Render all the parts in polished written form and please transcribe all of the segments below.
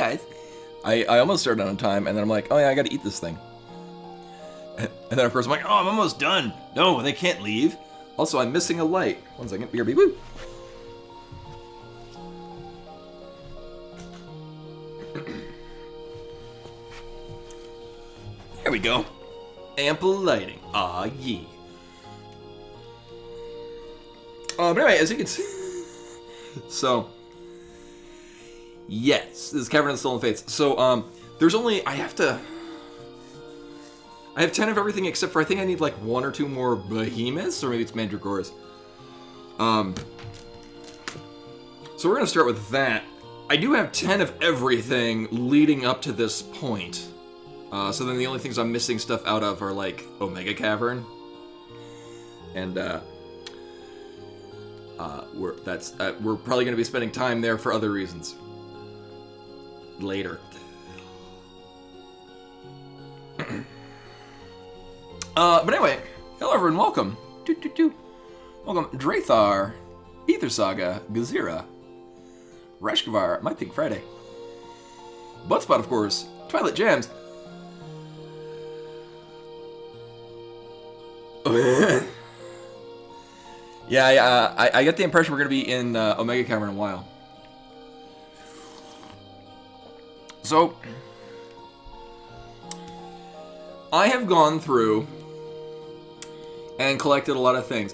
guys. I almost started on time, and then I'm like, oh yeah, I gotta eat this thing. And then of course I'm like, oh, I'm almost done. No, they can't leave. Also, I'm missing a light. 1 second, BRB, woo. There we go. Ample lighting. Aw, yeah. But anyway, as you can see, so yes, this is Cavern of the Stolen Fates. So there's only I have 10 of everything except for I think I need like 1 or 2 more behemoths, or maybe it's mandragoras. So we're gonna start with that. I do have 10 of everything leading up to this point. So then the only things I'm missing stuff out of are like Omega Cavern, and we're probably going to be spending time there for other reasons later. But anyway, hello everyone, welcome. Welcome, Drathar, Ether Saga, Gazira, Rashkavar, My Pink Friday, Buttspot, of course, Twilight Jams. Yeah, I get the impression we're going to be in Omega Cavern in a while. So, I have gone through and collected a lot of things.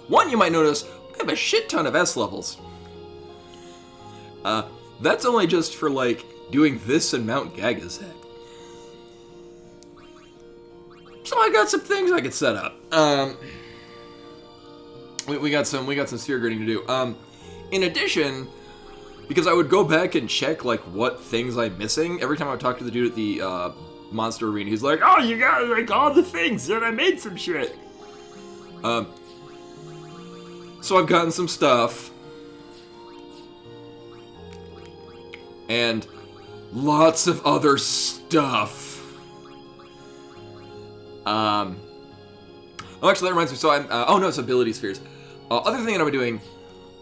One, you might notice, I have a shit ton of S levels. That's only just for, like, doing this and Mount Gaga's head. So I got some things I could set up. We got some sphere grading to do. In addition, because I would go back and check like what things I'm missing every time I would talk to the dude at the monster arena. He's like, "Oh, you got like all the things, and I made some shit." So I've gotten some stuff, and lots of other stuff. Oh, actually, that reminds me. So I'm. Oh no, it's ability spheres. Other thing that I'm doing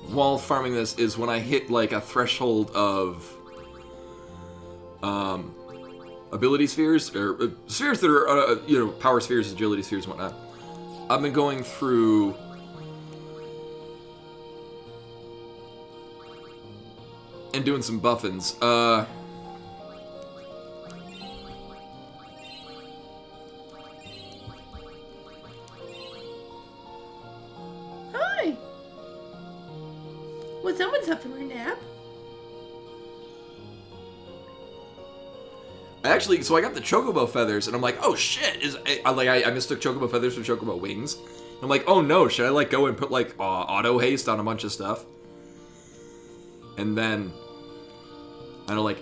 while farming this is when I hit like a threshold of ability spheres or spheres that are power spheres, agility spheres, and whatnot. I've been going through and doing some buffins. Well, someone's up from her nap. Actually, so I got the chocobo feathers, and I'm like, oh shit! I mistook chocobo feathers for chocobo wings. I'm like, oh no, should I like go and put like auto haste on a bunch of stuff? And then I don't like.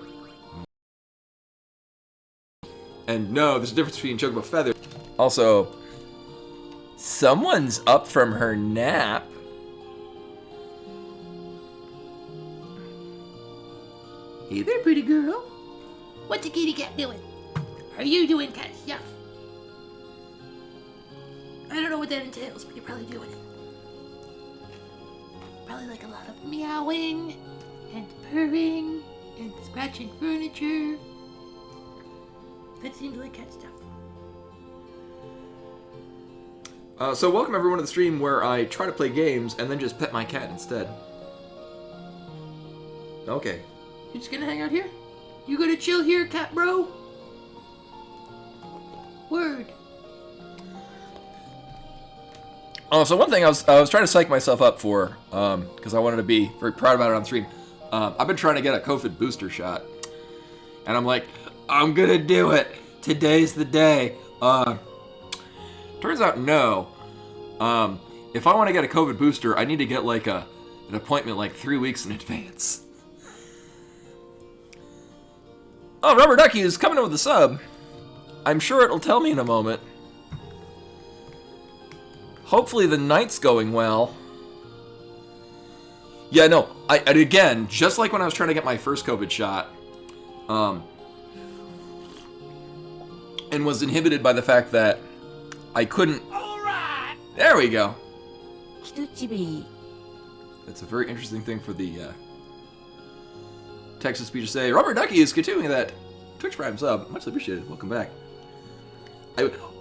And no, there's a difference between chocobo feathers. Also, someone's up from her nap. Hey there, pretty girl. What's a kitty cat doing? Are you doing cat stuff? I don't know what that entails, but you're probably doing it. Probably like a lot of meowing, and purring, and scratching furniture. That seems like cat stuff. So welcome everyone to the stream where I try to play games and then just pet my cat instead. Okay. You just gonna hang out here? You gonna chill here, cat bro? Word. So one thing I was trying to psych myself up for, because I wanted to be very proud about it on stream. I've been trying to get a COVID booster shot, and I'm like, I'm gonna do it. Today's the day. Turns out no. If I want to get a COVID booster, I need to get like an appointment like 3 weeks in advance. Oh, Rubber Ducky is coming in with a sub. I'm sure it'll tell me in a moment. Hopefully the night's going well. Yeah, no, and again, just like when I was trying to get my first COVID shot, and was inhibited by the fact that I couldn't... Alright! There we go. 人ちび That's a very interesting thing for the text-to-speech to say, Robert Ducky is continuing that Twitch Prime sub. Much appreciated. Welcome back.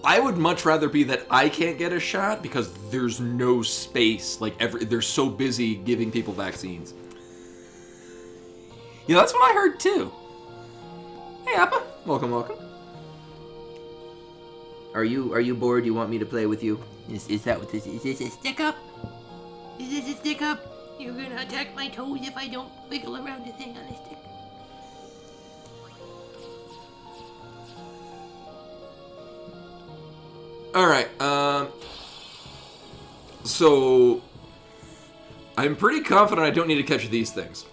I would much rather be that I can't get a shot because there's no space. Like, they're so busy giving people vaccines. Yeah, that's what I heard too. Hey, Appa. Welcome, welcome. Are you bored? You want me to play with you? Is that what this is? Is this a stick up? Is this a stick up? You're gonna attack my toes if I don't wiggle around the thing on a stick. Alright, so I'm pretty confident I don't need to catch these things.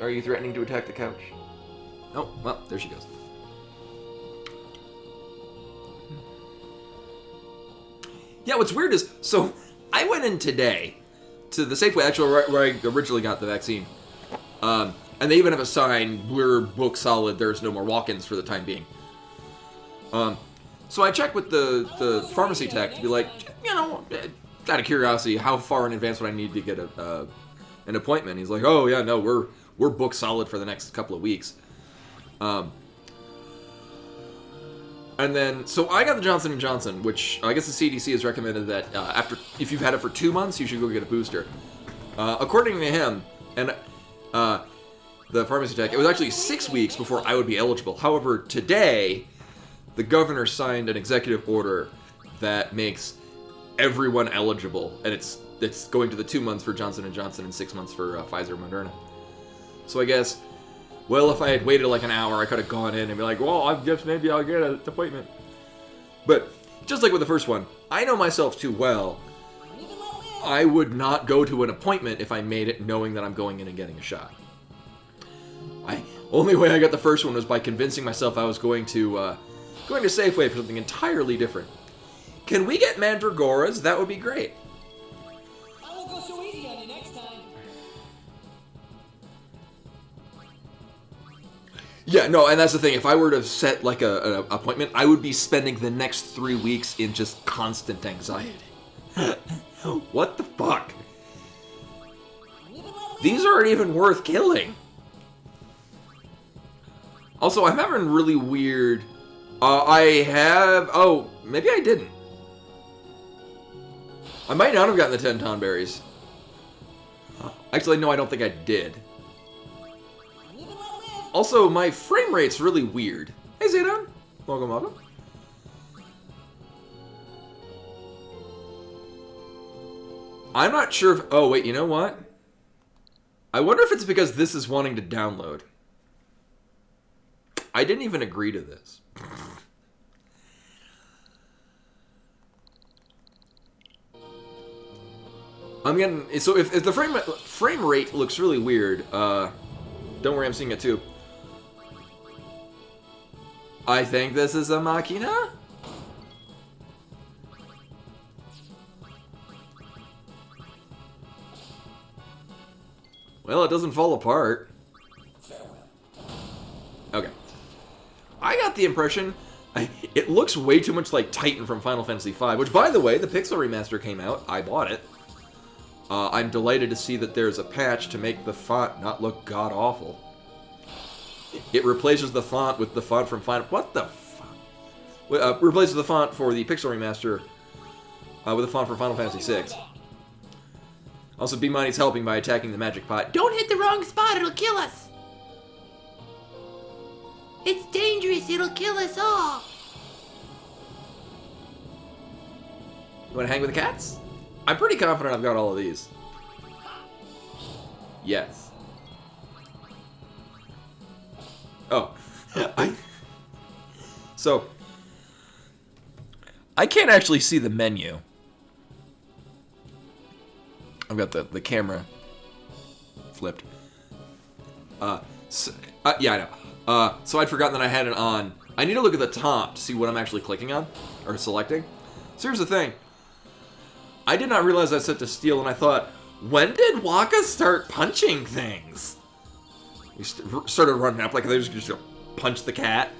Are you threatening to attack the couch? Oh, well, there she goes. Yeah, what's weird is, so I went in today to the Safeway, actually where I originally got the vaccine. And they even have a sign, we're book solid, there's no more walk-ins for the time being. So I checked with the pharmacy tech to be like, you know, out of curiosity, how far in advance would I need to get an appointment? He's like, oh yeah, no, we're book solid for the next couple of weeks. And then, so I got the Johnson & Johnson, which I guess the CDC has recommended that if you've had it for 2 months, you should go get a booster. According to him, and the pharmacy tech, it was actually 6 weeks before I would be eligible. However, today, the governor signed an executive order that makes everyone eligible, and it's going to the 2 months for Johnson & Johnson and 6 months for Pfizer and Moderna. So I guess, well, if I had waited like an hour, I could have gone in and be like, well, I guess maybe I'll get an appointment. But just like with the first one, I know myself too well. I would not go to an appointment if I made it knowing that I'm going in and getting a shot. Only way I got the first one was by convincing myself I was going to Safeway for something entirely different. Can we get Mandragoras? That would be great. I won't go so easy on you next time. Yeah, no, and that's the thing. If I were to set like an appointment, I would be spending the next 3 weeks in just constant anxiety. What the fuck? These aren't even worth killing. Also, I'm having really weird... Oh, maybe I didn't. I might not have gotten the 10 Tonberries. Actually, no, I don't think I did. Also, my frame rate's really weird. Hey, Zedon. Welcome, welcome. I'm not sure if... Oh, wait, you know what? I wonder if it's because this is wanting to download. I didn't even agree to this. I'm getting... So if the frame rate looks really weird, don't worry, I'm seeing it too. I think this is a machina? Well, it doesn't fall apart. Okay. I got the impression... It looks way too much like Titan from Final Fantasy V, which, by the way, the Pixel Remaster came out. I bought it. I'm delighted to see that there's a patch to make the font not look god-awful. It replaces the font with the font from Final... What the fuck? Replaces the font for the Pixel Remaster with the font from Final Fantasy VI. Also, B-Money's helping by attacking the magic pot. Don't hit the wrong spot, it'll kill us! It's dangerous, it'll kill us all! You want to hang with the cats? I'm pretty confident I've got all of these. Yes. Oh. So, I can't actually see the menu. I've got the camera flipped. Yeah, I know. So I'd forgotten that I had it on. I need to look at the top to see what I'm actually clicking on, or selecting. So here's the thing. I did not realize I set to steal, and I thought, when did Waka start punching things? We started running up like they was just gonna punch the cat.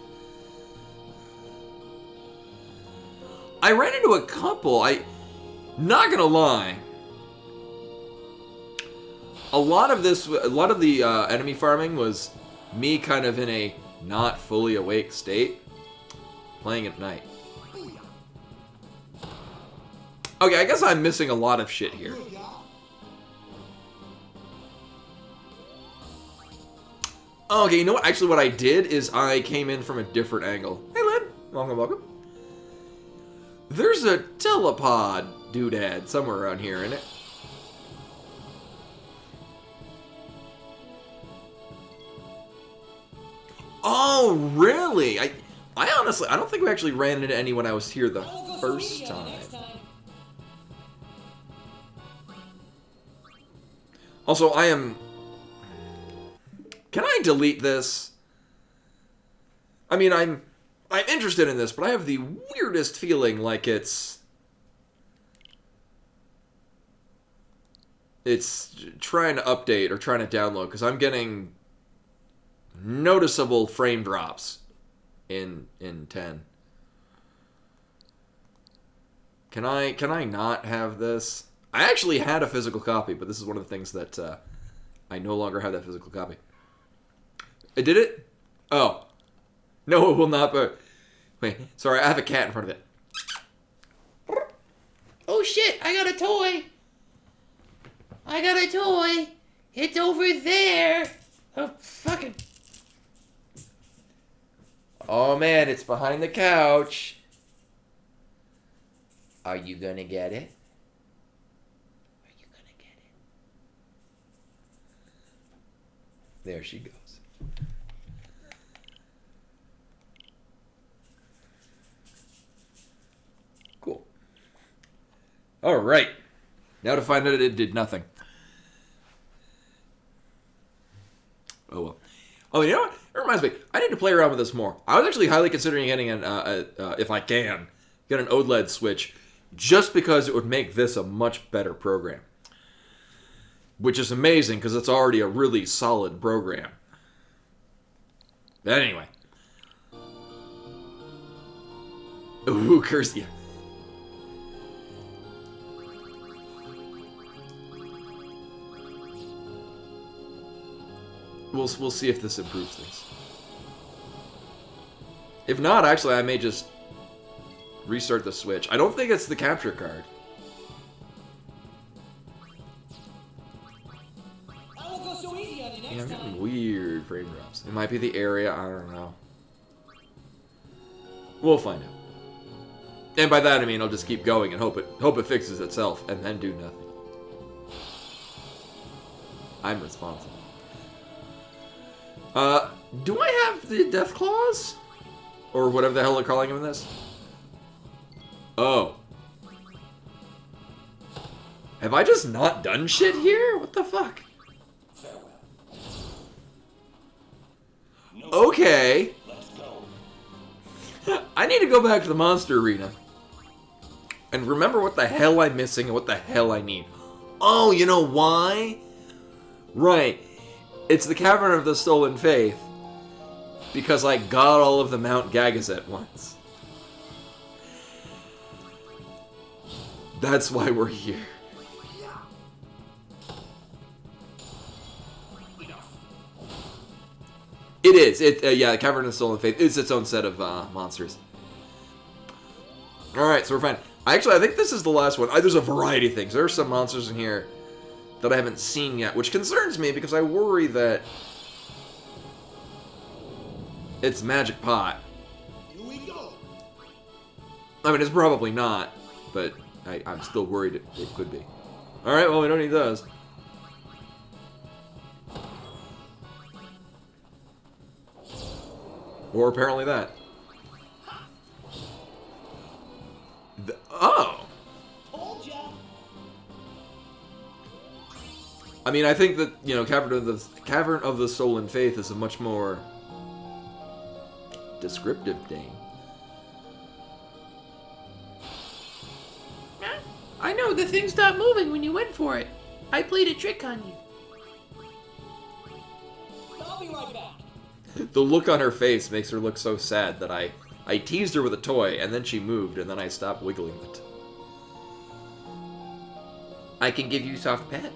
I ran into a couple. Not gonna lie. A lot of the enemy farming was me kind of in a not fully awake state, playing at night. Okay, I guess I'm missing a lot of shit here. Okay, you know what? Actually, what I did is I came in from a different angle. Hey, Lynn. Welcome, welcome. There's a telepod doodad somewhere around here, isn't it? Oh, really? I honestly, I don't think we actually ran into any when I was here the first time. Also, Can I delete this? I mean, I'm interested in this, but I have the weirdest feeling like it's trying to update or trying to download, because I'm getting noticeable frame drops in 10. Can I not have this? I actually had a physical copy, but this is one of the things that I no longer have that physical copy. It did it? Oh. No, it will not, but... Wait, sorry, I have a cat in front of it. Oh shit, I got a toy. I got a toy. It's over there. Oh, fucking... Oh man, it's behind the couch. Are you gonna get it? Are you gonna get it? There she goes. Cool. Alright. Now to find out it did nothing. Oh well. Oh, you know what? It reminds me. I need to play around with this more. I was actually highly considering getting if I can, get an OLED switch, just because it would make this a much better program. Which is amazing, because it's already a really solid program. But anyway. Ooh, curse you. We'll see if this improves things. If not, actually, I may just restart the Switch. I don't think it's the capture card. I won't go so easy on you next Yeah, I'm time. getting weird frame drops. It might be the area, I don't know. We'll find out. And by that I mean I'll just keep going and hope it fixes itself and then do nothing. I'm responsible. Do I have the Death Claws? Or whatever the hell they're calling him in this? Oh. Have I just not done shit here? What the fuck? Okay. I need to go back to the monster arena and remember what the hell I'm missing and what the hell I need. Oh, you know why? Right. It's the Cavern of the Stolen Faith. Because I got all of the Mount Gagas at once. That's why we're here. It is. Yeah, the Cavern of the Stolen Faith is its own set of monsters. Alright, so we're fine. I think this is the last one. There's a variety of things. There are some monsters in here that I haven't seen yet, which concerns me because I worry that it's Magic Pot. Here we go. I mean, it's probably not, but I'm still worried it could be. Alright, well, we don't need those. Or apparently that. Oh! Told ya. I mean, I think that, you know, Cavern of the Stolen Faith is a much more descriptive name. I know, the thing stopped moving when you went for it. I played a trick on you. I'll be right back. The look on her face makes her look so sad that I I teased her with a toy, and then she moved, and then I stopped wiggling it. I can give you soft pets.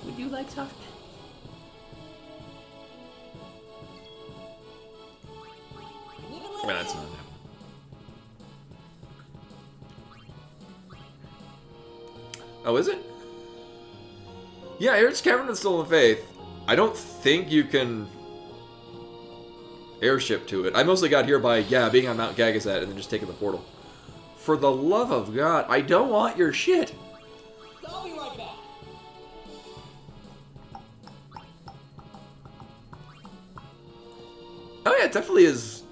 Would you like soft pets? Live and I mean, let that's live. not happening. Oh, is it? Yeah, here's Cameron and Stolen Faith. I don't think you can airship to it. I mostly got here by, being on Mount Gagazet and then just taking the portal. For the love of God, I don't want your shit. I'll be right back. Oh yeah, it definitely is.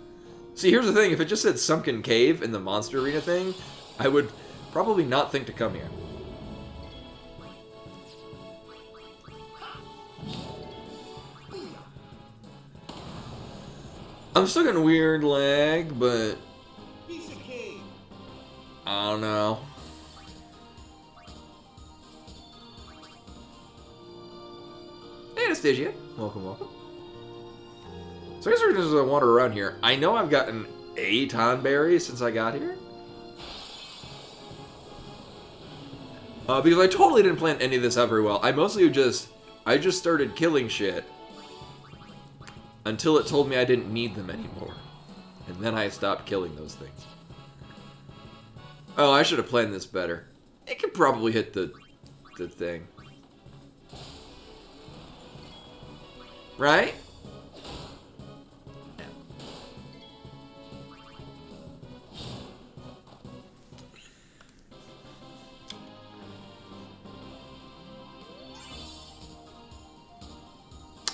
See, here's the thing. If it just said Sunken Cave in the Monster Arena thing, I would probably not think to come here. I'm still getting weird lag, but Piece of cake. I don't know. Hey, Anastasia. Welcome, welcome. So I guess we're just gonna wander around here. I know I've gotten a Tonberry since I got here. Because I totally didn't plan any of this out very well. I just started killing shit until it told me I didn't need them anymore. And then I stopped killing those things. Oh, I should have planned this better. It could probably hit the thing. Right?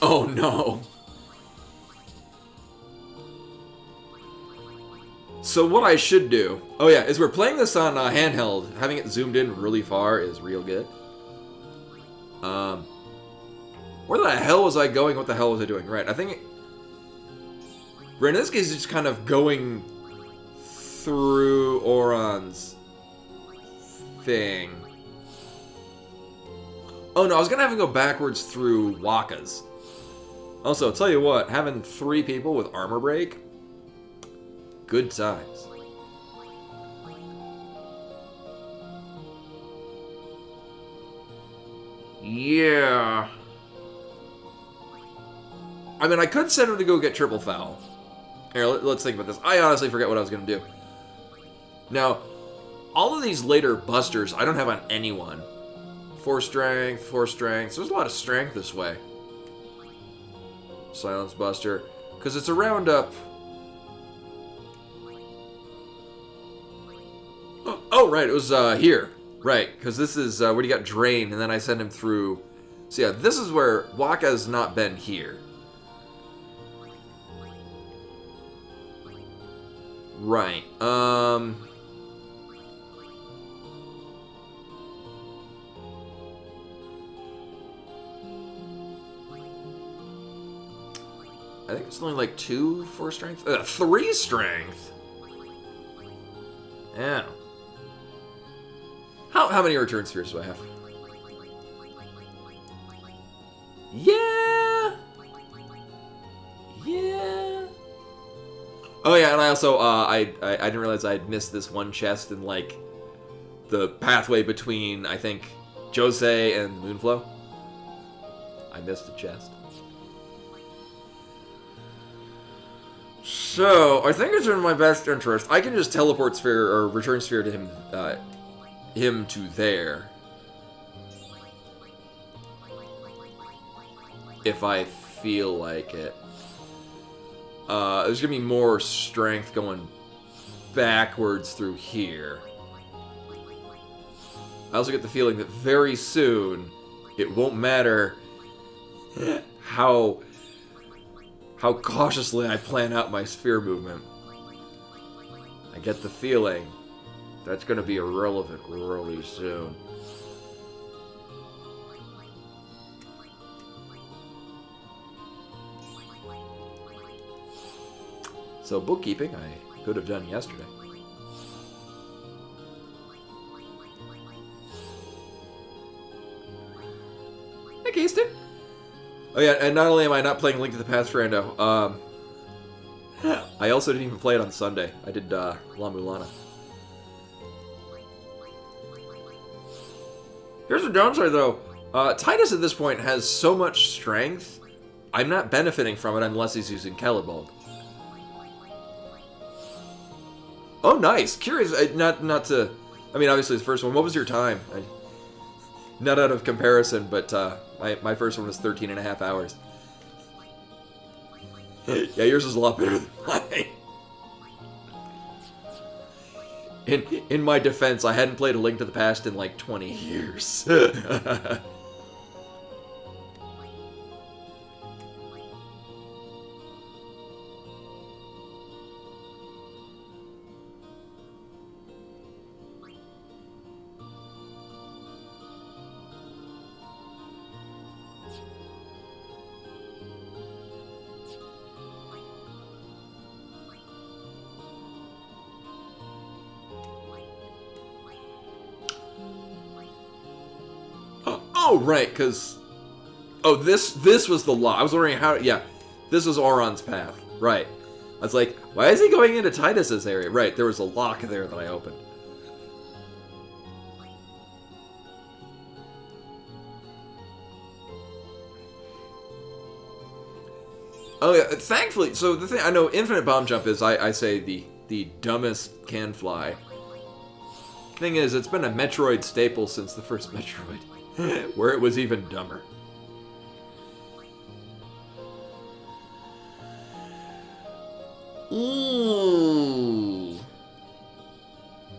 Oh no. So what I should do, oh yeah, is we're playing this on handheld. Having it zoomed in really far is real good. Where the hell was I going? What the hell was I doing? Right, I think right, in this case, it's just kind of going through Oron's thing. Oh no, I was gonna have him go backwards through Waka's. Also, I'll tell you what, having 3 people with armor break, good times. Yeah. I mean, I could send him to go get triple foul. Here, let's think about this. I honestly forget what I was going to do. Now, all of these later busters, I don't have on anyone. 4 strength, 4 strength. So there's a lot of strength this way. Silence Buster. Because it's a roundup. Oh, right, it was here. Right, because this is where he got drained, and then I sent him through. So yeah, this is where Waka's not been here. Right, I think it's only like 2 for strength. 3 strength. Yeah. How many return spheres do I have? Yeah. Yeah. Oh yeah, and I also I didn't realize I had missed this one chest in like the pathway between I think Jose and Moonflow. I missed a chest. So, I think it's in my best interest. I can just teleport sphere or return sphere to him to there. If I feel like it. There's gonna be more strength going backwards through here. I also get the feeling that very soon it won't matter how cautiously I plan out my sphere movement. I get the feeling that's going to be irrelevant really soon. So bookkeeping I could have done yesterday. Hey, Keyston. Oh yeah, and not only am I not playing Link to the Past, Rando, I also didn't even play it on Sunday. I did La Mulana. Here's the downside, though. Titus at this point has so much strength, I'm not benefiting from it unless he's using Celeborn. Oh, nice. Curious, not to... I mean, obviously, the first one. What was your time? Not out of comparison, but my first one was 13 and a half hours. Yeah, yours is a lot better than mine. In my defense, I hadn't played A Link to the Past in like 20 years. Oh, right, because... Oh, this was the law. I was wondering how... Yeah, this was Auron's path. Right. I was like, why is he going into Titus's area? Right, there was a lock there that I opened. Oh, yeah, thankfully... So, the thing... I know Infinite Bomb Jump is, I say, the dumbest can fly. Thing is, it's been a Metroid staple since the first Metroid. Where it was even dumber. Ooh.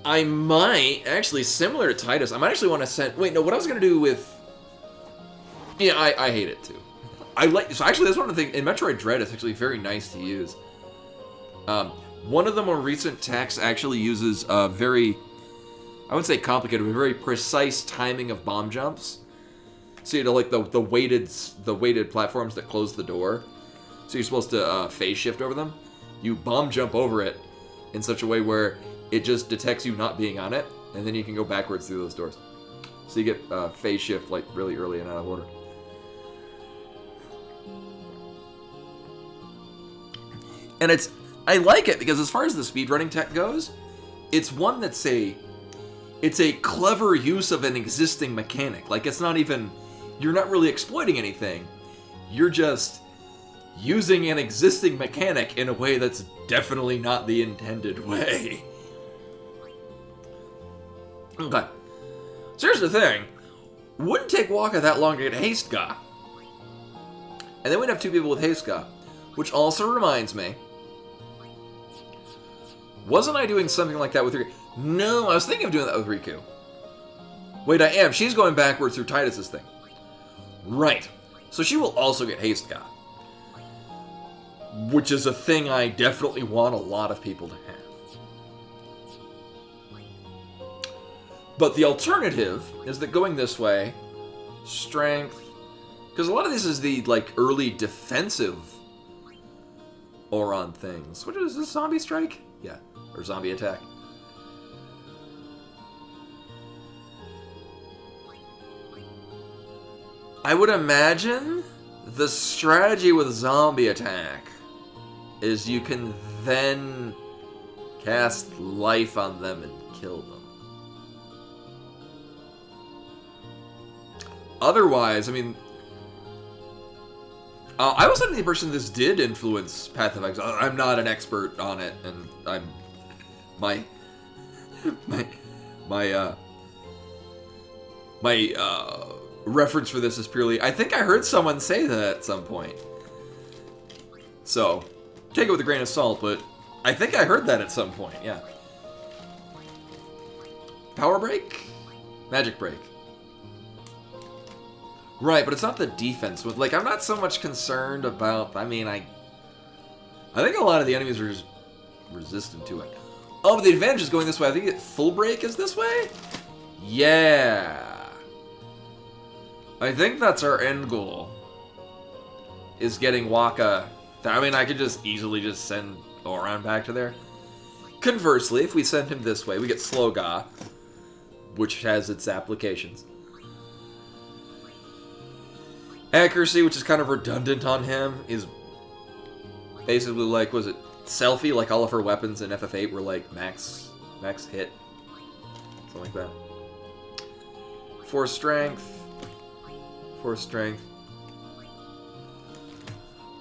I might, actually, similar to Titus, I might actually want to send... Wait, no, what I was going to do with... Yeah, I hate it, too. So actually, that's one of the things... In Metroid Dread, it's actually very nice to use. One of the more recent techs actually uses a very... I wouldn't say complicated, but very precise timing of bomb jumps. So, you know, like the weighted platforms that close the door. So you're supposed to phase shift over them. You bomb jump over it in such a way where it just detects you not being on it, and then you can go backwards through those doors. So you get phase shift like really early and out of order. And I like it because as far as the speedrunning tech goes, it's one that's it's a clever use of an existing mechanic. Like, it's not even... You're not really exploiting anything. You're just using an existing mechanic in a way that's definitely not the intended way. Okay. So here's the thing. Wouldn't take Wakka that long to get Haste Ga. And then we'd have two people with Haste Ga. Which also reminds me... Wasn't I doing something like that with Riku? No, I was thinking of doing that with Riku. Wait, I am. She's going backwards through Titus's thing. Right. So she will also get Haste Ga. Which is a thing I definitely want a lot of people to have. But the alternative is that going this way, strength... Because a lot of this is the, like, early defensive Auron things. What is this, Zombie Strike? Yeah. Or Zombie Attack. I would imagine the strategy with Zombie Attack is you can then cast life on them and kill them. Otherwise, I mean... I was under the impression this did influence Path of Exile. I'm not an expert on it, and I'm... My reference for this is purely... I think I heard someone say that at some point. So, take it with a grain of salt, but I think I heard that at some point, yeah. Power Break? Magic Break. Right, but it's not the defense. Like, I'm not so much concerned about... I mean, I think a lot of the enemies are just resistant to it. Oh, but the advantage is going this way. I think Full Break is this way? Yeah. I think that's our end goal. Is getting Wakka... I mean, I could just easily just send Auron back to there. Conversely, if we send him this way, we get Slow Ga, which has its applications. Accuracy, which is kind of redundant on him, is basically like, was it Selfie, like all of her weapons in FF8 were like max hit. Something like that. 4 strength. 4 strength.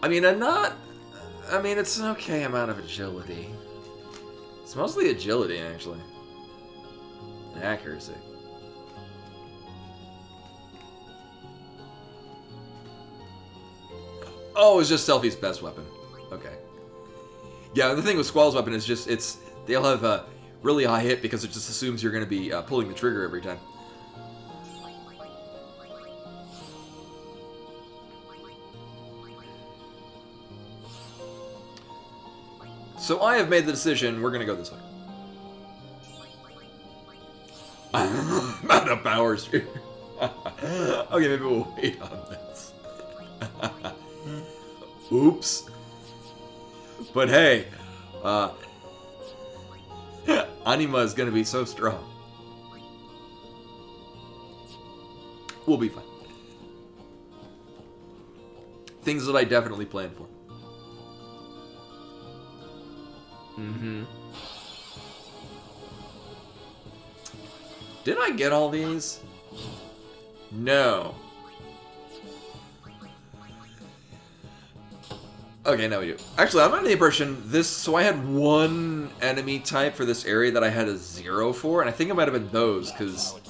I mean, it's an okay amount of agility. It's mostly agility, actually. And accuracy. Oh, it's just Selfie's best weapon. Okay. Yeah, the thing with Squall's weapon is just, they'll have a really high hit because it just assumes you're going to be pulling the trigger every time. So I have made the decision, we're going to go this way. I'm out of powers here. Okay, maybe we'll wait on this. Oops. But hey, Anima is going to be so strong. We'll be fine. Things that I definitely planned for. Mm-hmm. Did I get all these? No. Okay, now we do. Actually, I'm under the impression this... So I had one enemy type for this area that I had a 0 for, and I think it might have been those, because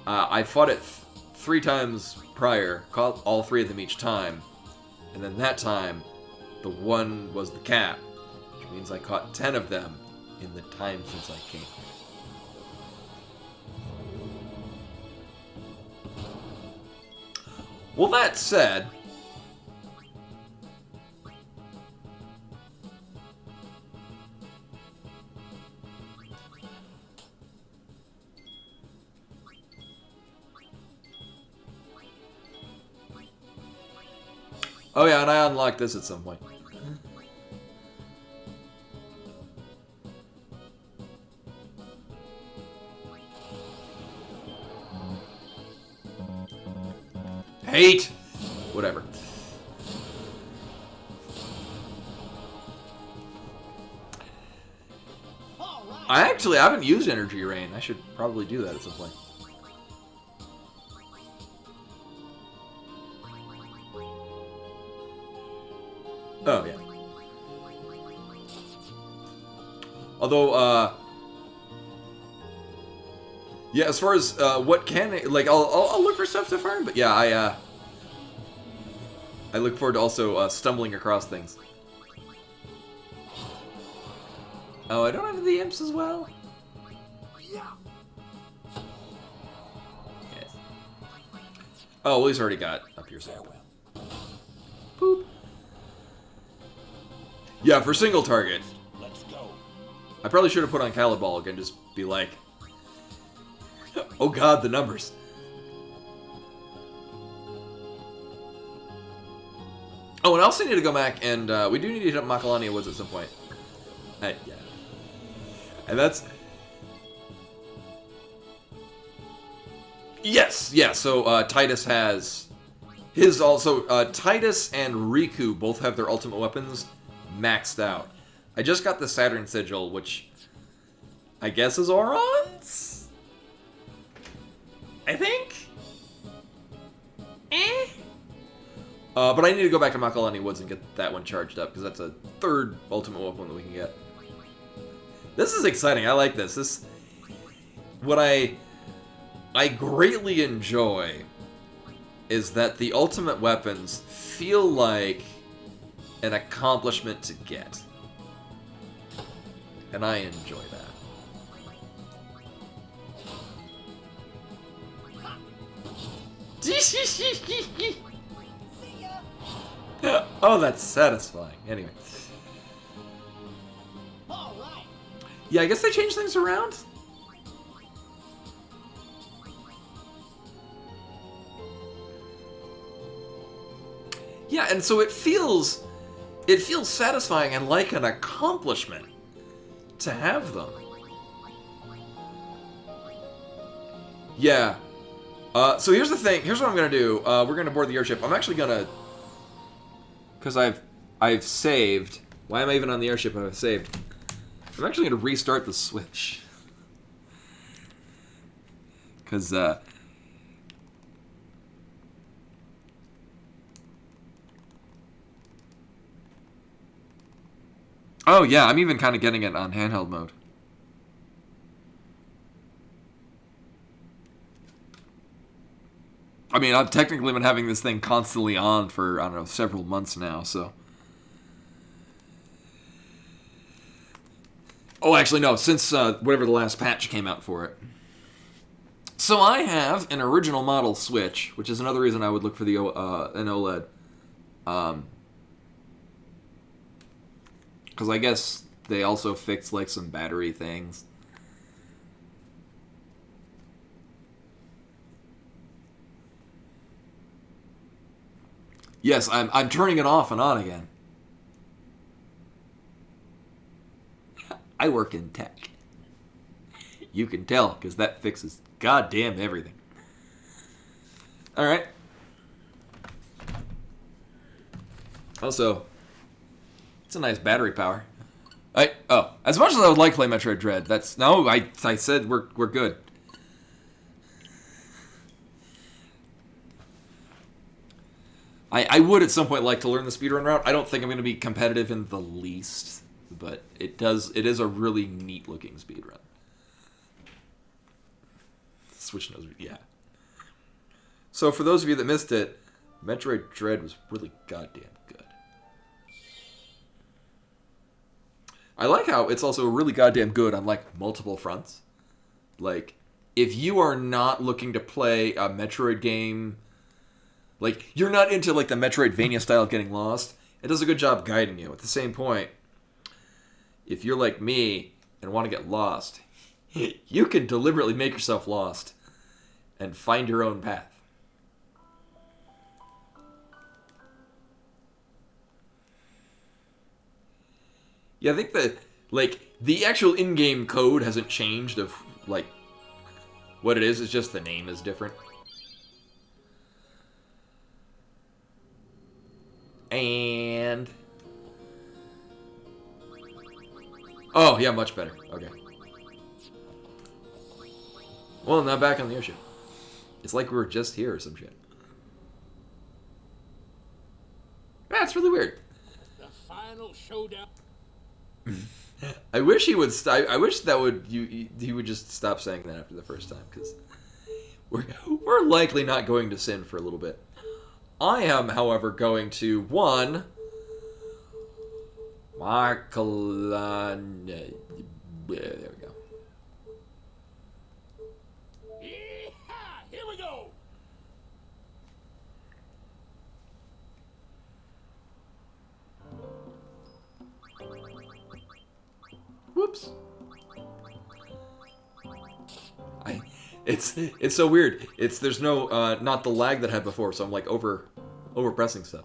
I fought it 3 times prior, caught all 3 of them each time, and then that time, the 1 was the cap, which means I caught 10 of them in the time since I came. Well, that said... Oh yeah, and I unlocked this at some point. Hate! Whatever. I haven't used Energy Rain. I should probably do that at some point. Oh, yeah. Although, yeah, as far as, what can, like, I'll look for stuff to farm, but yeah, I look forward to also, stumbling across things. Oh, I don't have the imps as well? Yes. Oh, well, he's already got up here, so. Boop. Yeah, for single target. Let's go. I probably should have put on Caliball and just be like, oh god, the numbers. Oh, and I also need to go back and we do need to hit up Macalania Woods at some point. Yeah. And that's... Yes, yeah, so Titus has his also... Titus and Riku both have their ultimate weapons maxed out. I just got the Saturn Sigil, which I guess is Auron's? I think? But I need to go back to Macalani Woods and get that one charged up, because that's a 3rd ultimate weapon that we can get. This is exciting. I like this. What I greatly enjoy is that the ultimate weapons feel like an accomplishment to get. And I enjoy that. Oh, that's satisfying. Anyway. All right. Yeah, I guess they changed things around. Yeah, and so it feels satisfying and like an accomplishment to have them. Yeah. So here's the thing. Here's what I'm gonna do. We're gonna board the airship. I'm actually gonna, because I've saved. Why am I even on the airship if I've saved? I'm actually going to restart the Switch. Because, oh, yeah, I'm even kind of getting it on handheld mode. I mean, I've technically been having this thing constantly on for, I don't know, several months now, so... Oh, actually, no, since whatever the last patch came out for it. So I have an original model Switch, which is another reason I would look for the an OLED. Because I guess they also fixed, like, some battery things. Yes, I'm turning it off and on again. I work in tech. You can tell, because that fixes goddamn everything. Alright. Also, it's a nice battery power. As much as I would like to play Metroid Dread, that's... No, I said we're good. I would at some point like to learn the speedrun route. I don't think I'm going to be competitive in the least, but it is a really neat looking speedrun. Switch knows, yeah. So for those of you that missed it, Metroid Dread was really goddamn good. I like how it's also really goddamn good on, like, multiple fronts. Like, if you are not looking to play a Metroid game, like, you're not into, like, the Metroidvania style of getting lost, it does a good job guiding you. At the same point, if you're like me and want to get lost, you can deliberately make yourself lost and find your own path. Yeah, I think that, like, the actual in-game code hasn't changed of, like, what it is. It's just the name is different. And... oh, yeah, much better. Okay. Well, now back on the ocean. It's like we were just here or some shit. That's really weird. The final showdown. I wish he would. I wish that would he would just stop saying that after the first time, because we're likely not going to sin for a little bit. I am, however, going to Marcolin. There we go. Yeehaw! Here we go. Whoops. It's so weird. There's no not the lag that I had before, so I'm like over pressing stuff.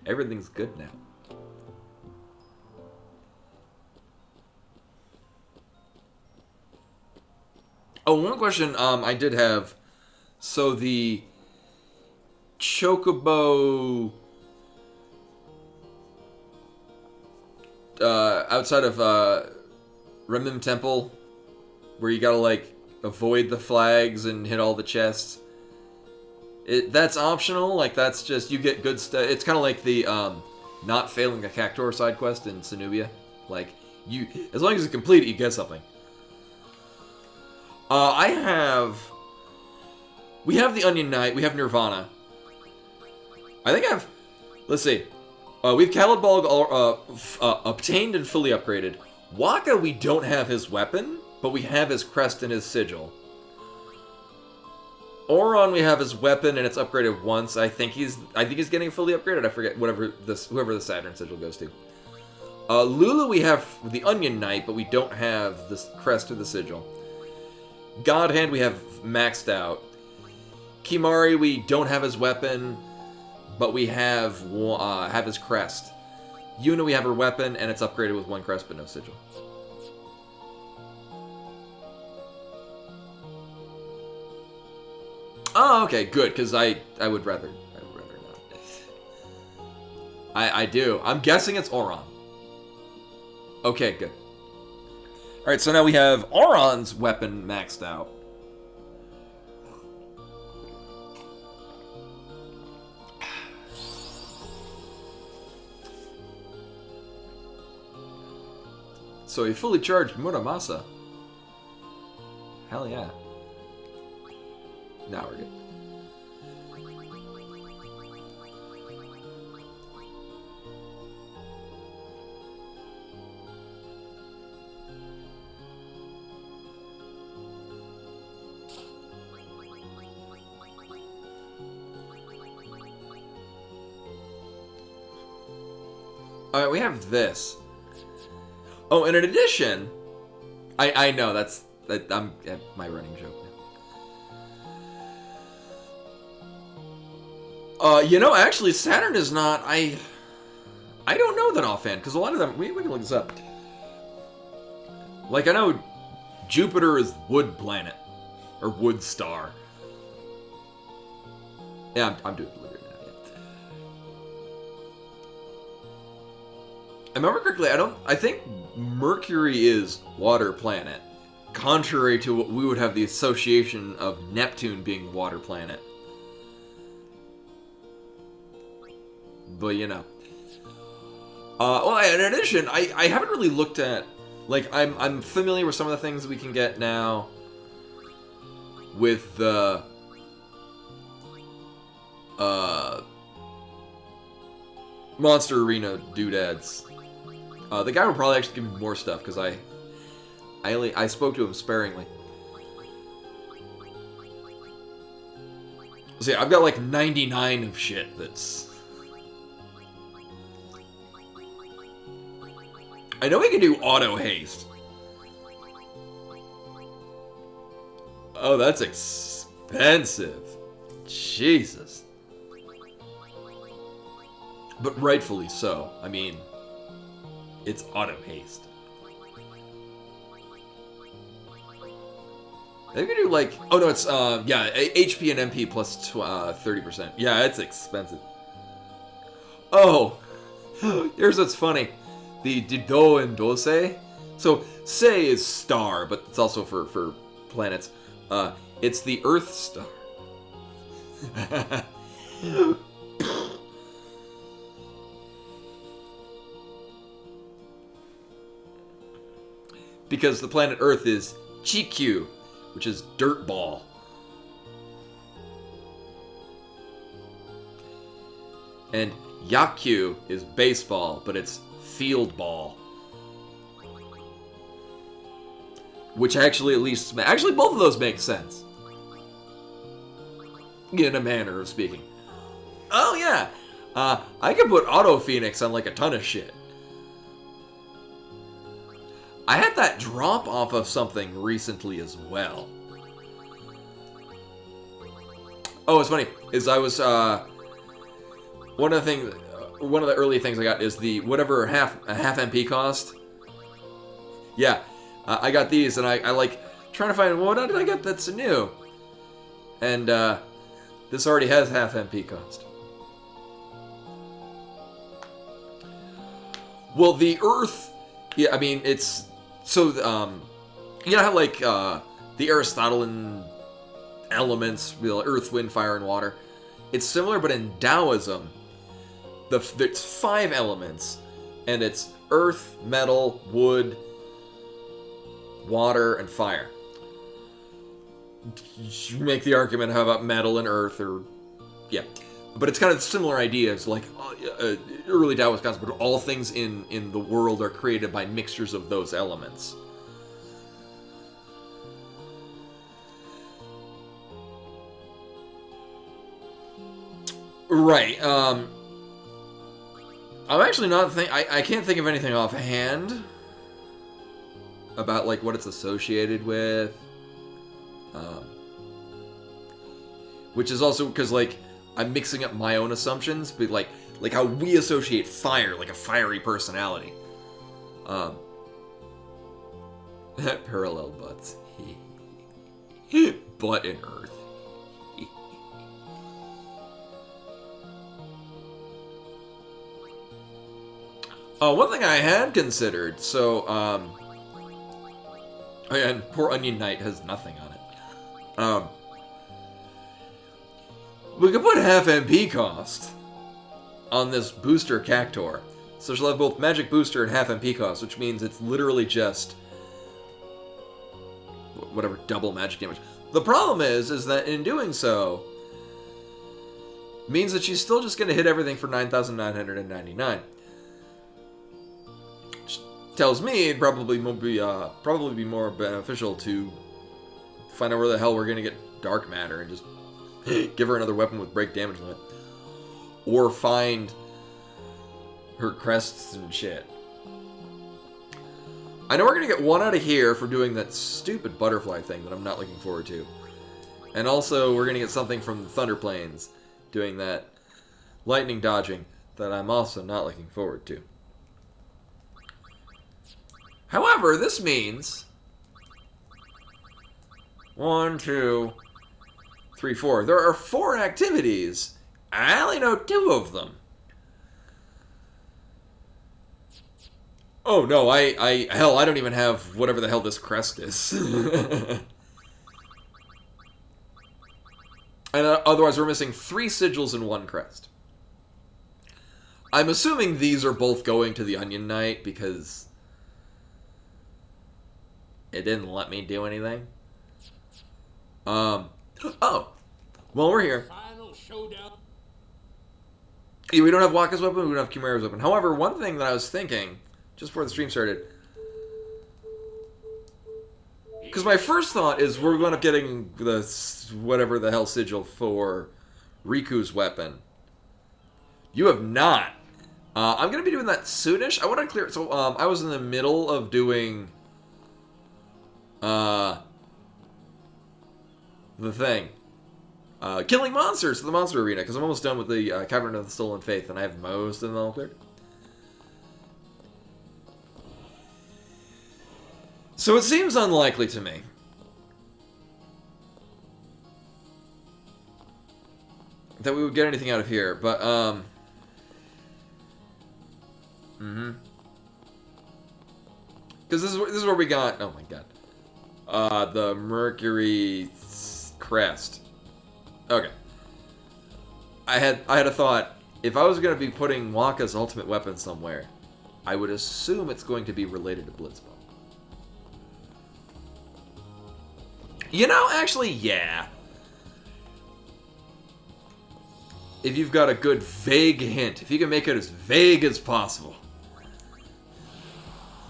Everything's good now. Oh, one question I did have. So the Chocobo outside of Remnant Temple, where you gotta, like, avoid the flags and hit all the chests. That's optional. Like, that's just, you get good stuff. It's kind of like the not failing a Cactuar side quest in Zenubia. Like, as long as you complete it, you get something. We have the Onion Knight, we have Nirvana. I think let's see. We've Calidbalg obtained and fully upgraded. Waka, we don't have his weapon, but we have his crest and his sigil. Auron, we have his weapon and it's upgraded once. I think he's getting fully upgraded. I forget whoever the Saturn sigil goes to. Lulu, we have the Onion Knight, but we don't have the crest or the sigil. Godhand, we have maxed out. Kimari, we don't have his weapon, but we have his crest. Yuna, we have her weapon, and it's upgraded with one crest, but no sigil. Oh, okay, good, because I would rather not. I do. I'm guessing it's Auron. Okay, good. Alright, so now we have Auron's weapon maxed out. So he fully charged Muramasa. Hell yeah. Now we're good. Alright, we have this. Oh, and in addition, I know I'm my running joke. You know, actually, Saturn is not. I don't know that offhand because a lot of them. We can look this up. Like I know, Jupiter is wood planet or wood star. Yeah, I'm doing delivery now. Yeah. I remember correctly. I think Mercury is water planet, contrary to what we would have the association of Neptune being water planet. But you know. Well, in addition, I haven't really looked at, like, I'm familiar with some of the things that we can get now with the Monster Arena doodads. The guy will probably actually give me more stuff because I spoke to him sparingly. So yeah, I've got like 99 of shit that's. I know we can do auto haste. Oh, that's expensive. Jesus. But rightfully so. I mean, it's auto haste. They can do like, oh no, it's yeah, HP and MP plus 30%. Yeah, it's expensive. Oh, here's what's funny. The Do and Dose. So Se is star, but it's also for planets. It's the Earth star. Because the planet Earth is Chikyu, which is dirt ball. And Yakyu is baseball, but it's field ball. Which actually actually both of those make sense. In a manner of speaking. Oh yeah! I could put Auto Phoenix on like a ton of shit. I had that drop off of something recently as well. Oh, it's funny, is I was, one of the early things I got is the whatever half MP cost. Yeah, I got these and I like trying to find what did I get that's new, and this already has half MP cost. Well, the Earth, yeah, I mean it's so you know how like the Aristotelian elements, Earth, Wind, Fire, and Water. It's similar, but in Taoism. There's 5 elements, and it's earth, metal, wood, water, and fire. You make the argument, how about metal and earth, or yeah, but it's kind of similar ideas, like early Taoist concept, but all things in the world are created by mixtures of those elements. Right. I'm actually not I can't think of anything offhand about like what it's associated with. Which is also because like I'm mixing up my own assumptions, but like how we associate fire, like a fiery personality. Parallel butts. Butt in earth. One thing I had considered, so, and poor Onion Knight has nothing on it. We could put half MP cost on this booster Cactuar. So she'll have both magic booster and half MP cost, which means it's literally just whatever, double magic damage. The problem is that in doing so, means that she's still just going to hit everything for 9,999. Which tells me it'd probably be more beneficial to find out where the hell we're going to get dark matter and just give her another weapon with break damage limit. Or find her crests and shit. I know we're going to get one out of here for doing that stupid butterfly thing that I'm not looking forward to. And also, we're going to get something from the Thunder Plains doing that lightning dodging that I'm also not looking forward to. However, this means 1, 2, 3, 4. There are 4 activities. I only know 2 of them. Oh no, hell, I don't even have whatever the hell this crest is. And otherwise we're missing 3 sigils and 1 crest. I'm assuming these are both going to the Onion Knight because it didn't let me do anything. Oh, well, we're here. Final showdown. Yeah, we don't have Wakka's weapon, we don't have Chimera's weapon. However, one thing that I was thinking, just before the stream started, because my first thought is we're going to getting the whatever the hell sigil for Riku's weapon. You have not. I'm going to be doing that soonish. I want to clear... So, I was in the middle of doing... the thing. Killing monsters in the monster arena, because I'm almost done with the Cavern of the Stolen Faith, and I have most of them all cleared. So it seems unlikely to me that we would get anything out of here, but, because this is where we got, oh my god, the Mercury crest. Okay. I had a thought, if I was going to be putting Wakka's ultimate weapon somewhere, I would assume it's going to be related to Blitzball. You know, actually, yeah. If you've got a good vague hint, if you can make it as vague as possible.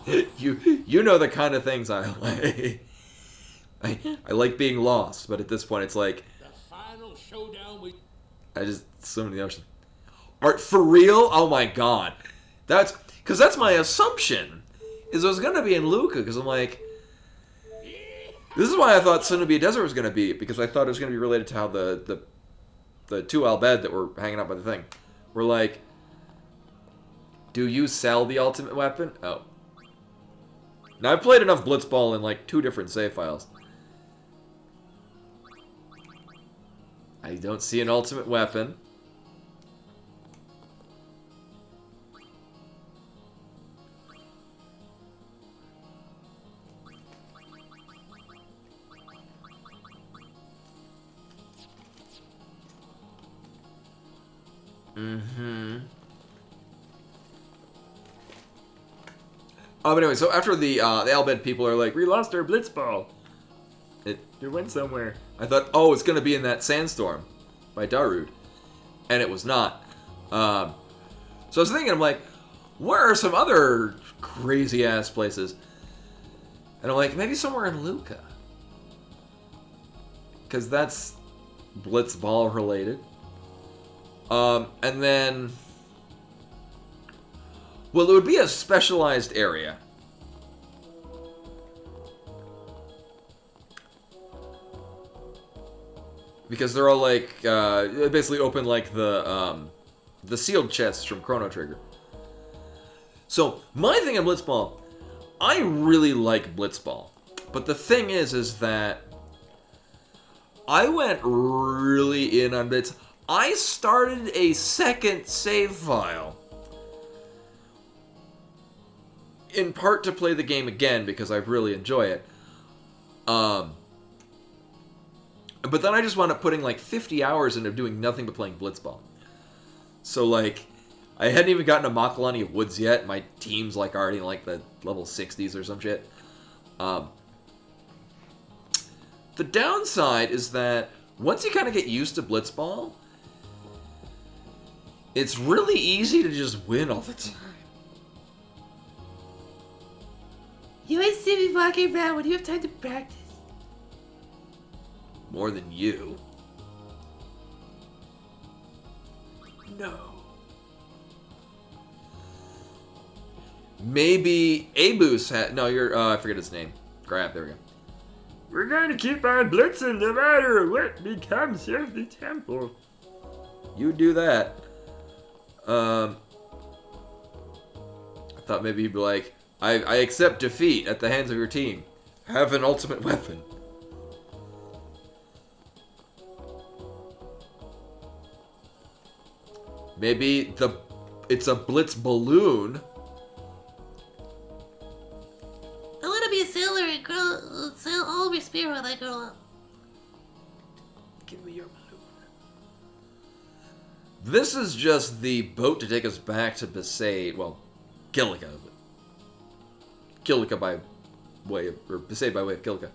You know the kind of things I like. I like being lost, but at this point it's like... The final showdown I just swim in the ocean. Art for real? Oh my god. Because that's my assumption. Is it was going to be in Luca, because I'm like... This is why I thought Sunubia Desert was going to be, because I thought it was going to be related to how the 2 Al Bhed that were hanging out by the thing were like, do you sell the ultimate weapon? Oh. Now, I've played enough Blitzball in like 2 different save files. I don't see an ultimate weapon. But anyway, so after the Al Bhed people are like, we lost our Blitzball. It went somewhere. I thought, oh, it's going to be in that Sandstorm by Darude. And it was not. So I was thinking, I'm like, where are some other crazy-ass places? And I'm like, maybe somewhere in Luca. Because that's Blitzball related. And then... Well, it would be a specialized area. Because they're all like, basically open like the sealed chests from Chrono Trigger. So, my thing on Blitzball, I really like Blitzball. But the thing is that I went really in on Blitz. I started a second save file in part to play the game again because I really enjoy it. But then I just wound up putting like 50 hours into doing nothing but playing Blitzball. So like, I hadn't even gotten to Makalani Woods yet. My team's like already in like the level 60s or some shit. The downside is that once you kind of get used to Blitzball, it's really easy to just win all the time. You always see me walking around when you have time to practice. More than you. No. Maybe Abus had... No, you're... I forget his name. Crap, there we go. We're going to keep on blitzing no matter what becomes of the temple. You do that. I thought maybe he'd be like, I accept defeat at the hands of your team. Have an ultimate weapon. Maybe it's a blitz balloon. I want to be a sailor and sail all over Spear when I grow up. Give me your balloon. This is just the boat to take us back to Besaid. Well, Kilika. Kilika by way of... Or Besaid by way of Kilika.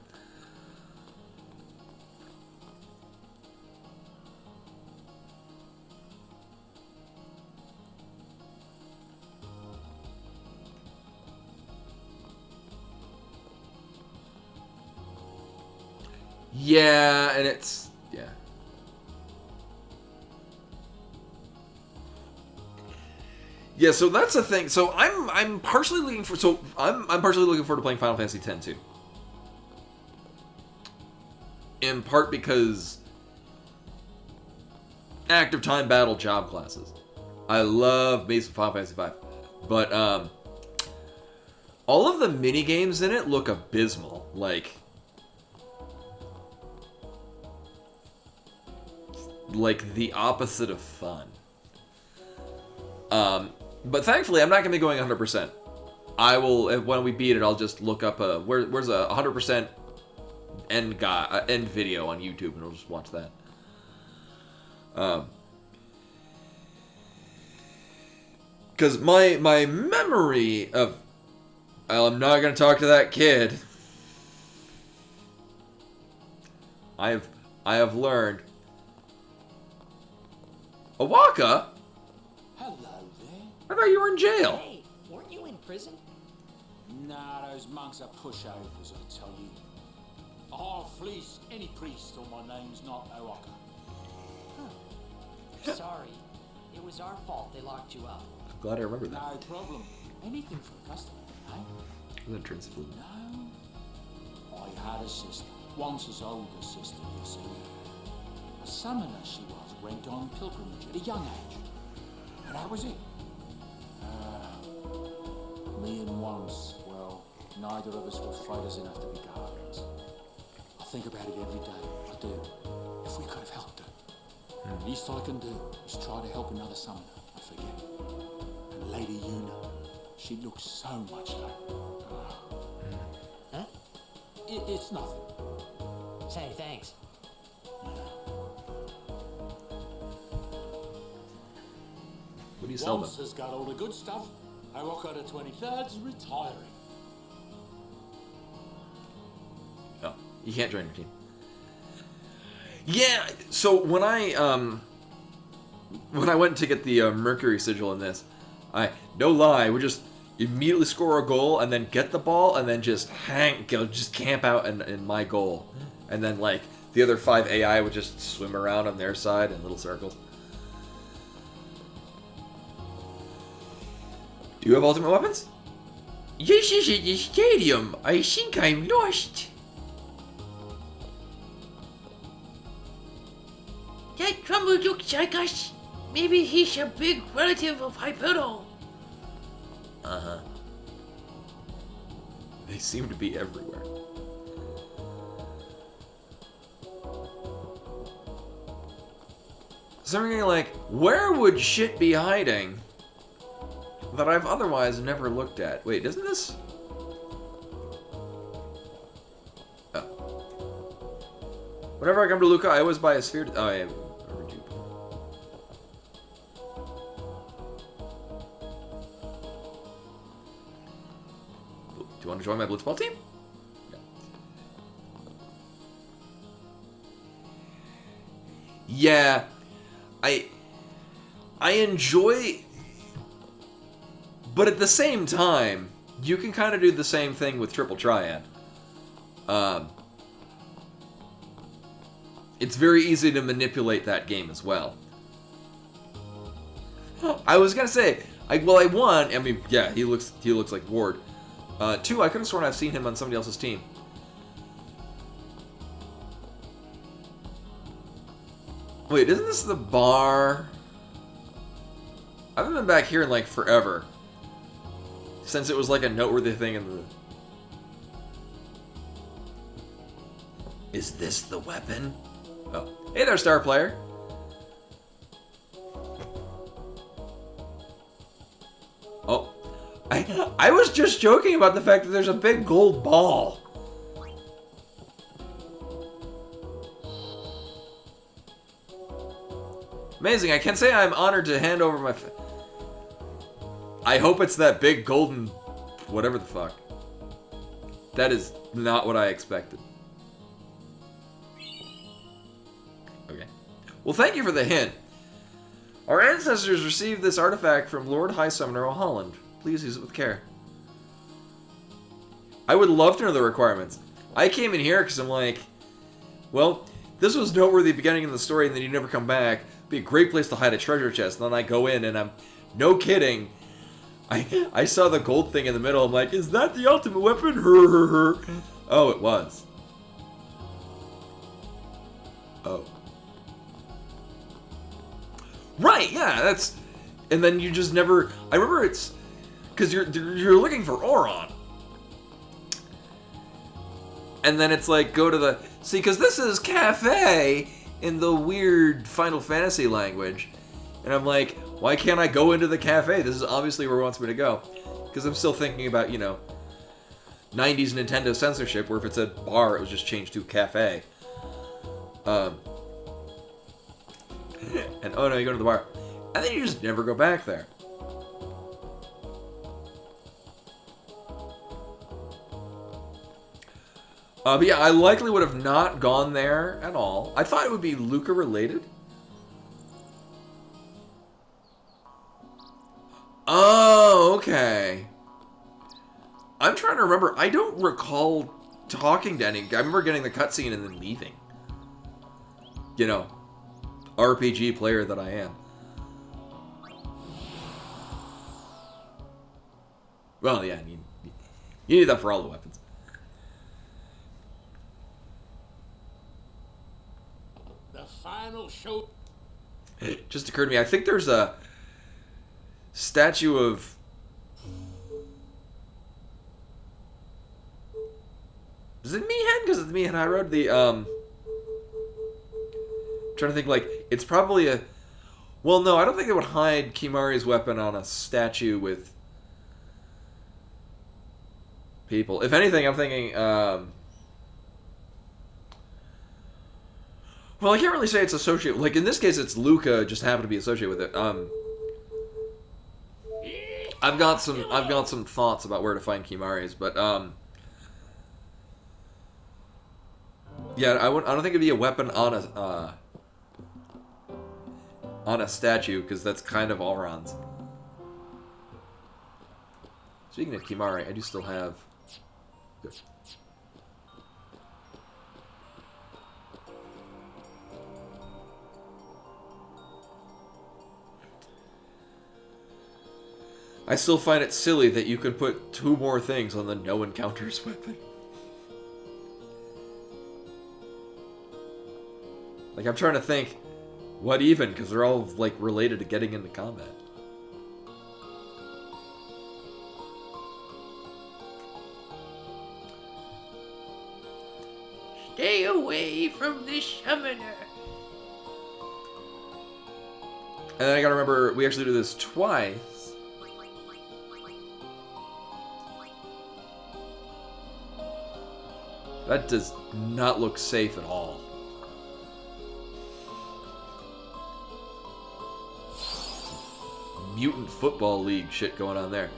Yeah, and it's... Yeah. Yeah, so that's the thing. So I'm partially looking for... So I'm partially looking forward to playing Final Fantasy X too. In part because... active time battle job classes. I love base of Final Fantasy V. But, all of the mini games in it look abysmal. Like the opposite of fun. But thankfully, I'm not going to be going 100%. I will, when we beat it, I'll just look up where's a 100% end video on YouTube, and I'll just watch that. Because my memory of, well, I'm not going to talk to that kid. I have learned. Awaka? Hello there. I thought you were in jail. Hey, weren't you in prison? Nah, those monks are pushovers, I tell you. I'll fleece any priest till my name's not Owaka. Sorry. It was our fault they locked you up. I'm glad I remember that. No problem. Anything for the customer, eh? The entrance fluid. No. I had a sister. Once as old a sister, you see. A summoner she was, went on pilgrimage at a young age. And that was it. Me and once, well, neither of us were fighters enough to be guardians. I think about it every day. I do. If we could have helped her. Least I can do is try to help another summoner. I forget. And Lady Yuna, she looks so much like her. Huh? It's nothing. Say, thanks. What do you sell Once them? has got all the good stuff. Owaka the 23rd's retiring. Oh, you can't join your team. Yeah, so when I went to get the Mercury sigil in this, no lie, we just immediately score a goal and then get the ball and then just camp out in my goal, and then like the other 5 AI would just swim around on their side in little circles. Do you have ultimate weapons? Yes, yes, at the stadium. I think I'm lost. That drummer looks like us. Maybe he's a big relative of Hypedo. Uh-huh. They seem to be everywhere. So I'm thinking, like, where would shit be hiding that I've otherwise never looked at. Wait, isn't this... Oh. Whenever I come to Luca, I always buy a sphere... Oh, yeah. Do you want to join my Blitzball team? No. Yeah. I enjoy... But at the same time, you can kind of do the same thing with Triple Triad. It's very easy to manipulate that game as well. I was gonna say, I won. I mean, yeah, he looks like Ward. 2, I could have sworn I've seen him on somebody else's team. Wait, isn't this the bar? I haven't been back here in like forever. Since it was like a noteworthy thing in the... Is this the weapon? Oh. Hey there, Star Player. Oh. I was just joking about the fact that there's a big gold ball. Amazing. I can say I'm honored to hand over my... I hope it's that big golden... whatever the fuck. That is not what I expected. Okay. Well, thank you for the hint. Our ancestors received this artifact from Lord High Summoner O'Holland. Please use it with care. I would love to know the requirements. I came in here because I'm like, well, this was noteworthy beginning in the story and then you never come back. It'd be a great place to hide a treasure chest. And then I go in and I'm, no kidding, I saw the gold thing in the middle. I'm like, is that the ultimate weapon? Oh, it was. Oh. Right, yeah, that's... And then you just never... I remember it's... Because you're looking for Auron. And then it's like, go to the... See, because this is cafe in the weird Final Fantasy language. And I'm like, why can't I go into the cafe? This is obviously where it wants me to go. Because I'm still thinking about, you know, 90s Nintendo censorship, where if it said bar, it was just changed to cafe. And oh no, you go to the bar. And then you just never go back there. But yeah, I likely would have not gone there at all. I thought it would be Luca related. Oh, okay. I'm trying to remember. I don't recall talking to any... I remember getting the cutscene and then leaving. You know, RPG player that I am. Well, yeah, you need that for all the weapons. The final show. It just occurred to me, I think there's a statue of... Is it Mi'ihen? Because it's Mi'ihen High Road. The, trying to think, like, it's probably a... Well, no, I don't think they would hide Kimahri's weapon on a statue with people. If anything, I'm thinking, well, I can't really say it's associated... Like, in this case, it's Luca just happened to be associated with it. I've got some thoughts about where to find Kimahri's, but, yeah, I don't think it'd be a weapon on a statue, because that's kind of Auron's. Speaking of Kimahri, I do still have... Good. I still find it silly that you can put 2 more things on the no encounters weapon. Like, I'm trying to think, what even? Because they're all, like, related to getting into combat. Stay away from the summoner. And then I gotta remember, we actually do this twice. That does not look safe at all. Mutant Football League shit going on there.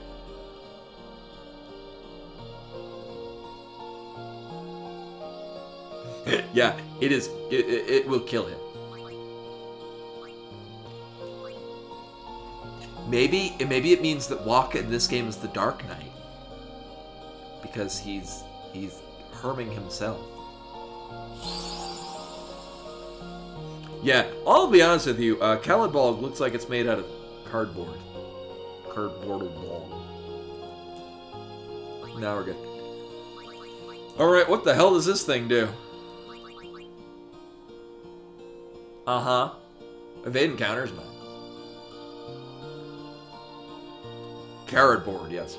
Yeah, it is. It will kill him. Maybe it means that Waka in this game is the Dark Knight because he's harming himself. Yeah, I'll be honest with you. Khaled Ball looks like it's made out of cardboard. Cardboard ball. Now we're good. Alright, what the hell does this thing do? Uh-huh. Evade encounters? No. Carrot board, yes.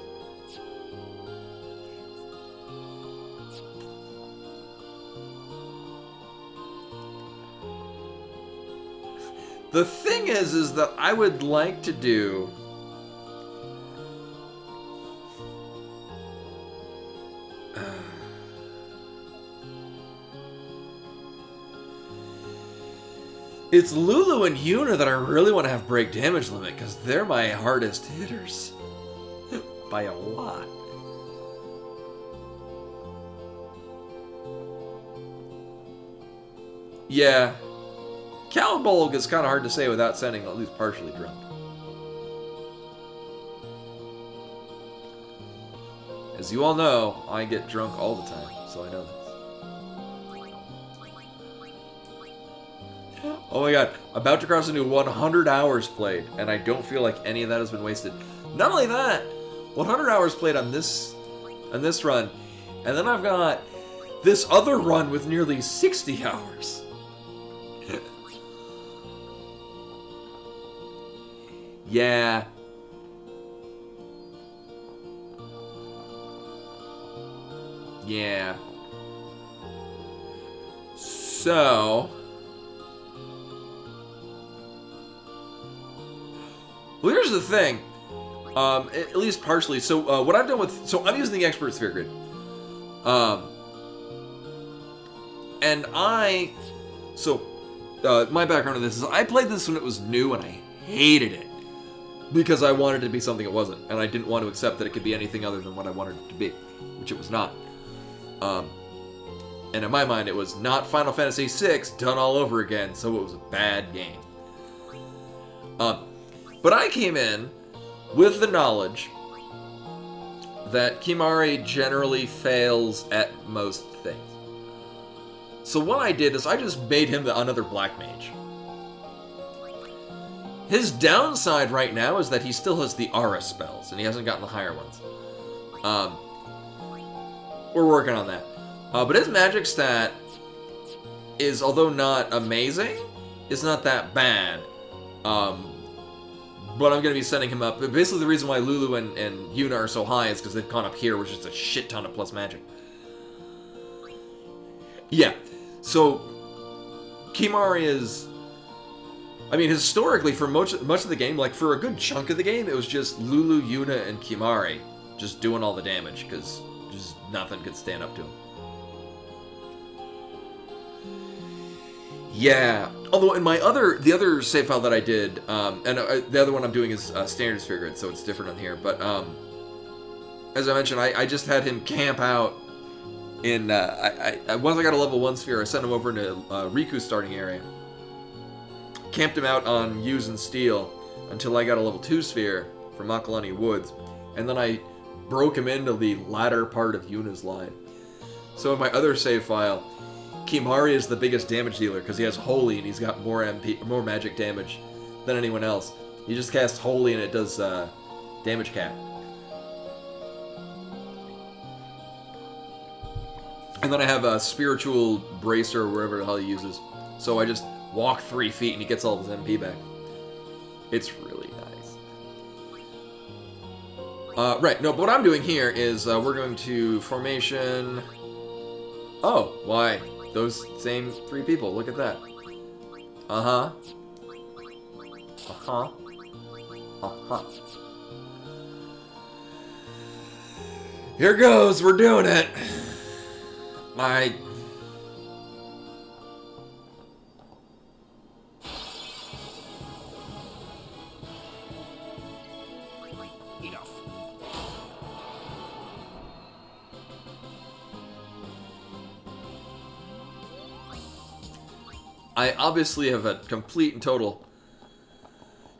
The thing is that I would like to do... It's Lulu and Yuna that I really want to have break damage limit, because they're my hardest hitters. By a lot. Yeah. Calibolg is kind of hard to say without sounding at least partially drunk. As you all know, I get drunk all the time, so I know this. Oh my god, about to cross into 100 hours played, and I don't feel like any of that has been wasted. Not only that, 100 hours played on this run, and then I've got this other run with nearly 60 hours. Yeah. Yeah. So... Well, here's the thing. At least partially. So, what I've done with... So, I'm using the Expert Sphere Grid. And I... So, my background on this is I played this when it was new and I hated it. Because I wanted it to be something it wasn't. And I didn't want to accept that it could be anything other than what I wanted it to be. Which it was not. And in my mind, it was not Final Fantasy VI done all over again, so it was a bad game. But I came in with the knowledge that Kimahri generally fails at most things. So what I did is I just made him another Black Mage. His downside right now is that he still has the Aura spells, and he hasn't gotten the higher ones. We're working on that. But his magic stat is, although not amazing, is not that bad. But I'm going to be sending him up. Basically, the reason why Lulu and Yuna are so high is because they've gone up here, which is a shit ton of plus magic. Yeah. So, Kimahri is... I mean, historically, for much of the game, like, for a good chunk of the game, it was just Lulu, Yuna, and Kimahri just doing all the damage, because just nothing could stand up to him. Yeah, although in the other save file that I did, and the other one I'm doing is standard Sphere Grid, so it's different on here, but as I mentioned, I just had him camp out in, once I got a level 1 sphere, I sent him over into Riku's starting area, camped him out on Use and Steel until I got a level 2 sphere from Makalani Woods, and then I broke him into the latter part of Yuna's line. So in my other save file, Kimahri is the biggest damage dealer because he has Holy and he's got more magic damage than anyone else. He just casts Holy and it does damage cap. And then I have a Spiritual Bracer or wherever the hell he uses. So I just walk 3 feet and he gets all of his MP back. It's really nice. Right, no, but what I'm doing here is we're going to formation... Oh, why? Those same 3 people, look at that. Uh-huh. Uh-huh. Uh-huh. Here goes, we're doing it. I... Enough. I obviously have a complete and total...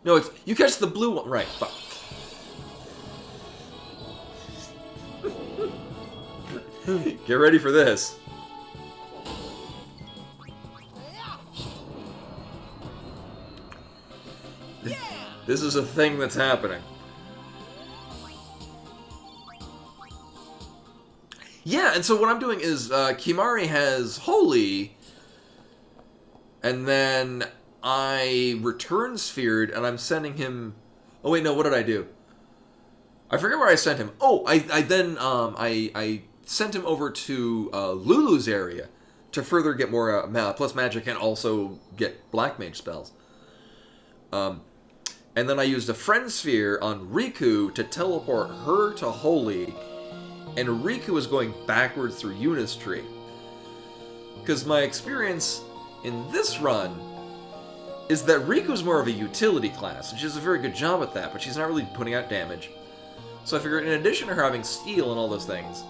No, it's... You catch the blue one. Right, fuck. Get ready for this. This is a thing that's happening. Yeah, and so what I'm doing is Kimahri has Holy, and then I return Sphered, and I'm sending him... Oh wait, no, what did I do? I forget where I sent him. Oh, I sent him over to Lulu's area to further get more plus magic and also get black mage spells. And then I used a friend sphere on Riku to teleport her to Holy, and Riku is going backwards through Yuna's tree. Because my experience in this run is that Riku's more of a utility class, and she does a very good job at that, but she's not really putting out damage. So I figured in addition to her having steel and all those things,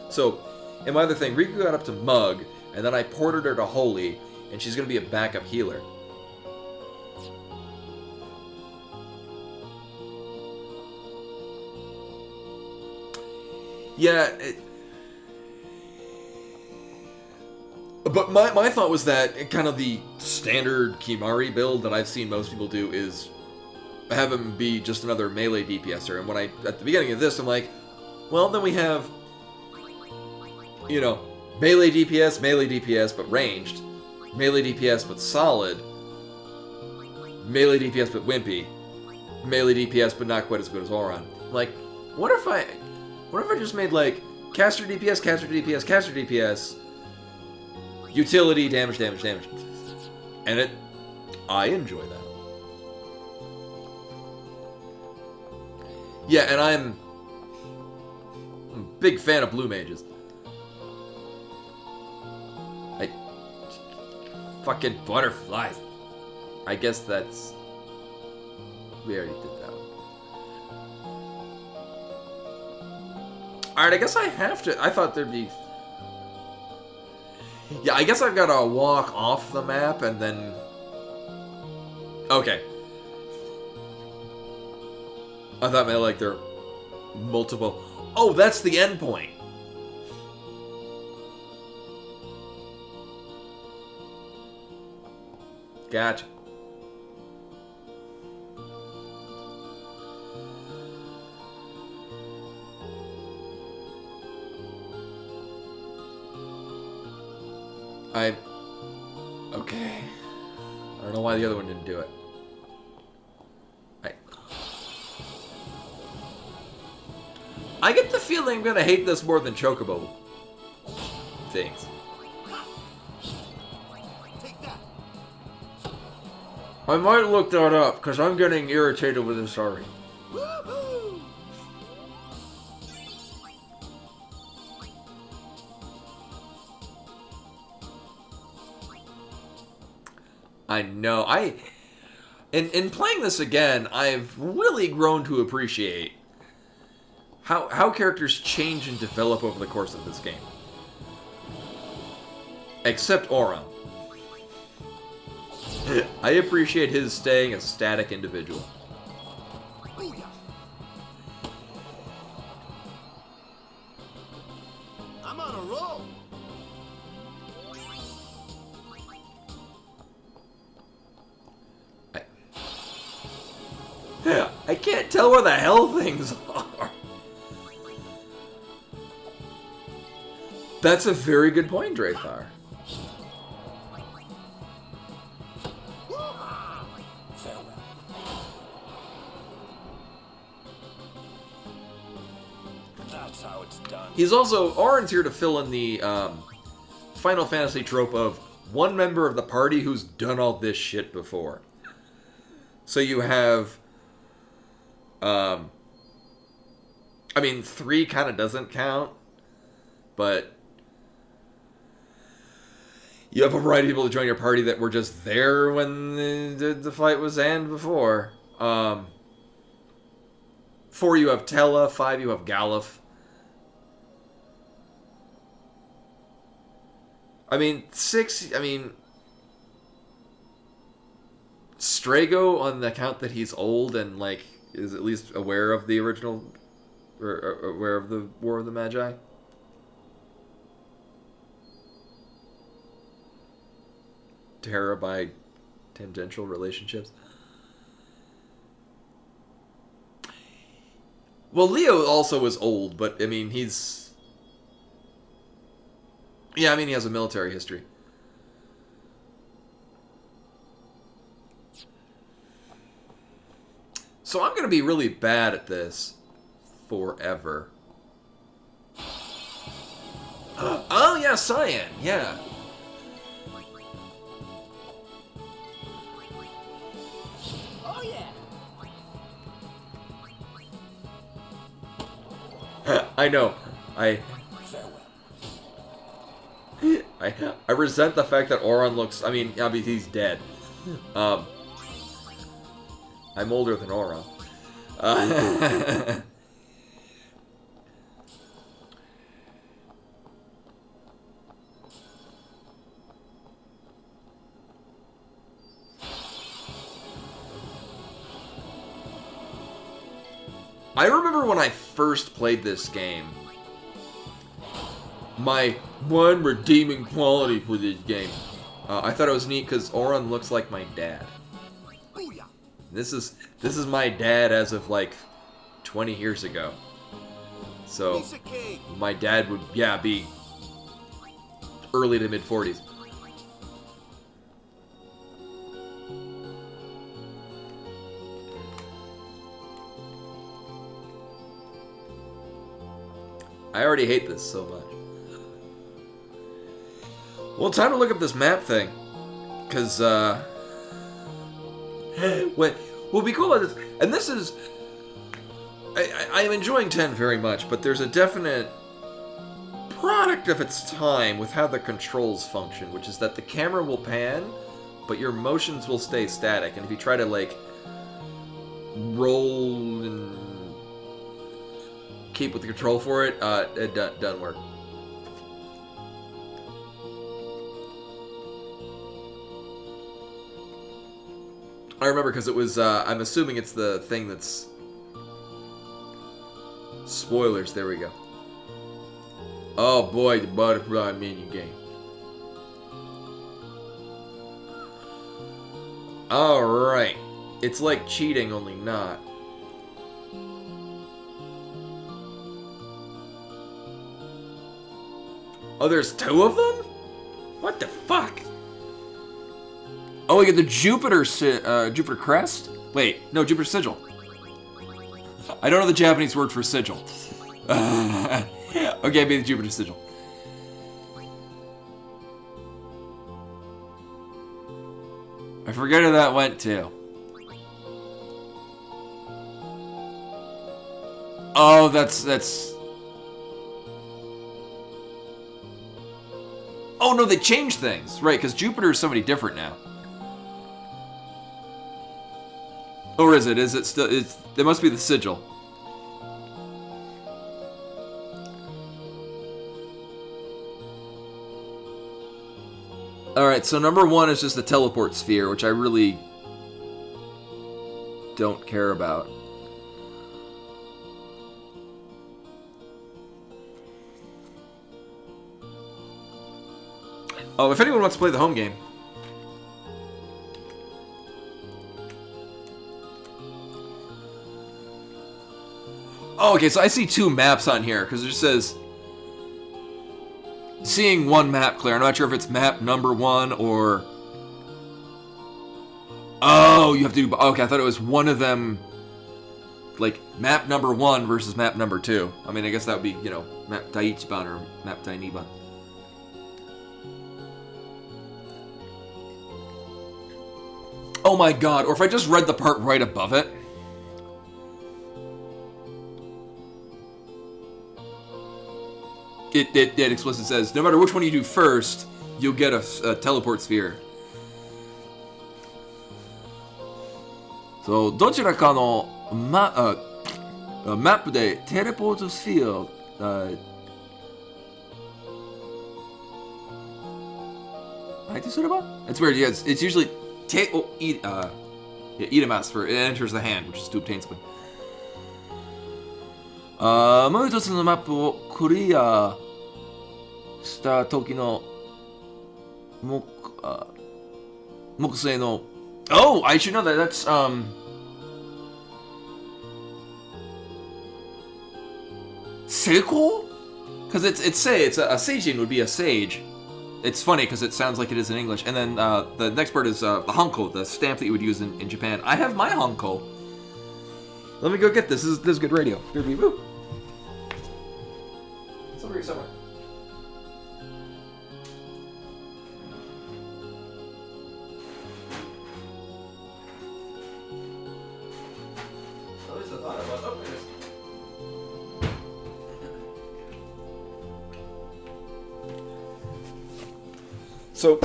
so in my other thing, Riku got up to Mug, and then I ported her to Holy, and she's going to be a backup healer. Yeah, but my thought was that kind of the standard Kimahri build that I've seen most people do is have him be just another melee DPSer. And when at the beginning of this, I'm like, well, then we have, you know, melee DPS, but ranged, melee DPS but solid, melee DPS but wimpy, melee DPS but not quite as good as Auron. I'm like, what if I just made like caster DPS, caster DPS, caster DPS, utility, damage, and I enjoy that. Yeah, and I'm a big fan of blue mages. Fucking butterflies. I guess that's... We already did that one. Alright, I guess I have to... I thought there'd be... Yeah, I guess I've got to walk off the map and then... Okay. I thought maybe like there are multiple... Oh, that's the end point. Gotcha. Okay. I don't know why the other one didn't do it. I get the feeling I'm gonna hate this more than Chocobo things. I might look that up, because I'm getting irritated with this already. I know. In playing this again, I've really grown to appreciate how characters change and develop over the course of this game. Except Auron. I appreciate his staying a static individual. I'm on a roll. I can't tell where the hell things are. That's a very good point, Drathar. That's how it's done. He's also... Auron's here to fill in the Final Fantasy trope of one member of the party who's done all this shit before. So you have... I mean, 3 kind of doesn't count, but you have a variety of people to join your party that were just there when the fight was and before. 4, you have Tella. 5, you have Galuf. I mean, 6, I mean... Strago, on the account that he's old and, like, is at least aware of the original... Or aware of the War of the Magi. Terra by tangential relationships. Well, Leo also was old, but, I mean, he's... Yeah, I mean, he has a military history. So I'm going to be really bad at this forever. Oh, yeah, Cyan, yeah. Oh yeah. I know. I resent the fact that Auron looks... I mean, obviously he's dead. I'm older than Auron. I remember when I first played this game, my one redeeming quality for this game, I thought it was neat because Auron looks like my dad. Booyah. This is my dad as of like 20 years ago. So Piece of cake. my dad would, yeah, be early to mid 40s. I already hate this so much. Well, time to look up this map thing. Because, what will be cool about this, and this is... I am enjoying 10 very much, but there's a definite product of its time with how the controls function, which is that the camera will pan, but your motions will stay static, and if you try to, like, roll and keep with the control for it, it doesn't work. I remember because it was, I'm assuming it's the thing that's... Spoilers, there we go. Oh boy, the butterfly mini game. Alright. It's like cheating, only not. Oh, there's 2 of them? What the fuck? Oh, we get the Jupiter crest? Wait, no, Jupiter sigil. I don't know the Japanese word for sigil. Okay, be the Jupiter sigil. I forget who that went to. Oh, that's... Oh no, they changed things, right? Because Jupiter is somebody different now. Or is it? Is it still? It must be the sigil. All right, so number 1 is just the teleport sphere, which I really don't care about. Oh, if anyone wants to play the home game. Oh, okay, so I see 2 maps on here, because it just says... Seeing 1 map clear. I'm not sure if it's map number 1 or... Oh, you have to do... Okay, I thought it was one of them... Like, map number 1 versus map number 2. I mean, I guess that would be, you know, map Taichiban or map Tainiban. Oh my god, or if I just read the part right above it. It explicitly says, no matter which one you do first, you'll get a teleport sphere. So どちらかのマップでテレポートスフィアを相手すれば? It's weird. Yeah, it's usually itemas for it enters the hand, which is to obtain something. もう一つのマップをクリアした時の木星の Oh, I should know that. That's Seiko? Because it's a Seijin would be a sage. It's funny because it sounds like it is in English. And then the next part is the Hanko, the stamp that you would use in Japan. I have my Hanko. Let me go get this. This is good radio. It's over here somewhere. At least I thought it was. Oh, there it is. So,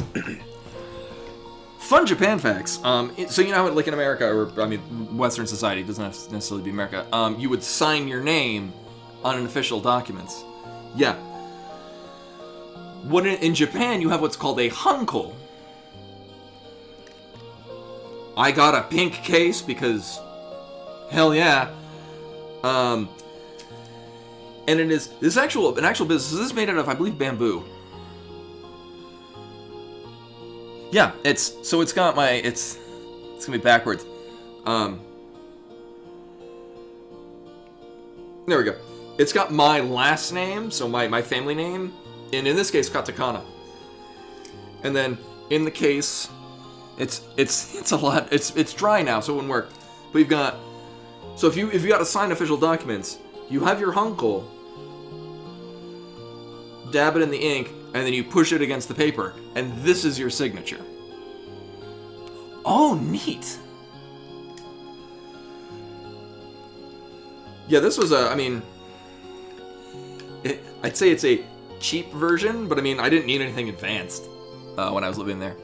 fun Japan facts. So you know how, like in America, or I mean, Western society, it doesn't have to necessarily be America. You would sign your name on an official documents. Yeah. In Japan, you have what's called a hanko. I got a pink case because, hell yeah. And it is an actual business. This is made out of, I believe, bamboo. Yeah, it's got my, it's gonna be backwards. There we go. It's got my last name, so my family name, and in this case, katakana. And then in the case, it's a lot. It's dry now, so it wouldn't work. But you've got, so if you got to sign official documents, you have your hanko, dab it in the ink, and then you push it against the paper, and this is your signature. Oh, neat. Yeah, this was I'd say it's a cheap version, but I mean, I didn't need anything advanced when I was living there.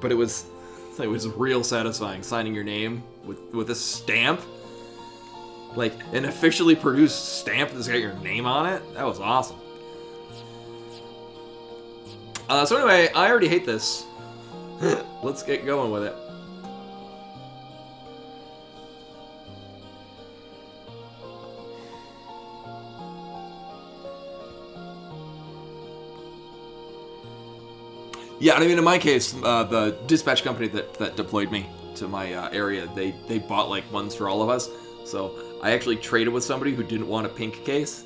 But it was real satisfying signing your name with a stamp. Like, an officially produced stamp that's got your name on it. That was awesome. So anyway, I already hate this. Let's get going with it. Yeah, I mean, in my case, the dispatch company that deployed me to my area, they bought like ones for all of us. So I actually traded with somebody who didn't want a pink case.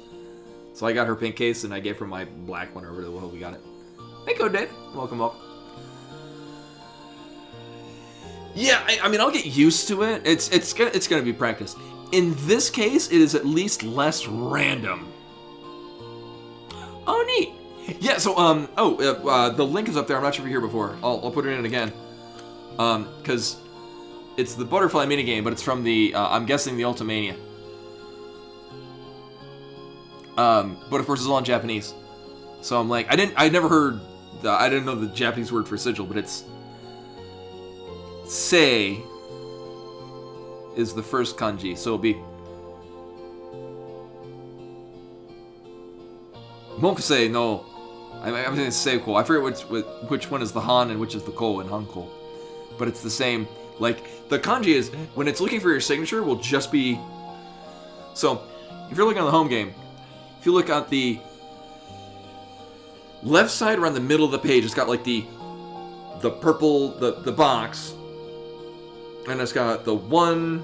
So I got her pink case and I gave her my black one or whatever the hell we got it. Hey, Code Dave. Welcome up. Yeah, I mean, I'll get used to it. It's gonna be practice. In this case, it is at least less random. Oh, neat. Yeah. So the link is up there. I'm not sure if you're here before. I'll put it in again. Because it's the butterfly minigame, but it's from the I'm guessing the Ultimania. But of course it's all in Japanese. So I'm like, I didn't know the Japanese word for sigil, but it's sei is the first kanji, so it'll be Mokusei no. I'm saying seiko. I forget which one is the han and which is the ko in hanko, but it's the same. Like the kanji is when it's looking for your signature will just be. So if you're looking on the home game, if you look at the left side around the middle of the page, it's got like the purple the box, and it's got the 1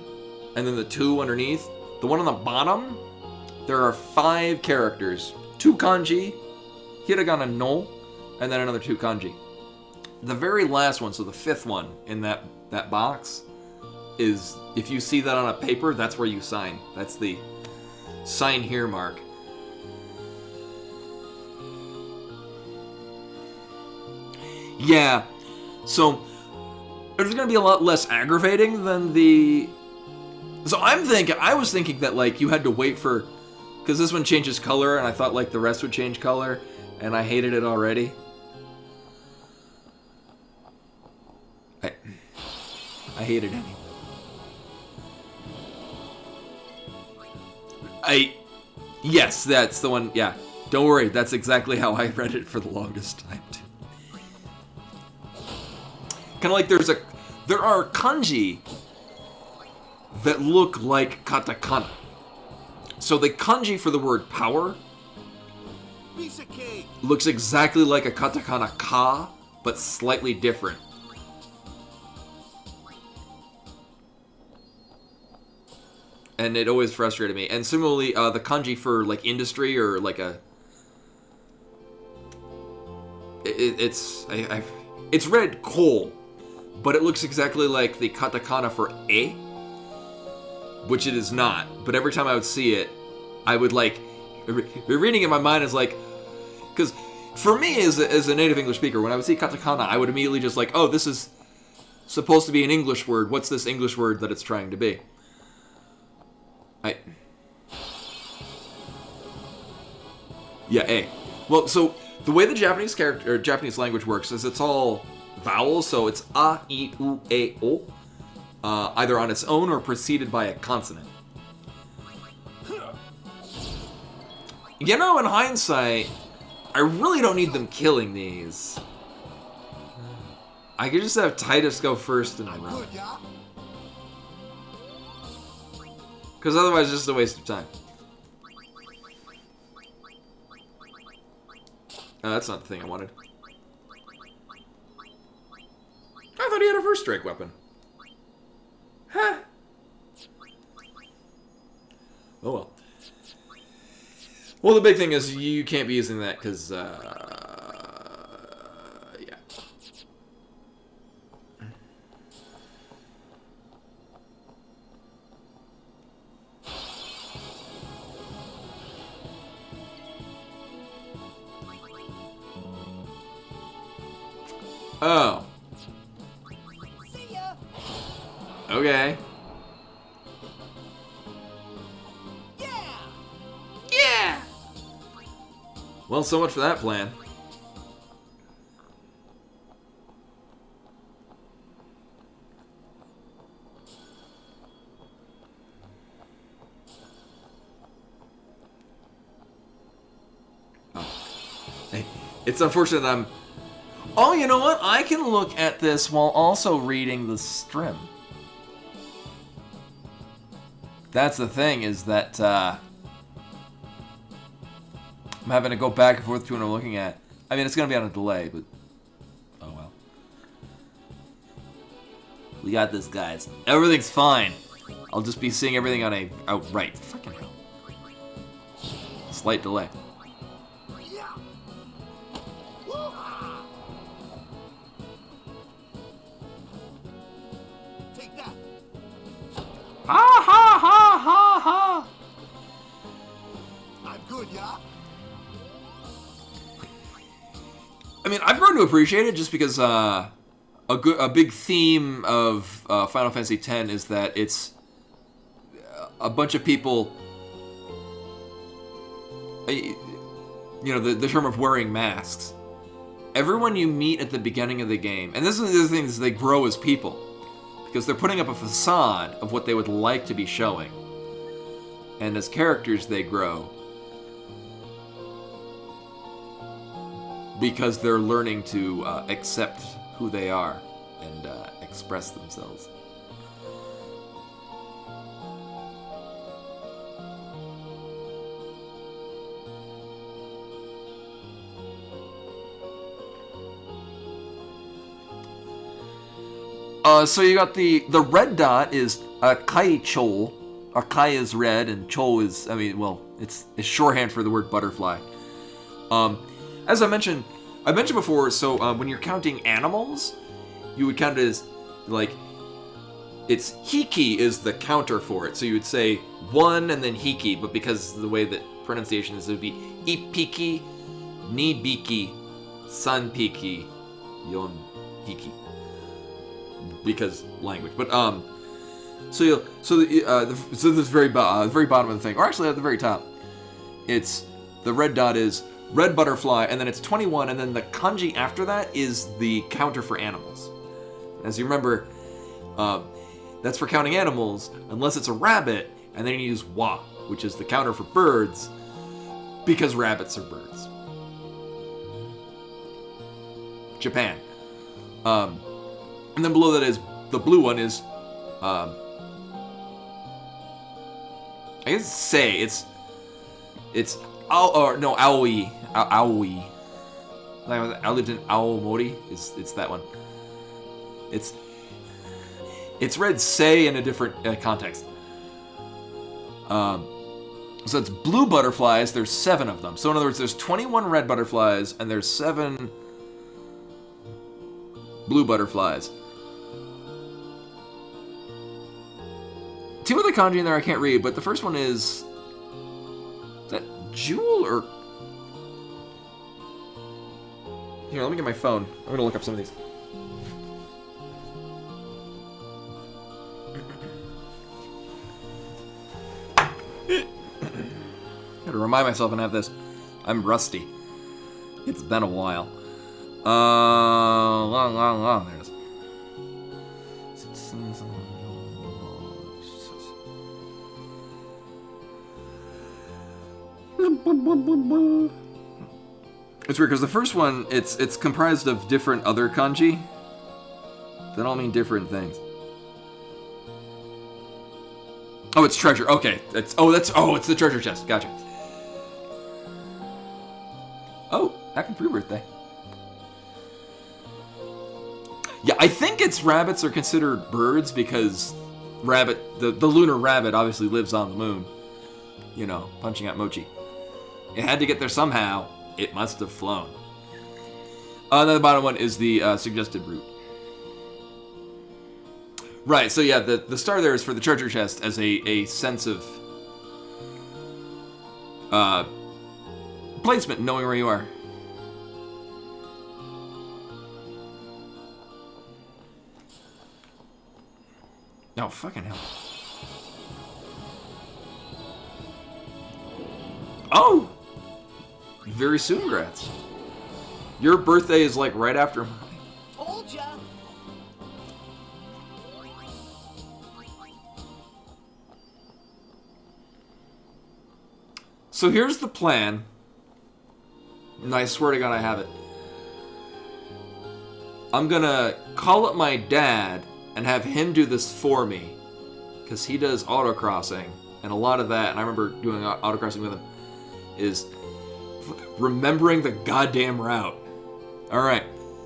and then the 2 underneath. The one on the bottom, there are 5 characters, 2 kanji, hiragana no, and then another 2 kanji. The very last one, so the 5th one in that box, is if you see that on a paper, that's where you sign. That's the sign here mark. Yeah, so it's gonna be a lot less aggravating than the. So I was thinking that like you had to wait for, because this one changes color, and I thought like the rest would change color, and I hated it already. I hated any. Yes, that's the one. Yeah, don't worry. That's exactly how I read it for the longest time too. Kind of like there are kanji that look like katakana. So the kanji for the word power Piece of cake. looks exactly like a katakana ka, but slightly different. And it always frustrated me. And similarly, the kanji for like industry or like a, it's read coal, but it looks exactly like the katakana for e, which it is not. But every time I would see it, I would like reading it in my mind is like, because for me as a native English speaker, when I would see katakana, I would immediately just like, oh, this is supposed to be an English word. What's this English word that it's trying to be? Yeah, A. Well, so the way the Japanese character or Japanese language works is it's all vowels, so it's a, I, u, e, o, either on its own or preceded by a consonant. You know, in hindsight, I really don't need them killing these. I could just have Titus go first and run. Good, yeah? Because otherwise it's just a waste of time. That's not the thing I wanted. I thought he had a first strike weapon. Huh. Oh well. Well, the big thing is you can't be using that because, yeah. Oh. See ya. Okay. Yeah. Yeah! Well, so much for that plan. Oh. Hey, it's unfortunate that I'm... Oh, you know what? I can look at this while also reading the strim. That's the thing, is that, I'm having to go back and forth between what I'm looking at. I mean, it's going to be on a delay, but... Oh, well. We got this, guys. Everything's fine. I'll just be seeing everything on a outright. Fucking hell. Slight delay. Yeah. Woo-ha. Take that. Ha ha ha ha ha! I'm good, yeah? I mean, I've grown to appreciate it just because a big theme of Final Fantasy X is that it's a bunch of people. You know, the term of wearing masks. Everyone you meet at the beginning of the game, and this is the thing, is they grow as people because they're putting up a facade of what they would like to be showing, and as characters they grow. Because they're learning to accept who they are and express themselves. So you got the red dot is Kai Chol. Or Kai is red and Chol is, I mean, well, it's shorthand for the word butterfly. As I mentioned before, so when you're counting animals, you would count it as, like, it's hiki is the counter for it. So you would say 1 and then hiki, but because the way that pronunciation is, it would be ipiki, nibiki, sanpiki, yon hiki. Because language. But, so this very bottom of the thing, or actually at the very top, it's, the red dot is red butterfly, and then it's 21, and then the kanji after that is the counter for animals. As you remember, That's for counting animals, unless it's a rabbit, and then you use wa, which is the counter for birds, because rabbits are birds. Japan. And then below that is, the blue one is, I guess say, it's Aoi. Aoi. I lived in Aomori, it's that one. It's read say in a different context. So it's blue butterflies, there's 7 of them. So in other words, there's 21 red butterflies, and there's 7 blue butterflies. 2 of the kanji in there I can't read, but the first one is that jewel or... Here, let me get my phone. I'm going to look up some of these. Gotta remind myself and have this. I'm rusty. It's been a while. Long. There it is. It's weird because the first one, it's comprised of different other kanji that all mean different things. Oh, it's treasure. Okay, it's the treasure chest. Gotcha. Oh, happy pre-birthday. Yeah, I think it's rabbits are considered birds because the lunar rabbit obviously lives on the moon. You know, punching out mochi. It had to get there somehow. It must have flown. Then the bottom one is the suggested route. Right, so yeah, the star there is for the treasure chest as a sense of placement, knowing where you are. Oh, fucking hell. Oh! Very soon, Gratz. Your birthday is like right after mine. Told ya. So here's the plan. And I swear to God I have it. I'm gonna call up my dad and have him do this for me. Because he does autocrossing. And a lot of that, and I remember doing autocrossing with him, is remembering the goddamn route. Alright.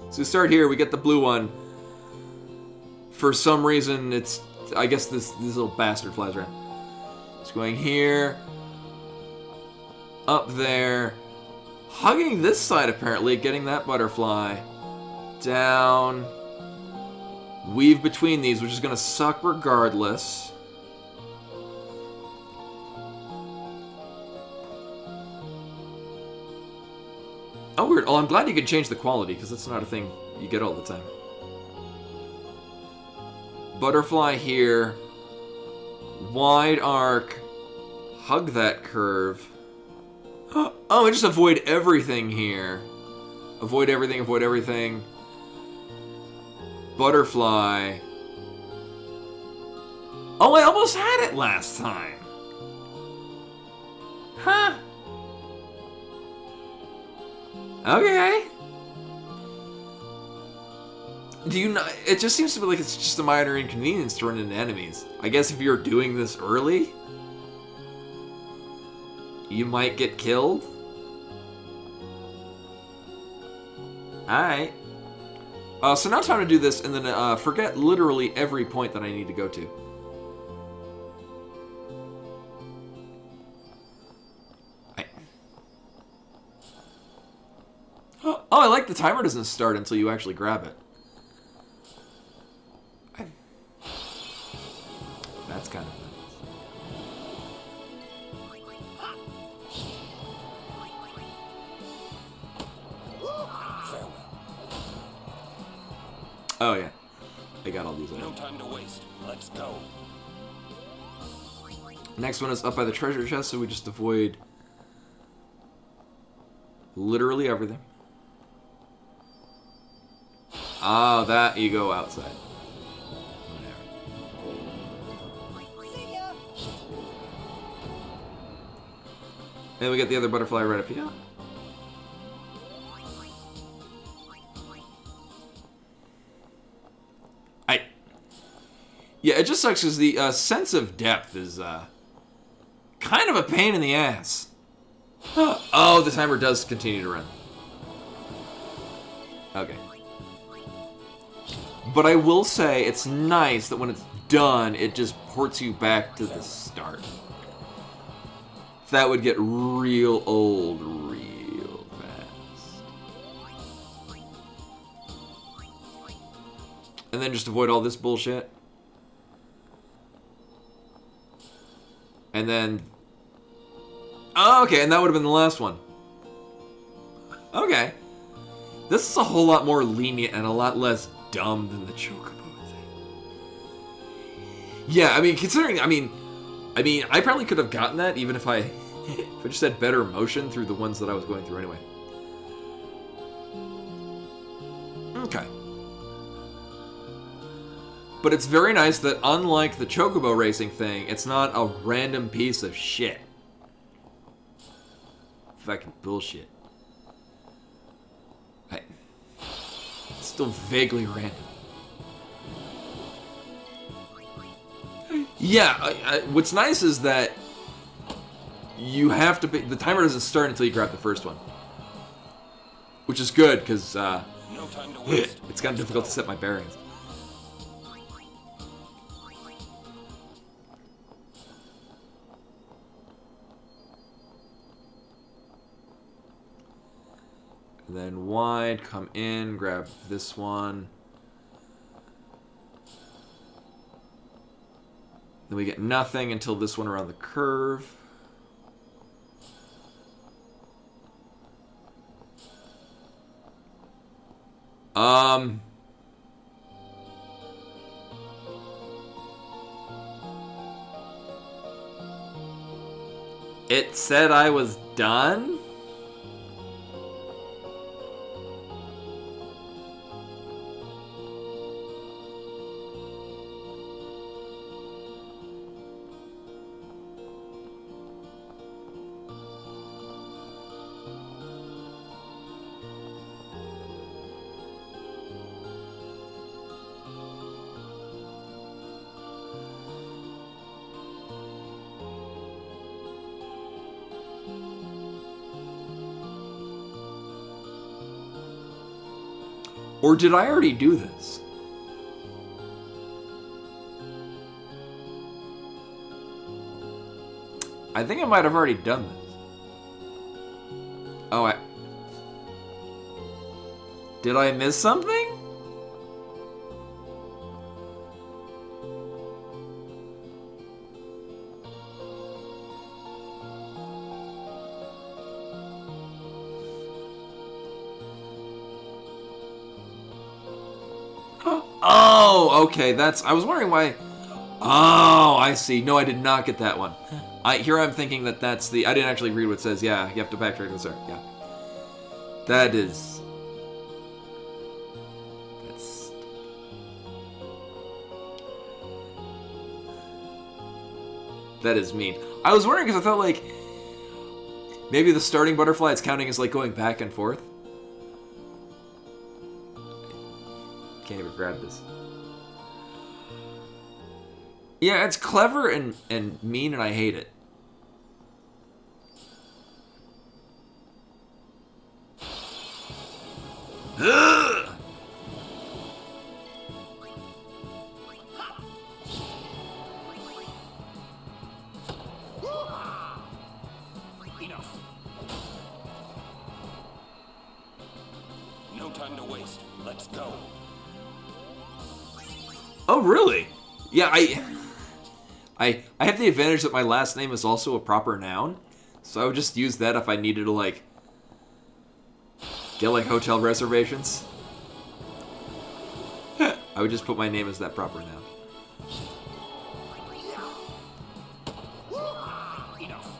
So we start here, we get the blue one. For some reason, it's... I guess this little bastard flies around. It's going here. Up there. Hugging this side, apparently. Getting that butterfly. Down. Weave between these, which is going to suck regardless. Oh, weird. Oh, I'm glad you could change the quality, because that's not a thing you get all the time. Butterfly here. Wide arc. Hug that curve. Oh, I just avoid everything here. Avoid everything, avoid everything. Butterfly. Oh, I almost had it last time. Huh. Okay. Do you not? It just seems to be like it's just a minor inconvenience to run into enemies. I guess if you're doing this early, you might get killed. Alright. So now it's time to do this and then forget literally every point that I need to go to. Oh, I like the timer doesn't start until you actually grab it. That's kind of nice. Oh yeah, I got all these. No time to waste. Let's go. Next one is up by the treasure chest, so we just avoid literally everything. Ah, that you go outside. Whatever. And we get the other butterfly right up here. Yeah, it just sucks because the sense of depth is kind of a pain in the ass. Oh, the timer does continue to run. Okay. But I will say it's nice that when it's done, it just ports you back to the start. That would get real old real fast. And then just avoid all this bullshit. And then... Oh, okay, and that would have been the last one. Okay. This is a whole lot more lenient and a lot less dumb than the Chocobo thing. Yeah, I mean, considering... I mean, I probably could have gotten that even if I just had better motion through the ones that I was going through anyway. Okay. But it's very nice that unlike the Chocobo racing thing, it's not a random piece of shit. Fucking bullshit. It's still vaguely random. Yeah, what's nice is that you have to... the timer doesn't start until you grab the first one. Which is good, because No time to waste. it's kind of difficult to set my bearings. Then wide, come in, grab this one. Then we get nothing until this one around the curve. It said I was done? Or did I already do this? I think I might have already done this. Oh, did I miss something? Oh, okay, I was wondering why... Oh, I see. No, I did not get that one. Here I'm thinking that that's the... I didn't actually read what it says. Yeah, you have to backtrack to the start. Yeah. That is... That is mean. I was wondering because I thought, like... Maybe the starting butterfly it's counting as, like, going back and forth. Can't even grab this. Yeah, it's clever and mean, and I hate it. Ugh! Enough. No time to waste. Let's go. Oh, really? Yeah, I have the advantage that my last name is also a proper noun, so I would just use that if I needed to, like, get, like, hotel reservations. I would just put my name as that proper noun. Enough.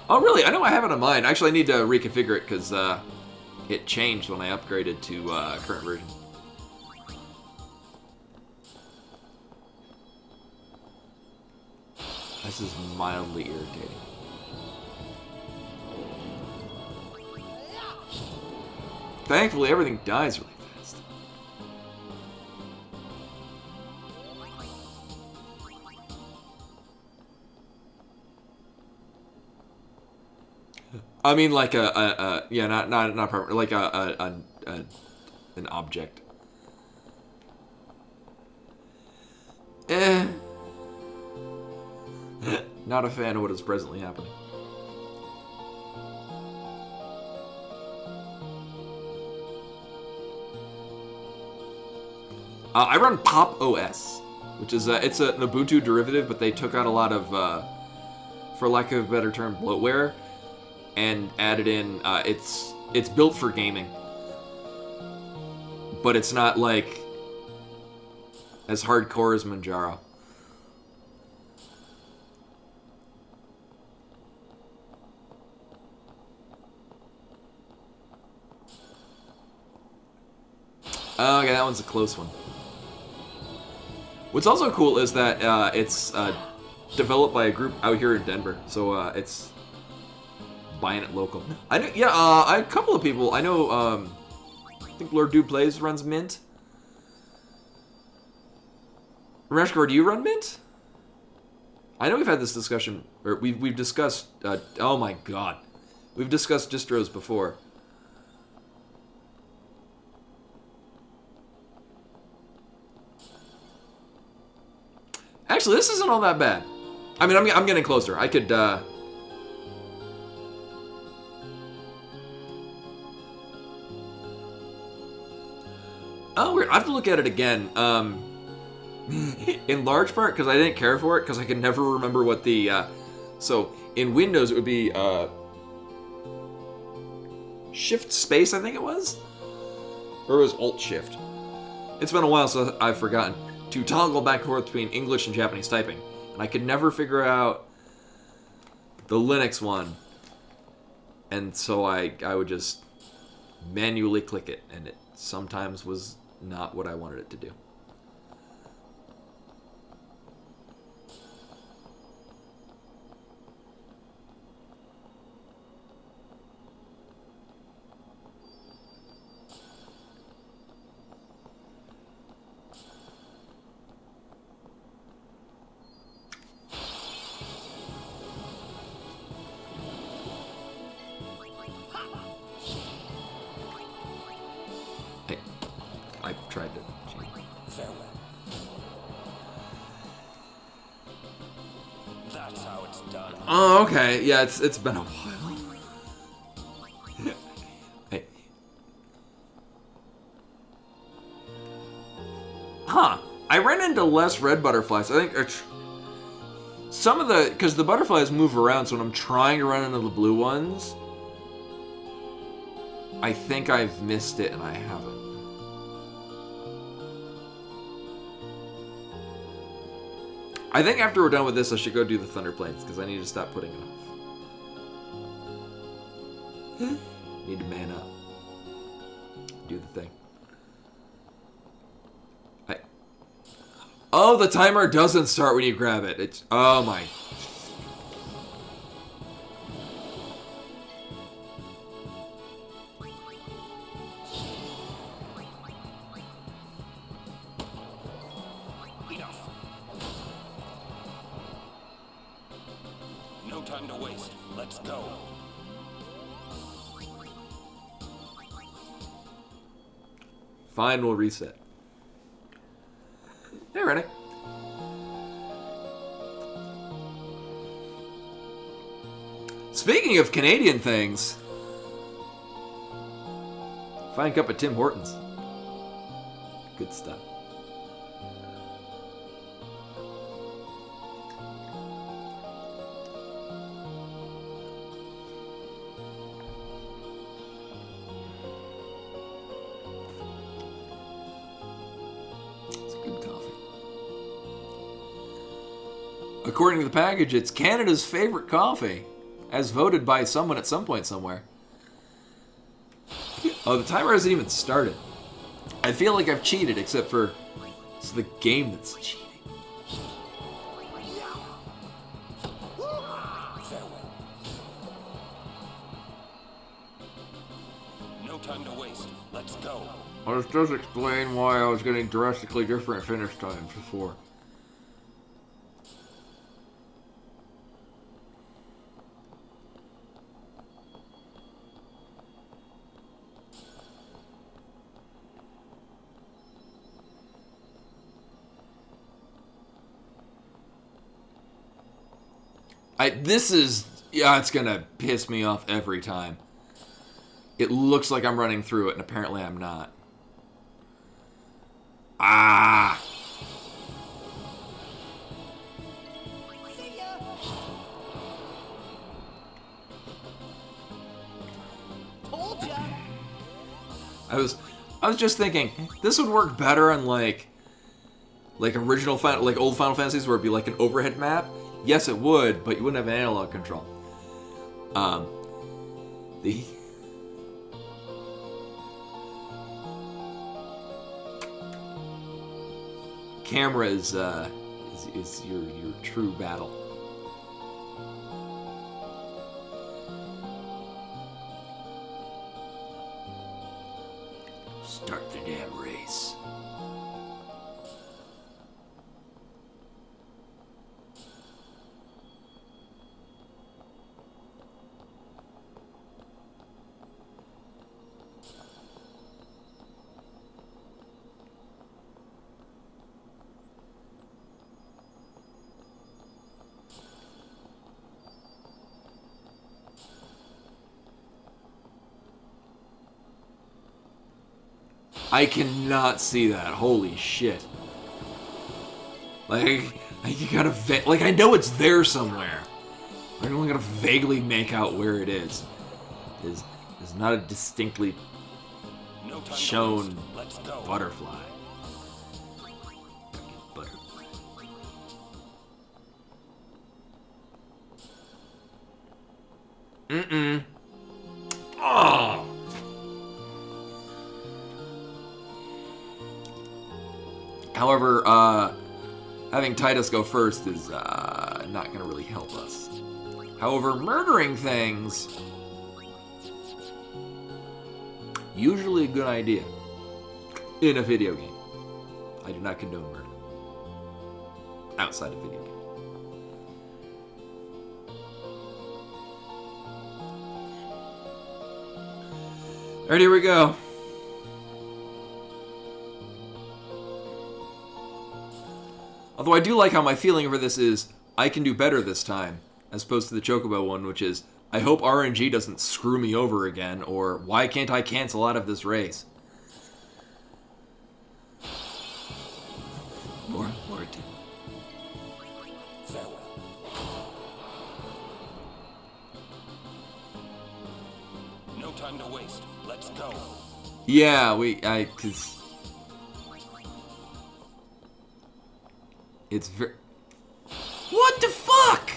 Oh, really? I know I have it on mine. Actually, I need to reconfigure it because it changed when I upgraded to current version. This is mildly irritating. Thankfully, everything dies really fast. I mean, like yeah, not permanent, like an object. Not a fan of what is presently happening. I run Pop OS, which is it's an Ubuntu derivative, but they took out a lot of, for lack of a better term, bloatware, and added in. It's built for gaming, but it's not like as hardcore as Manjaro. Okay, that one's a close one. What's also cool is that it's developed by a group out here in Denver, so it's buying it local. I know, yeah, a couple of people I know. I think Lord Dude Plays runs Mint. Reshkor, do you run Mint? I know we've had this discussion, or we've discussed. Oh my God, we've discussed distros before. Actually, this isn't all that bad. I mean, I'm getting closer. I could, Oh, weird. I have to look at it again. In large part because I didn't care for it because I could never remember what the, So, in Windows, it would be, Shift Space, I think it was? Or it was Alt Shift. It's been a while, so I've forgotten. To toggle back and forth between English and Japanese typing. And I could never figure out the Linux one. And so I would just manually click it. And it sometimes was not what I wanted it to do. I tried to change. Farewell. That's how it's done. Oh, okay. Yeah, it's been a while. Hey. Huh. I ran into less red butterflies. I think some of the, because the butterflies move around, so when I'm trying to run into the blue ones, I think I've missed it and I haven't. I think after we're done with this, I should go do the Thunder Plains, because I need to stop putting it off. Need to man up. Do the thing. Oh, the timer doesn't start when you grab it. It's... Oh my... Enough. No time to waste. Let's go. Fine, we'll reset. Hey, ready? Speaking of Canadian things, fine cup of Tim Hortons. Good stuff. According to the package, it's Canada's favorite coffee, as voted by someone at some point somewhere. Oh, the timer hasn't even started. I feel like I've cheated, except for it's the game that's cheating. Farewell. No No time to waste. Let's go. Well, this does explain why I was getting drastically different finish times before. Yeah, it's gonna piss me off every time. It looks like I'm running through it, and apparently I'm not. Ah! See ya. Told ya. I was just thinking this would work better on like original old Final Fantasies where it'd be like an overhead map. Yes, it would, but you wouldn't have analog control. The camera is your true battle. Start the damn race. I cannot see that. Holy shit. Like you gotta I know it's there somewhere. I only gotta vaguely make out where it is. Is not a distinctly No time shown to waste. Let's go. butterfly. Butterfly. Oh. However, having Titus go first is not going to really help us. However, murdering things, usually a good idea in a video game. I do not condone murder outside of video game. Alright, here we go. Although I do like how my feeling for this is, I can do better this time, as opposed to the Chocobo one, which is, I hope RNG doesn't screw me over again, or why can't I cancel out of this race? More do. Farewell. No time to waste. Let's go. Yeah, cause... It's very... What the fuck?!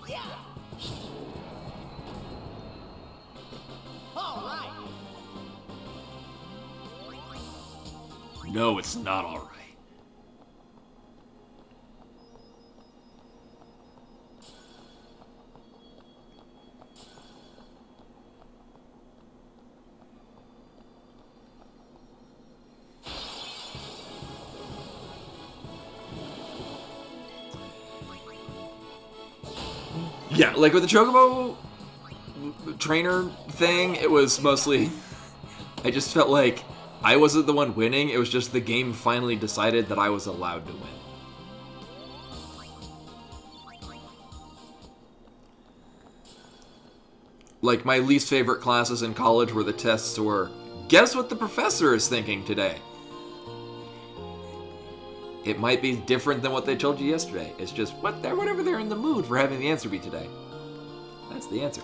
Yeah. All right. No, it's not alright. Yeah, like with the Chocobo trainer thing, it was mostly... I just felt like I wasn't the one winning, it was just the game finally decided that I was allowed to win. Like, my least favorite classes in college were the tests were, guess what the professor is thinking today? It might be different than what they told you yesterday. It's just whatever they're in the mood for having the answer be today. That's the answer.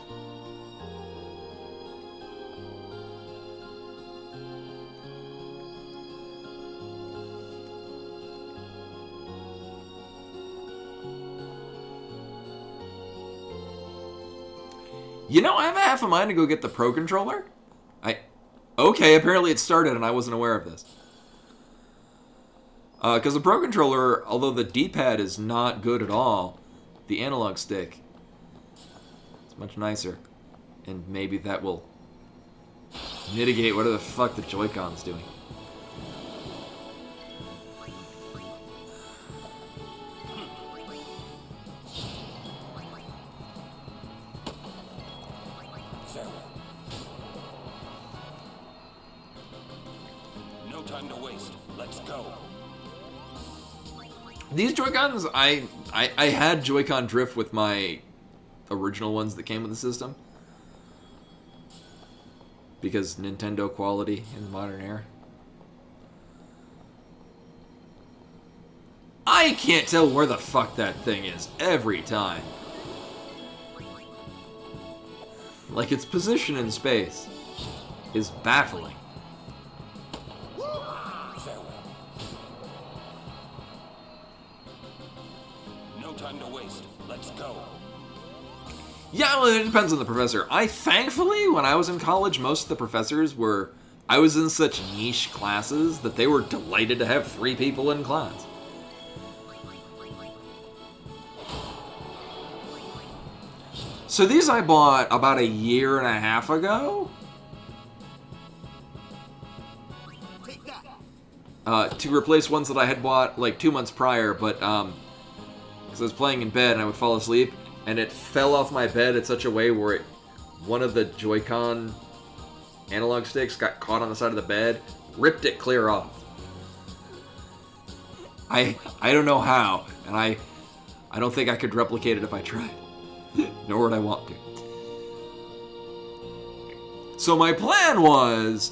You know, I have a half a mind to go get the Pro Controller. Okay, apparently it started and I wasn't aware of this. Because the Pro Controller, although the D-pad is not good at all, the analog stick. It's much nicer. And maybe that will mitigate whatever the fuck the Joy-Con's doing. Farewell. No time to waste. Let's go. These Joy-Cons, I had Joy-Con drift with my original ones that came with the system. Because Nintendo quality in the modern era. I can't tell where the fuck that thing is every time. Like, its position in space is baffling. Farewell. No time to waste. Let's go. Yeah, well, it depends on the professor. Thankfully, when I was in college, most of the professors were... I was in such niche classes that they were delighted to have 3 people in class. So these I bought about 1.5 years ago. Take that. To replace ones that I had bought like 2 months prior, but because I was playing in bed and I would fall asleep, and it fell off my bed in such a way where one of the Joy-Con analog sticks got caught on the side of the bed, ripped it clear off. I don't know how, and I don't think I could replicate it if I tried. Nor would I want to. So my plan was,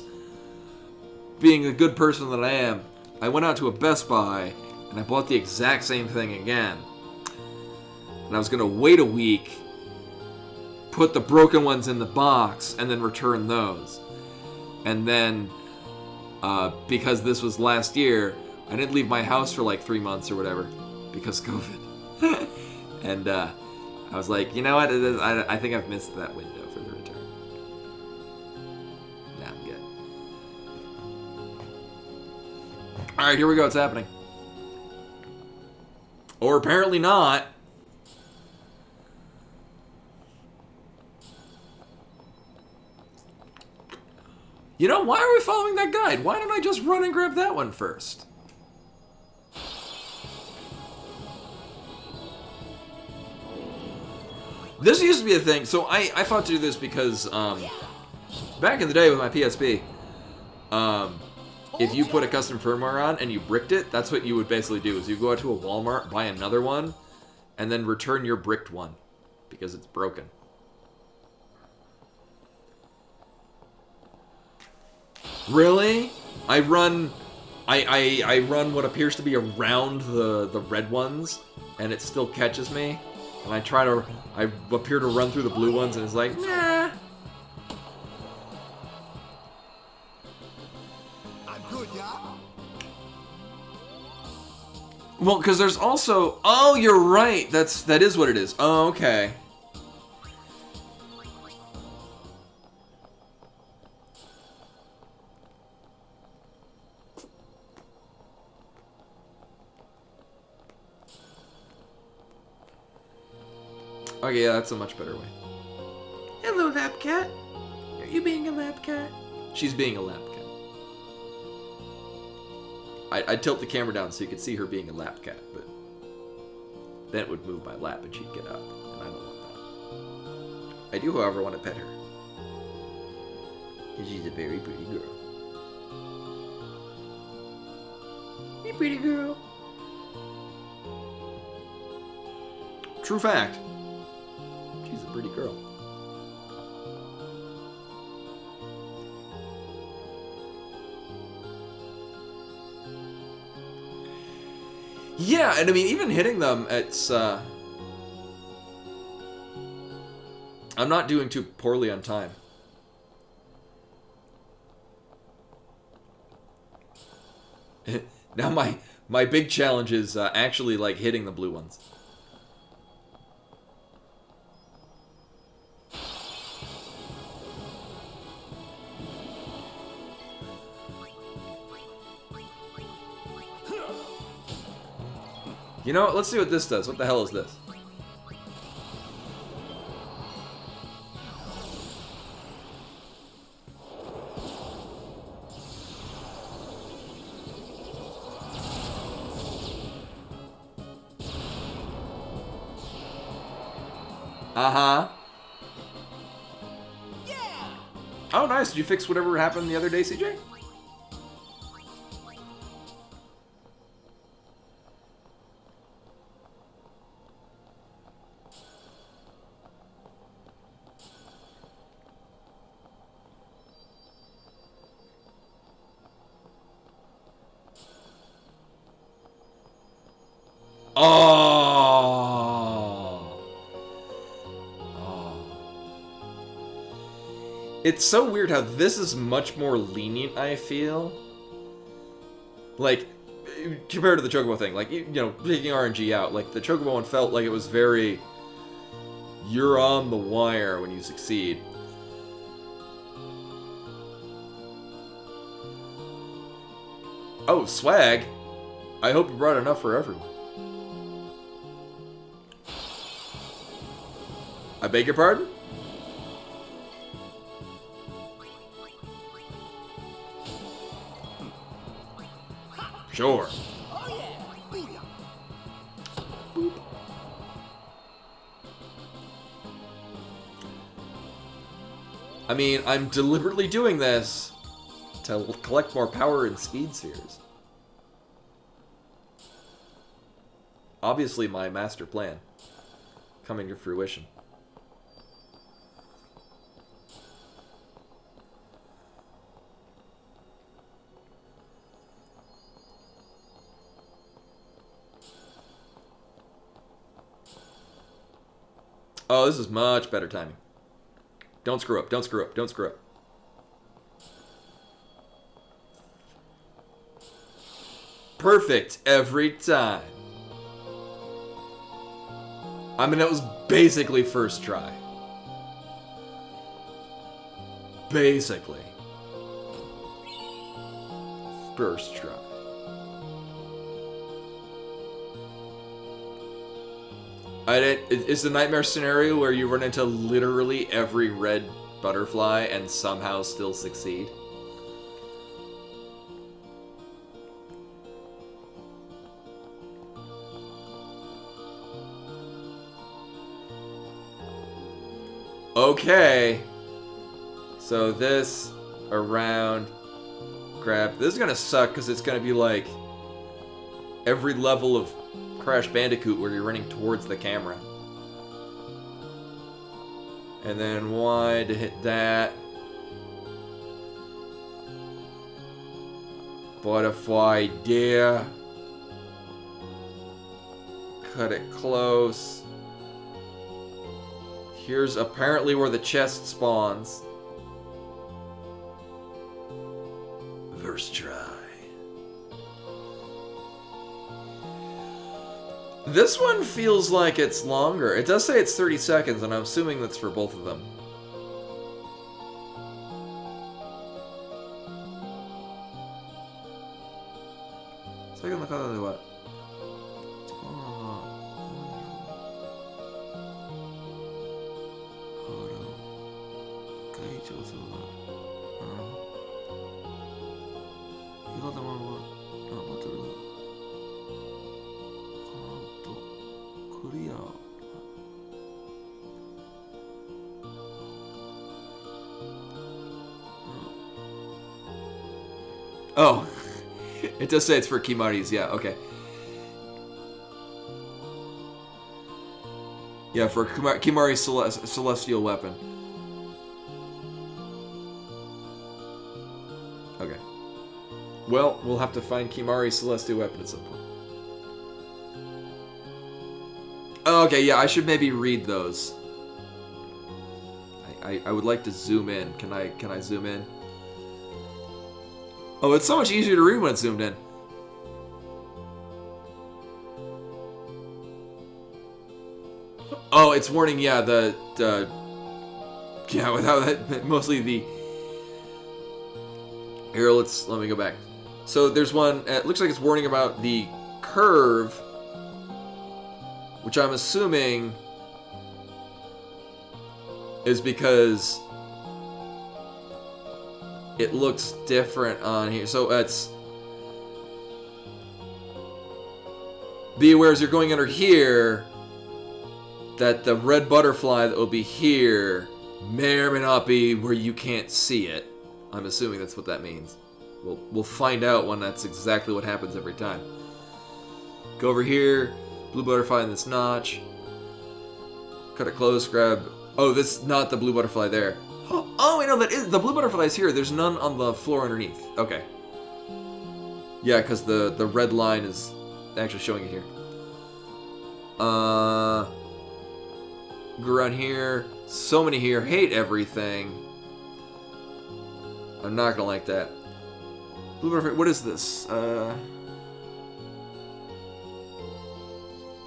being a good person that I am, I went out to a Best Buy and I bought the exact same thing again. And I was gonna wait a week, put the broken ones in the box, and then return those. And then, because this was last year, I didn't leave my house for like 3 months or whatever, because COVID. And I was like, you know what, I think I've missed that window for the return. Nah, I'm good. Alright, here we go, it's happening. Or apparently not. You know, why are we following that guide? Why don't I just run and grab that one first? This used to be a thing. So I thought to do this because back in the day with my PSP, if you put a custom firmware on and you bricked it, that's what you would basically do. Is you go out to a Walmart, buy another one, and then return your bricked one because it's broken. Really? I run what appears to be around the red ones, and it still catches me. And I appear to run through the blue ones, and it's like, nah. I'm good, yeah? Well, because there's also, oh, you're right. That is what it is. Oh, okay. Okay, yeah, that's a much better way. Hello, lab cat. Are you being a lab cat? She's being a lap cat. I'd tilt the camera down so you could see her being a lap cat, but then it would move my lap and she'd get up, and I don't want that. I do, however, want to pet her. Because she's a very pretty girl. Hey, pretty girl. True fact. She's a pretty girl. Yeah, and I mean, even hitting them, it's, I'm not doing too poorly on time. Now my big challenge is actually, like, hitting the blue ones. You know what? Let's see what this does. What the hell is this? Uh-huh. Yeah. Oh, nice. Did you fix whatever happened the other day, CJ? It's so weird how this is much more lenient, I feel. Like, compared to the Chocobo thing. Like, you know, taking RNG out. Like, the Chocobo one felt like it was very... You're on the wire when you succeed. Oh, swag. I hope you brought enough for everyone. I beg your pardon? Sure. Oh yeah. Booyah. I mean, I'm deliberately doing this to collect more power and speed spheres. Obviously, my master plan coming to fruition. Oh, this is much better timing. Don't screw up, don't screw up, don't screw up. Perfect every time. I mean, it was basically first try. Basically. First try. It's the nightmare scenario where you run into literally every red butterfly and somehow still succeed. Okay. So this around grab. This is gonna suck because it's gonna be like every level of Crash Bandicoot where you're running towards the camera. And then Y to hit that. Butterfly there. Cut it close. Here's apparently where the chest spawns. First try. This one feels like it's longer. It does say it's 30 seconds, and I'm assuming that's for both of them. Second look at the what? Oh, it does say it's for Kimari's, yeah, okay. Yeah, for Kimari's celestial weapon. Okay. Well, we'll have to find Kimari's celestial weapon at some point. Okay, yeah, I should maybe read those. I would like to zoom in. Can I zoom in? Oh, it's so much easier to read when it's zoomed in. Oh, it's warning, yeah, yeah, without that, mostly the... Here, let me go back. So there's one, it looks like it's warning about the curve, which I'm assuming is because it looks different on here. So it's... Be aware as you're going under here, that the red butterfly that will be here may or may not be where you can't see it. I'm assuming that's what that means. We'll find out when that's exactly what happens every time. Go over here, blue butterfly in this notch. Cut it close, grab... Oh, this is not the blue butterfly there. Oh, wait, no, that is... The blue butterfly is here. There's none on the floor underneath. Okay. Yeah, because the red line is actually showing it here. Go around here. So many here. Hate everything. I'm not gonna like that. Blue butterfly... What is this?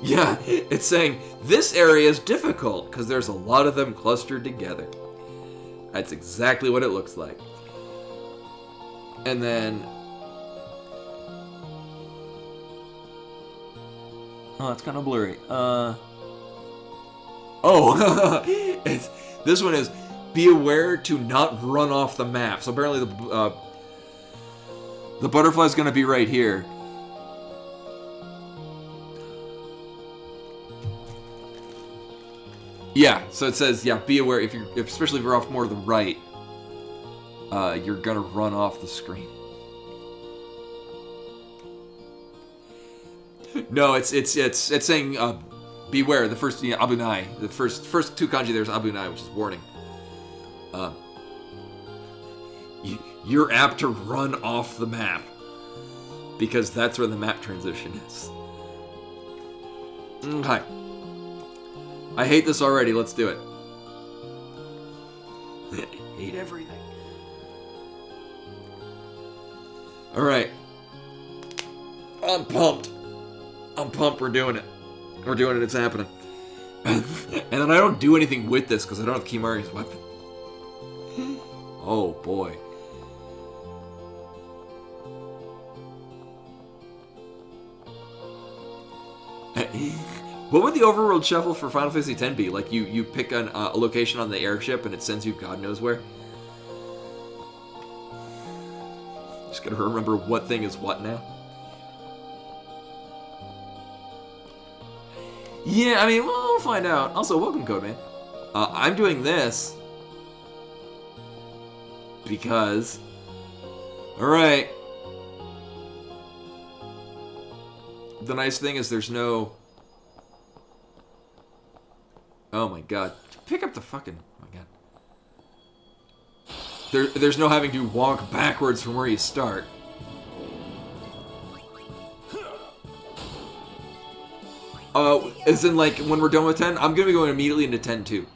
Yeah, it's saying this area is difficult because there's a lot of them clustered together. That's exactly what it looks like. And then... Oh, it's kind of blurry. Oh, this one is be aware to not run off the map. So apparently the butterfly's going to be right here. Yeah, so it says, yeah, be aware especially if you're off more to the right, you're gonna run off the screen. No, it's saying beware. The first Abunai, the first two kanji there's Abunai, which is warning. You're apt to run off the map because that's where the map transition is. Okay. I hate this already. Let's do it. I hate everything. All right. I'm pumped. I'm pumped. We're doing it. We're doing it. It's happening. And then I don't do anything with this because I don't have Kimari's weapon. Oh boy. What would the overworld shuffle for Final Fantasy X be? Like you pick a location on the airship and it sends you God knows where? Just gotta remember what thing is what now. Yeah, I mean, we'll find out. Also, welcome, Codeman. I'm doing this because... Alright. The nice thing is there's no... Oh my god. Pick up the fucking... Oh my god. There's no having to walk backwards from where you start. As in, like, when we're done with 10, I'm gonna be going immediately into 10 too.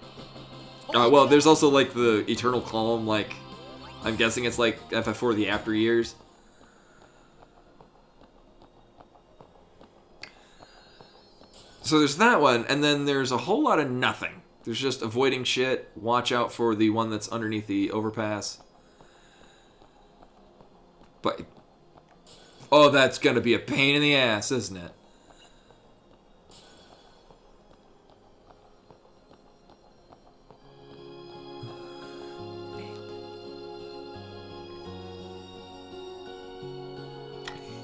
Well, there's also, like, the Eternal Calm, like... I'm guessing it's like FF4 the after years. So there's that one, and then there's a whole lot of nothing. There's just avoiding shit, watch out for the one that's underneath the overpass. But... Oh, that's gonna be a pain in the ass, isn't it?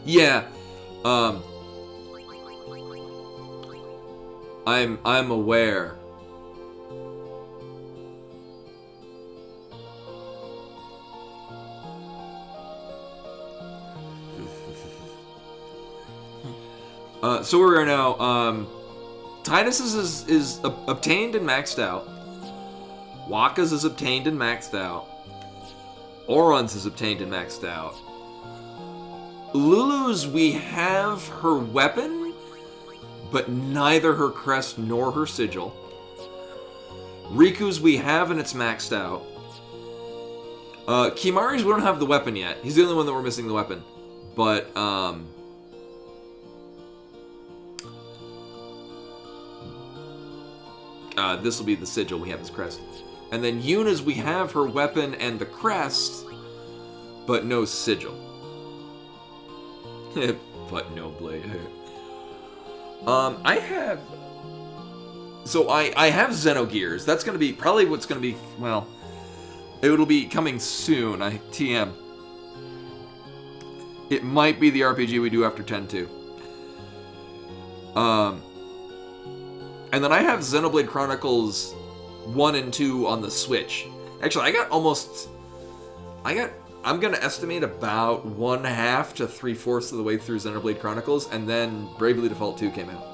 Yeah, I'm aware. So we are now, Tidus's is obtained and maxed out. Wakka's is obtained and maxed out. Auron's is obtained and maxed out. Lulu's, we have her weapon, but neither her crest nor her sigil. Riku's we have and it's maxed out. Kimari's we don't have the weapon yet. He's the only one that we're missing the weapon. But, this will be the sigil, we have his crest. And then Yuna's we have her weapon and the crest, but no sigil. But no blade. I have... So I have Xenogears. That's going to be probably what's going to be... Well, it'll be coming soon. TM. It might be the RPG we do after 10 too. And And then I have Xenoblade Chronicles 1 and 2 on the Switch. Actually, I'm gonna estimate about 1/2 to 3/4 of the way through Xenoblade Chronicles, and then Bravely Default 2 came out.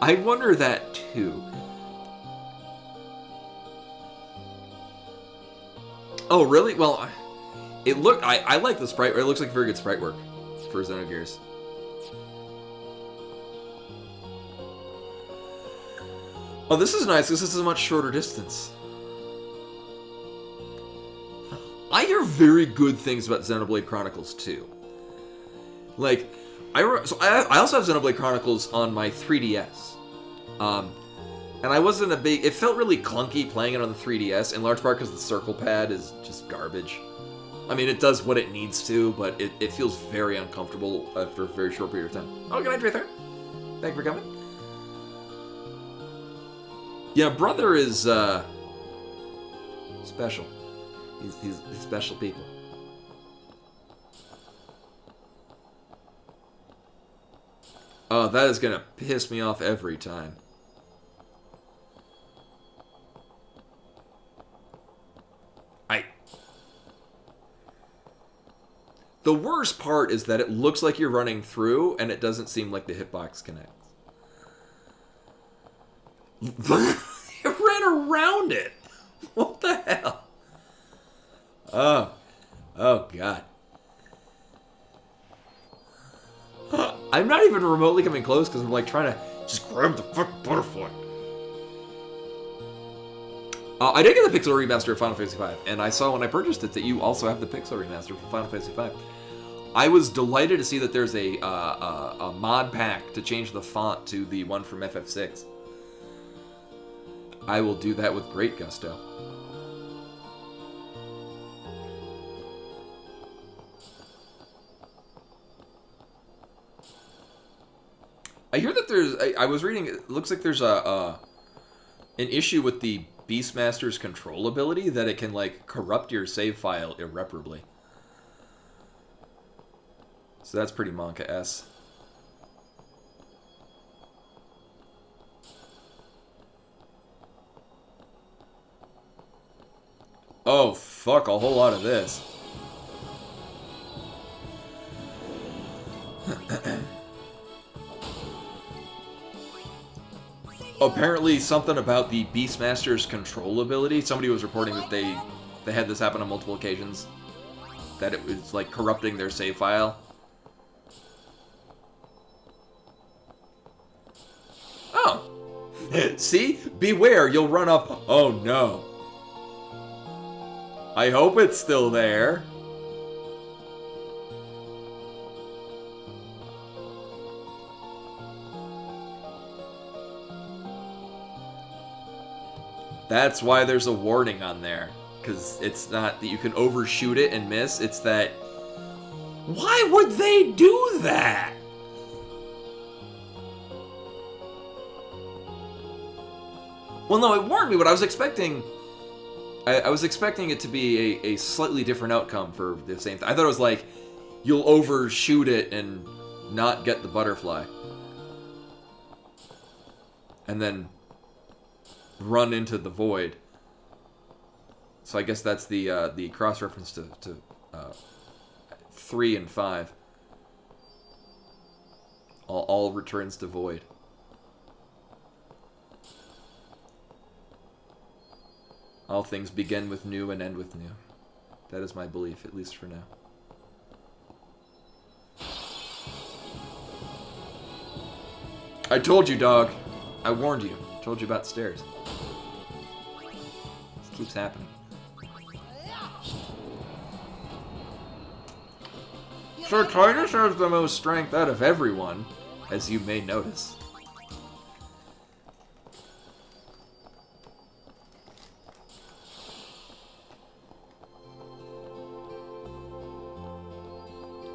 I wonder that too. Oh, really? Well, I like the sprite. It looks like very good sprite work for Xenogears. Oh, this is nice because this is a much shorter distance. I hear very good things about Xenoblade Chronicles 2. Like, I also have Xenoblade Chronicles on my 3DS. And I wasn't a big... It felt really clunky playing it on the 3DS, in large part because the circle pad is just garbage. I mean, it does what it needs to, but it feels very uncomfortable for a very short period of time. Oh, good night, Drayther. Thank you for coming. Yeah, Brother is, special. He's special people. Oh, that is gonna piss me off every time. The worst part is that it looks like you're running through, and it doesn't seem like the hitbox connects. It ran around it! What the hell? Oh God. I'm not even remotely coming close because I'm like trying to just grab the fucking butterfly. I did get the Pixel Remaster of Final Fantasy V, and I saw when I purchased it that you also have the Pixel Remaster for Final Fantasy V. I was delighted to see that there's a mod pack to change the font to the one from FF6. I will do that with great gusto. I hear that there's... I was reading... It looks like there's an issue with the Beastmaster's control ability, that it can, like, corrupt your save file irreparably. So that's pretty Monka-esque. Oh, fuck, a whole lot of this. Apparently something about the Beastmaster's control ability. Somebody was reporting that they had this happen on multiple occasions. That it was, like, corrupting their save file. Oh. See? Beware, you'll run up. Oh, no. I hope it's still there. That's why there's a warning on there. Because it's not that you can overshoot it and miss. It's that... Why would they do that? Well, no, it warned me, but I was expecting... I was expecting it to be a slightly different outcome for the same thing. I thought it was like, you'll overshoot it and not get the butterfly. And then run into the void. So I guess that's the cross-reference to 3 and 5. All returns to void. All things begin with new and end with new. That is my belief, at least for now. I told you, dog. I warned you. I told you about stairs. This keeps happening. Sir Titus has the most strength out of everyone, as you may notice.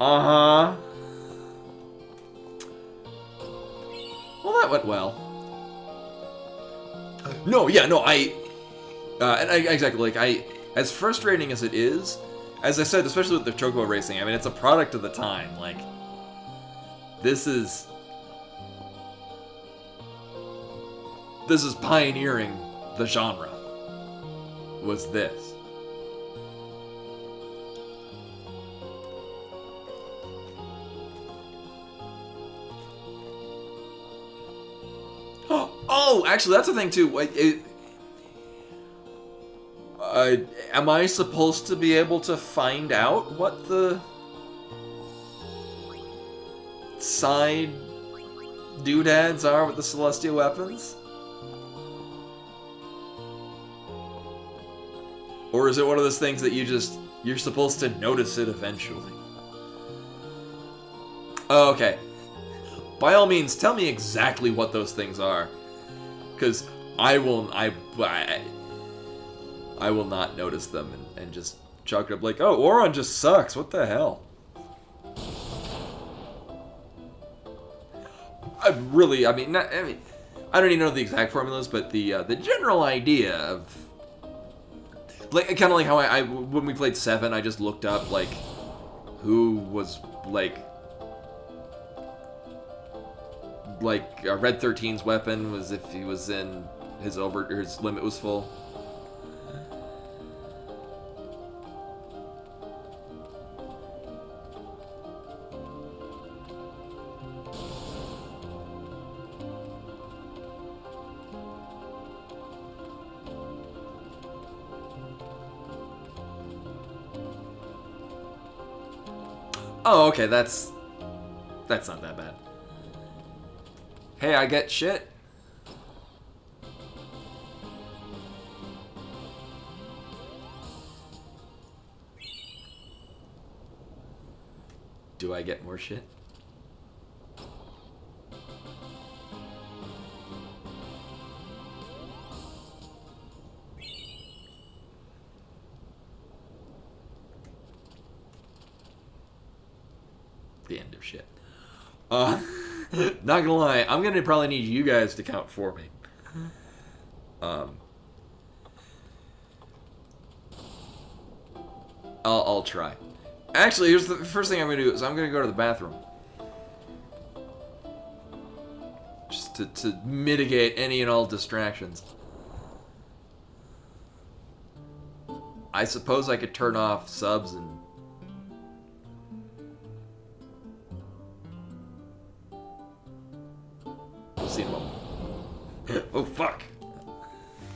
Uh-huh. Well, that went well. No, yeah, no, exactly, like, as frustrating as it is, as I said, especially with the Chocobo racing, I mean, it's a product of the time. Like, this is pioneering the genre. Was this. Oh, actually, that's the thing too. Am I supposed to be able to find out what the side doodads are with the celestial weapons? Or is it one of those things that you're supposed to notice it eventually? Oh, okay. By all means, tell me exactly what those things are. Because I will not notice them and just chalk it up like, oh, Auron just sucks. What the hell? I mean, I don't even know the exact formulas, but the general idea of, like, kind of like how I when we played 7, I just looked up like who was like Red 13's weapon was if he was in his limit was full. Oh, okay, that's not that bad. Hey, I get shit. Do I get more shit? The end of shit. Not gonna lie, I'm gonna probably need you guys to count for me. I'll try. Actually, here's the first thing I'm gonna do is I'm gonna go to the bathroom. Just to mitigate any and all distractions. I suppose I could turn off subs and we'll see in a moment. Oh fuck.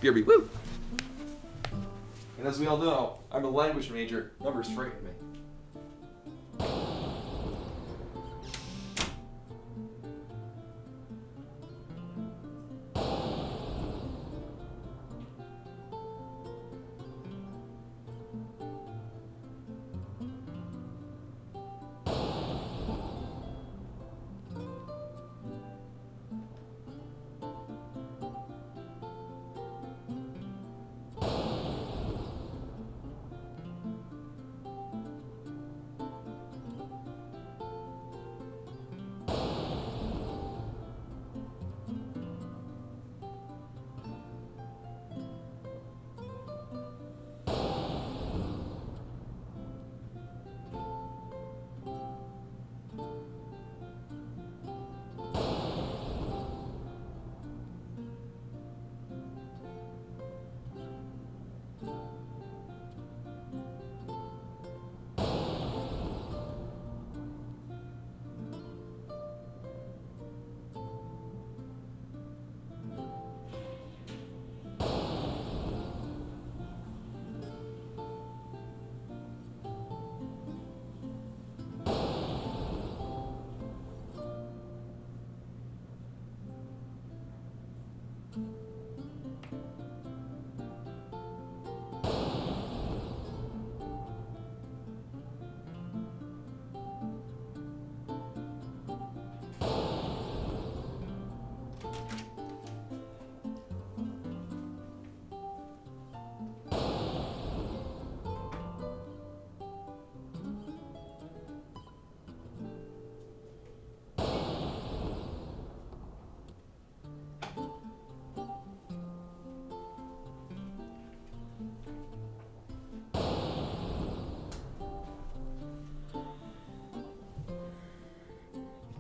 BRB, woo! And as we all know, I'm a language major. Numbers frighten me.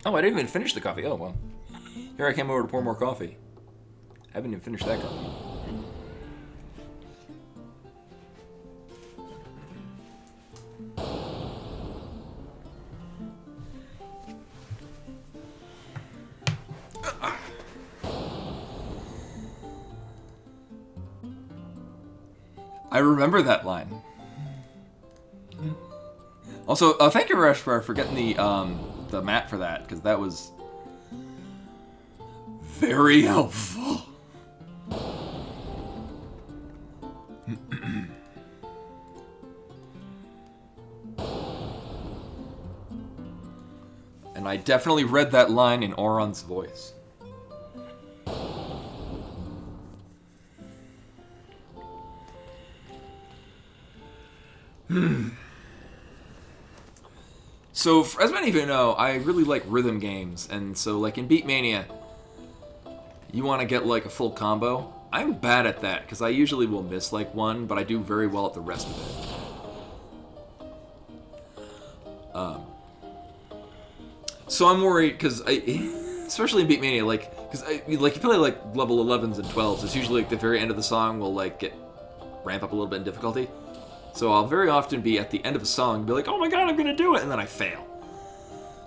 Oh, I didn't even finish the coffee. Oh, well. Here I came over to pour more coffee. I haven't even finished that coffee. I remember that line. Also, thank you, Rush, for getting the map for that, because that was very helpful. And I definitely read that line in Auron's voice. So, as many of you know, I really like rhythm games, and so, like, in Beatmania, you want to get, like, a full combo. I'm bad at that, because I usually will miss, like, one, but I do very well at the rest of it. So I'm worried, because especially in Beatmania, like, because, like, you play, like, level 11s and 12s, it's usually, like, the very end of the song will, like, ramp up a little bit in difficulty. So I'll very often be at the end of a song and be like, oh my god, I'm gonna do it, and then I fail.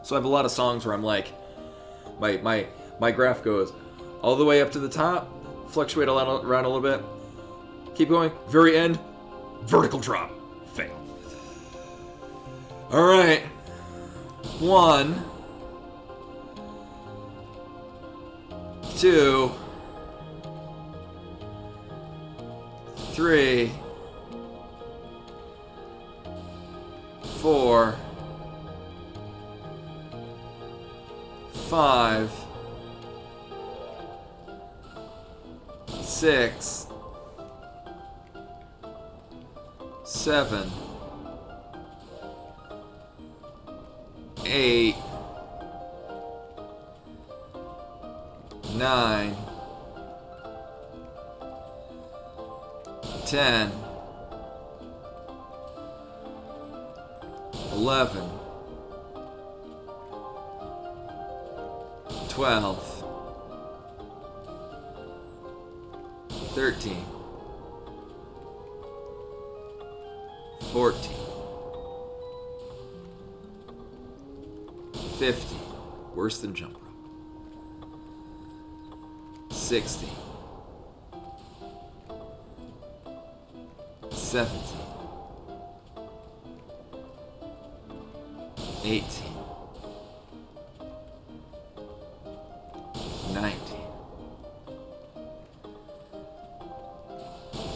So I have a lot of songs where I'm like, my graph goes all the way up to the top, fluctuate around a little bit, keep going, very end, vertical drop, fail. Alright. 1, 2, 3, 4, 5, 6, 7, 8, 9, 10, 11, 12, 13, 14, 15, worse than jump rope, 16, 17, 18, 19,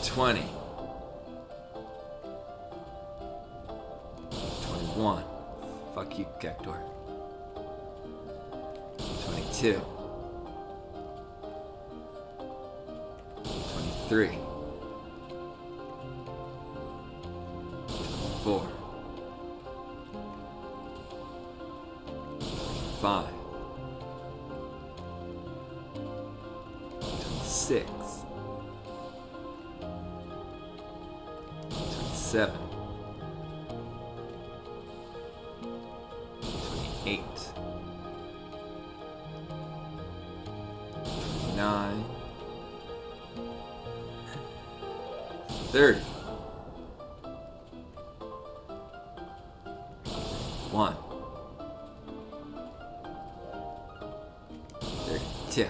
20, 21, fuck you, Cactor, 22, 23, 24, 25, 26, 27, 28, 29, 30, 1, 32,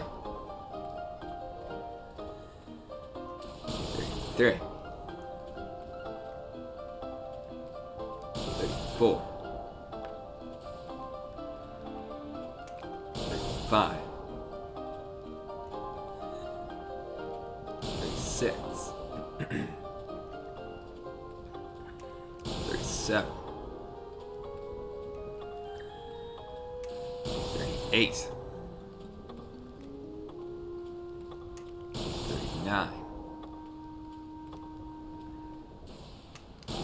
33, 34, 35, 36, 37, 38, 39,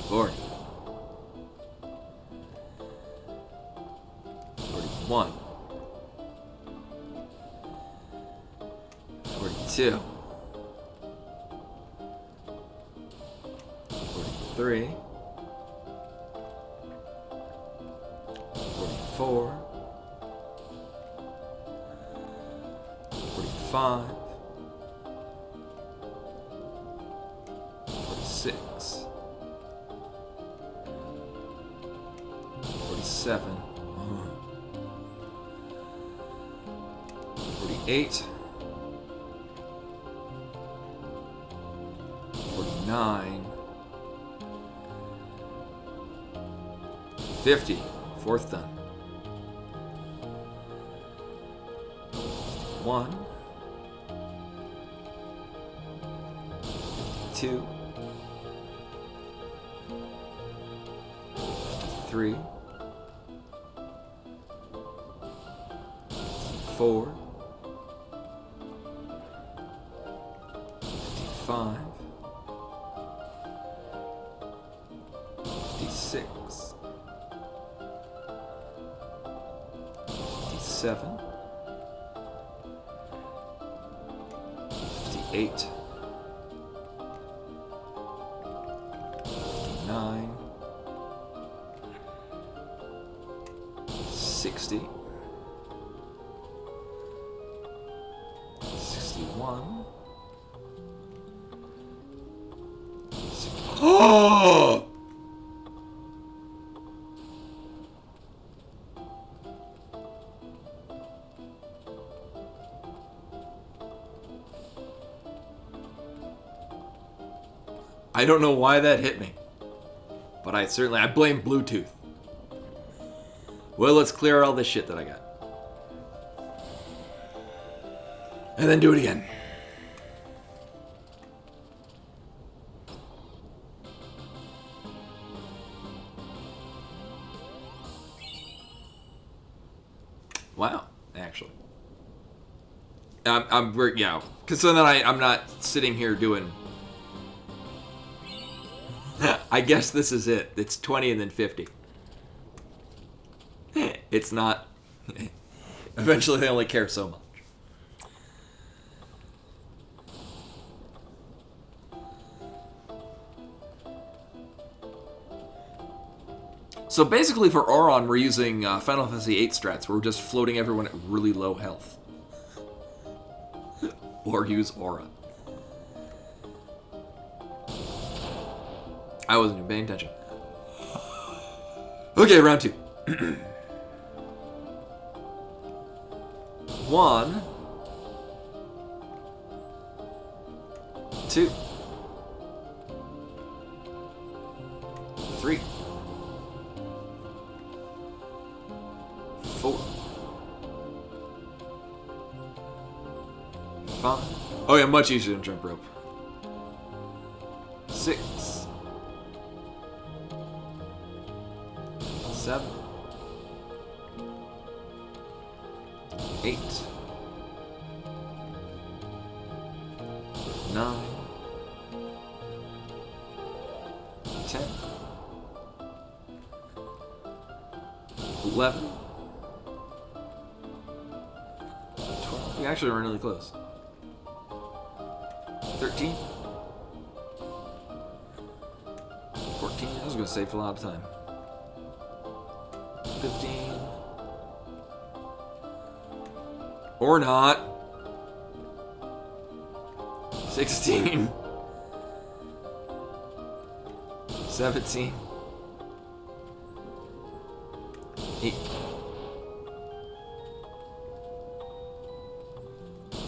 40, 41, 42, 43, 44, 45, 46, 47, 48, 49, 50. Fourth done. 1, 2, 3, 4, 5, 56, 57, 58, 59, 60, 61. Oh! I don't know why that hit me, but I blame Bluetooth. Well, let's clear all this shit that I got. And then do it again. Wow, actually. I'm yeah, because so then I'm not sitting here doing. I guess this is it. It's 20 and then 50. It's not. Eventually, they only care so much. So basically, for Auron, we're using Final Fantasy VIII strats. Where we're just floating everyone at really low health. Or use Aura. I wasn't even paying attention. Okay, round 2. 1, 2, 3, 4, 5. Oh yeah, much easier than jump rope. 6, 7, 8, 9, 10, 11, 12. We actually were really close. 13, 14. I was going to save a lot of time. 15. Or not. 16. 17. 8.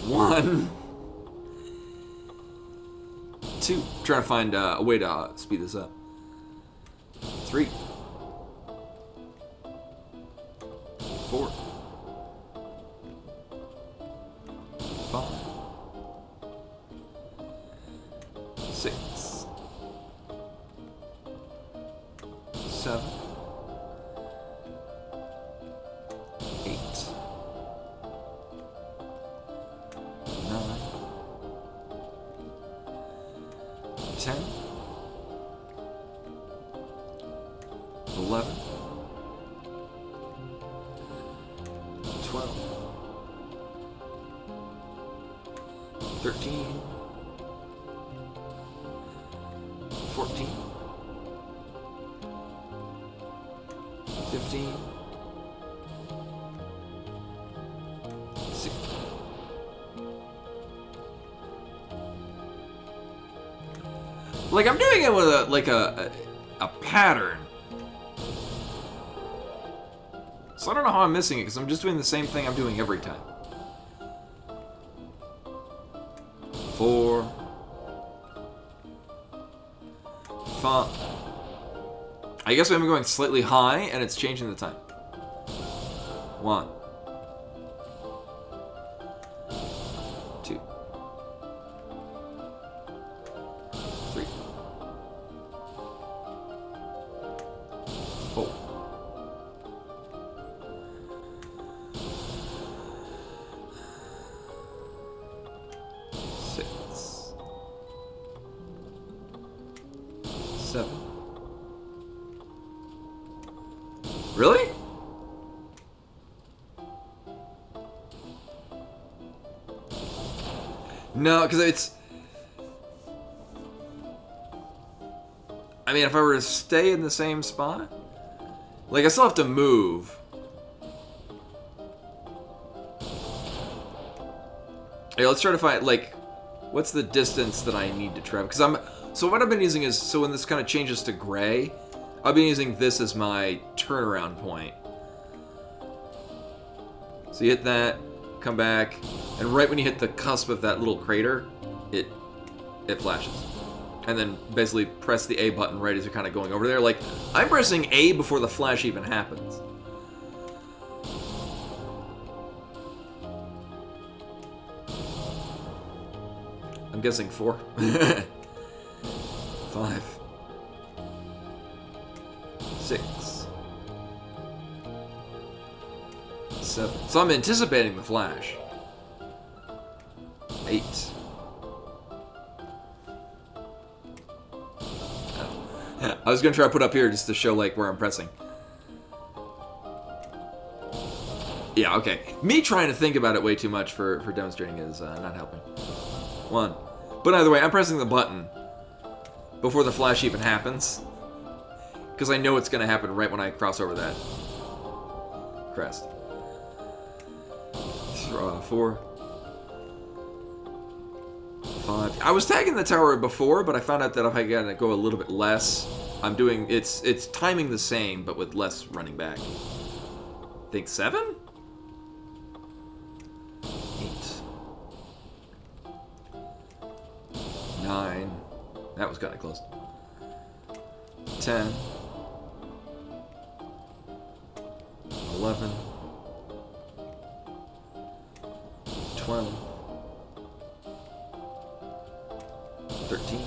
1. 2. Trying to find a way to speed this up. 3. 4. 5. 6. 7. 8. 9. 10. 11. 12. 13. 14. 15. 16. Like, I'm doing it with a pattern. So I don't know how I'm missing it, because I'm just doing the same thing I'm doing every time. 4, 5. I guess I'm going slightly high, and it's changing the time. 1, 2, 3, 4. Really? No, because it's... I mean, if I were to stay in the same spot... Like, I still have to move. Okay, let's try to find, like... What's the distance that I need to travel? Because I'm... So what I've been using is... So when this kind of changes to gray... I've been using this as my turnaround point. So you hit that, come back, and right when you hit the cusp of that little crater, it flashes. And then basically press the A button right as you're kind of going over there. Like, I'm pressing A before the flash even happens. I'm guessing 4. 5. 6. 7. So I'm anticipating the flash. 8. I was gonna try to put up here just to show like where I'm pressing. Yeah, okay. Me trying to think about it way too much for demonstrating is not helping. 1. But either way, I'm pressing the button before the flash even happens. Because I know it's going to happen right when I cross over that crest. 4. 5. I was tagging the tower before, but I found out that if I gotta go a little bit less, I'm doing... It's timing the same, but with less running back. I think 7? 8. 9. That was kind of close. 10. 11. 12. 13.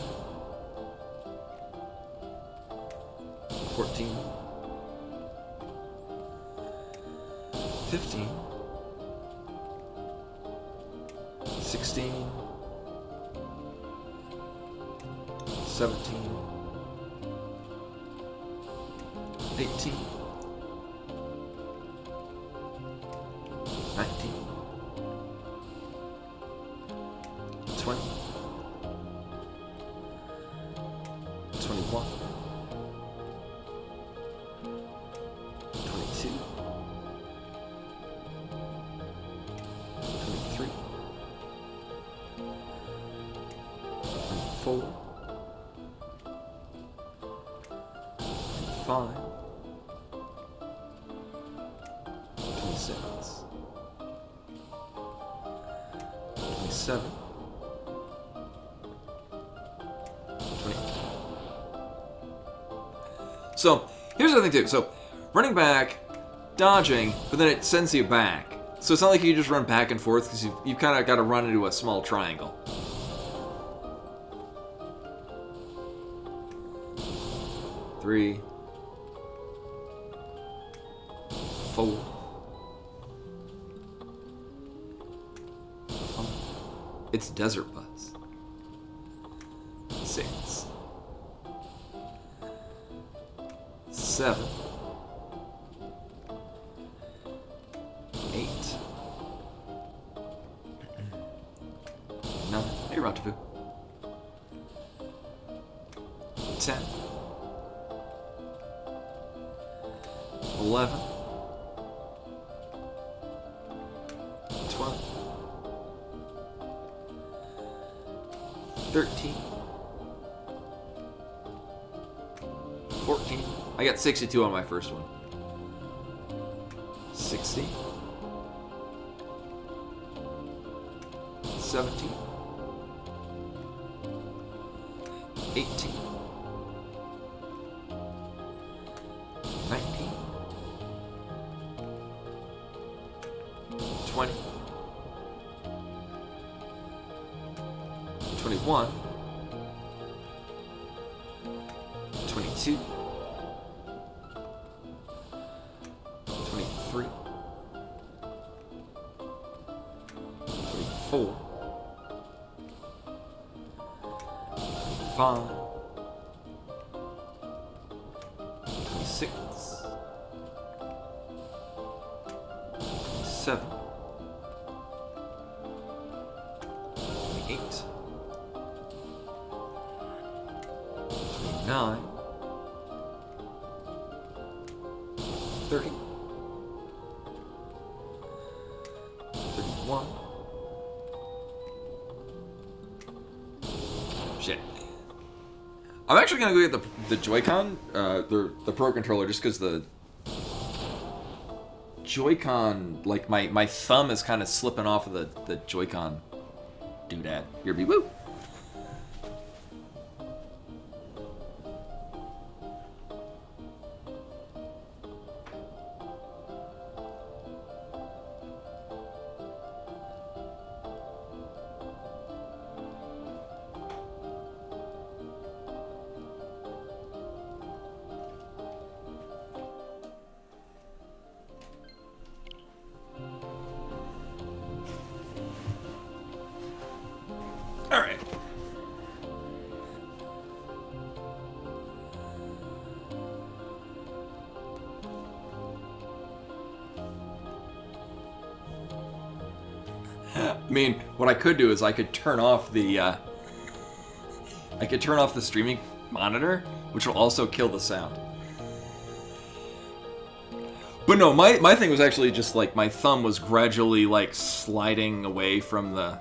14. 15. 16. 17. 18. 19. 20. 21. 22. 23. 24. 25. 26. 27. 28. So, here's the thing too. So, running back, dodging, but then it sends you back. So it's not like you just run back and forth, because you kind of got to run into a small triangle. Three. 4. 5. It's Desert Bus. 6. 7. 8. 9. Hey, Rendezvous. 10. 11. 12. 13. 14. I got 62 on my first one. 60. 17. 18. 19. 20. 21. 22. 23. 24. 25. 26. 27. 28. 29. 30. 31. Shit. I'm actually gonna go get the Joy-Con, the Pro Controller, just because the Joy-Con, like my thumb is kind of slipping off of the Joy-Con doodad. Here be woo. All right. I mean, what I could do is I could turn off the streaming monitor, which will also kill the sound. But no, my thing was actually just like my thumb was gradually like sliding away from the.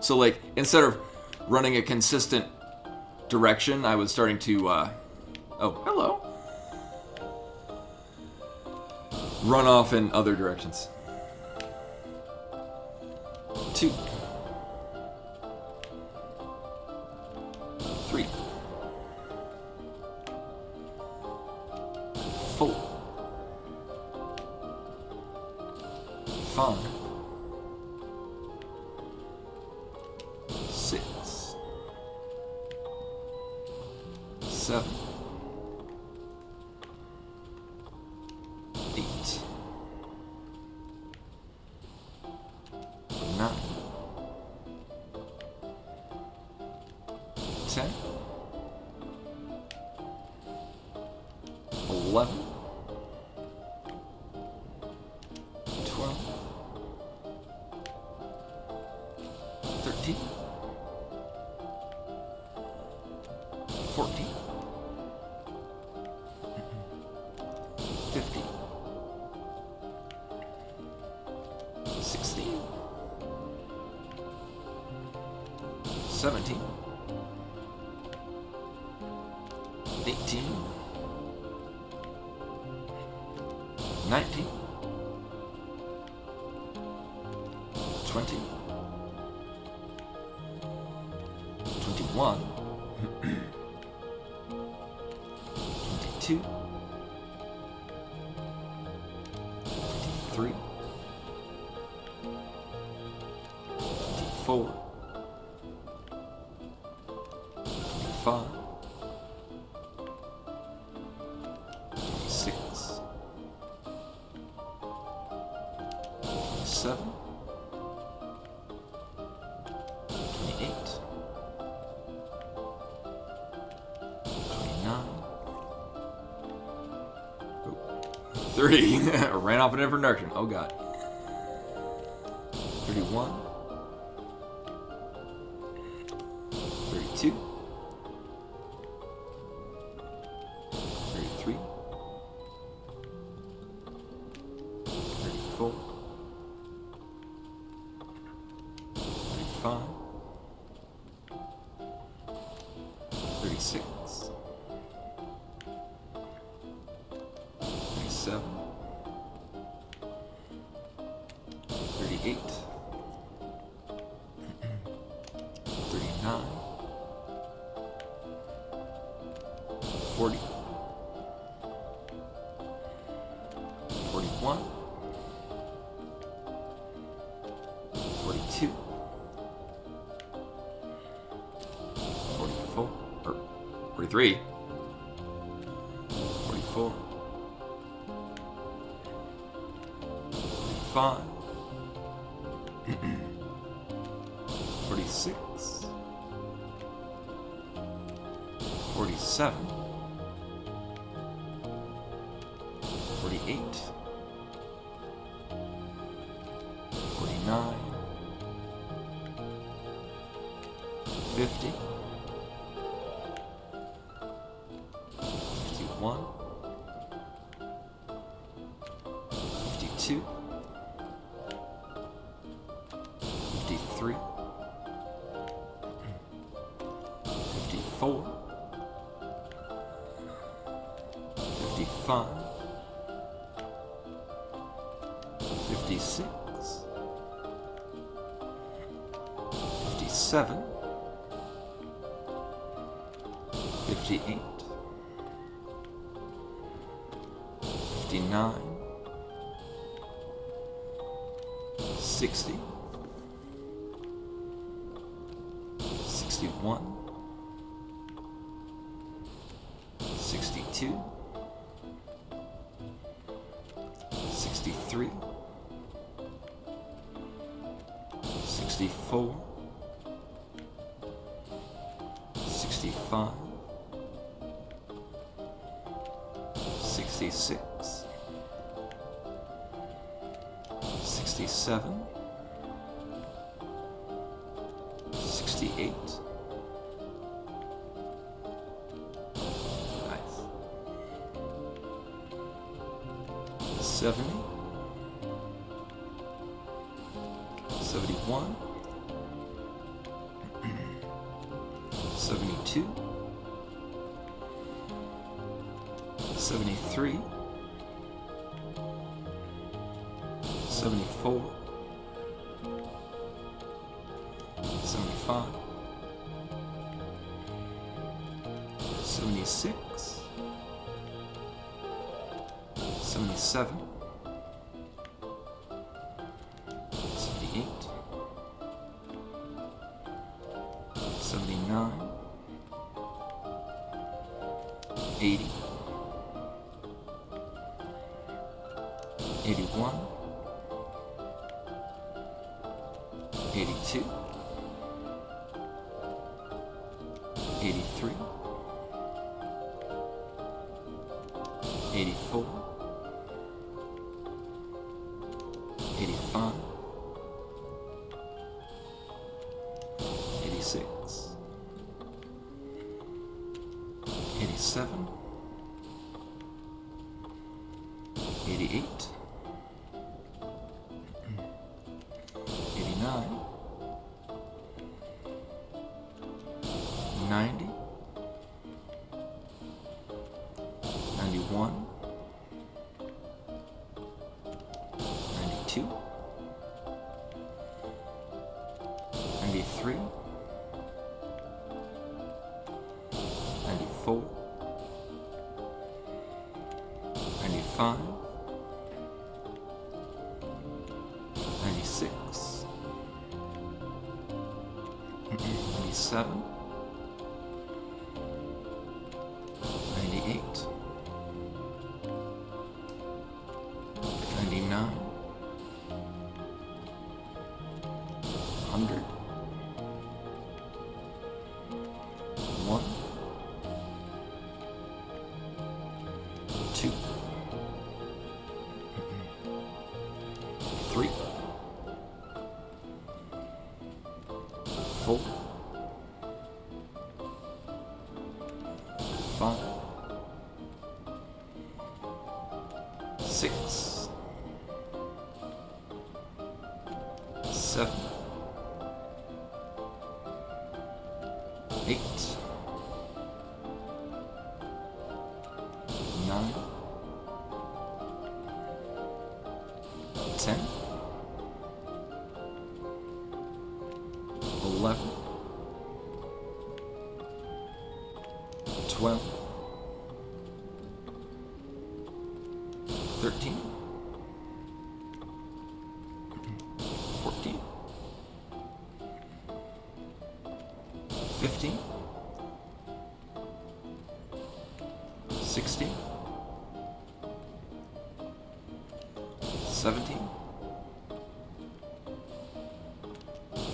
So like instead of running a consistent direction, I was starting to. Oh, hello. Run off in other directions. 2. 3. 4. 5. 6. 7. 8. 9. 10. 11. 12. 13. 14. 15. 16. 17. 18. 19. 20. 21. 22. 23. 24. 25. 26. 27. 28. 29. Oh. 30. Ran off in a different direction. Oh god. 31. 32. 33. 34. 35. 36. 37, 38, 39, 40, 41, 42, 44, or 43, 44, 45, 46, 47, 48, 49, 50, 51, 52, 53, 54, 55, 56, 57, 58, 59, 60, 61, 62, 63, 64, 65, 66, 67, 68. Nice. 70, 71, 72, 73, 74, 75, 76, 77, 78, 79, 80, 81, 82, 83, 84, 85, 86, 87, 88, 89, 90, 91, 92, 93, 94, 95, 96, 97, 98, 99, 100, 1, 2, 3, 4, 5, 6, 7, 8, 9, 10, 11, 12, 13, 14, 15, 16, 17,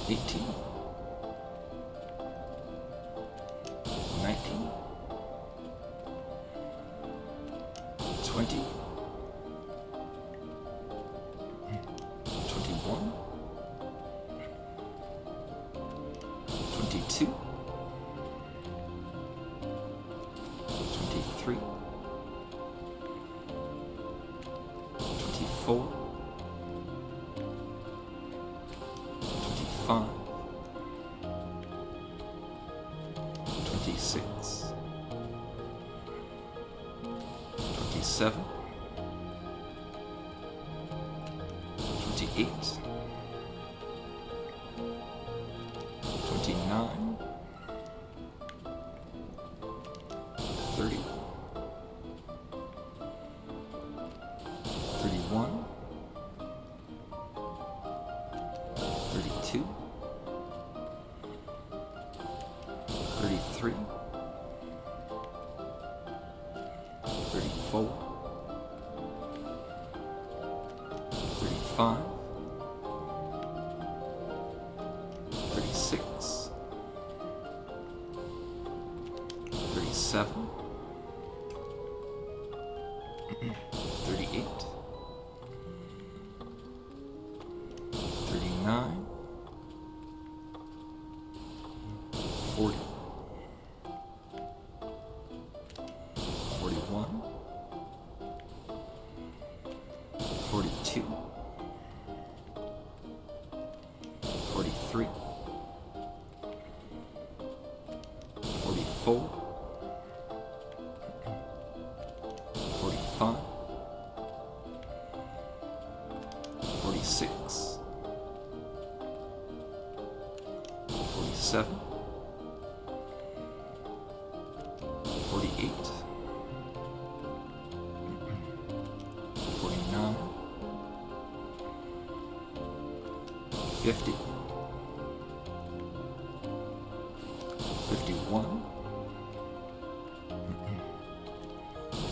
18, 19, 20, 21, 22, 23, 24, 25, 26, 27, 28, 29, 30, 31, 32, 33, 34, 35, 36, 37, 38, 39, 40, 41, 42, 43, 44, 45, 46, 47, 48, 49, 50, 51,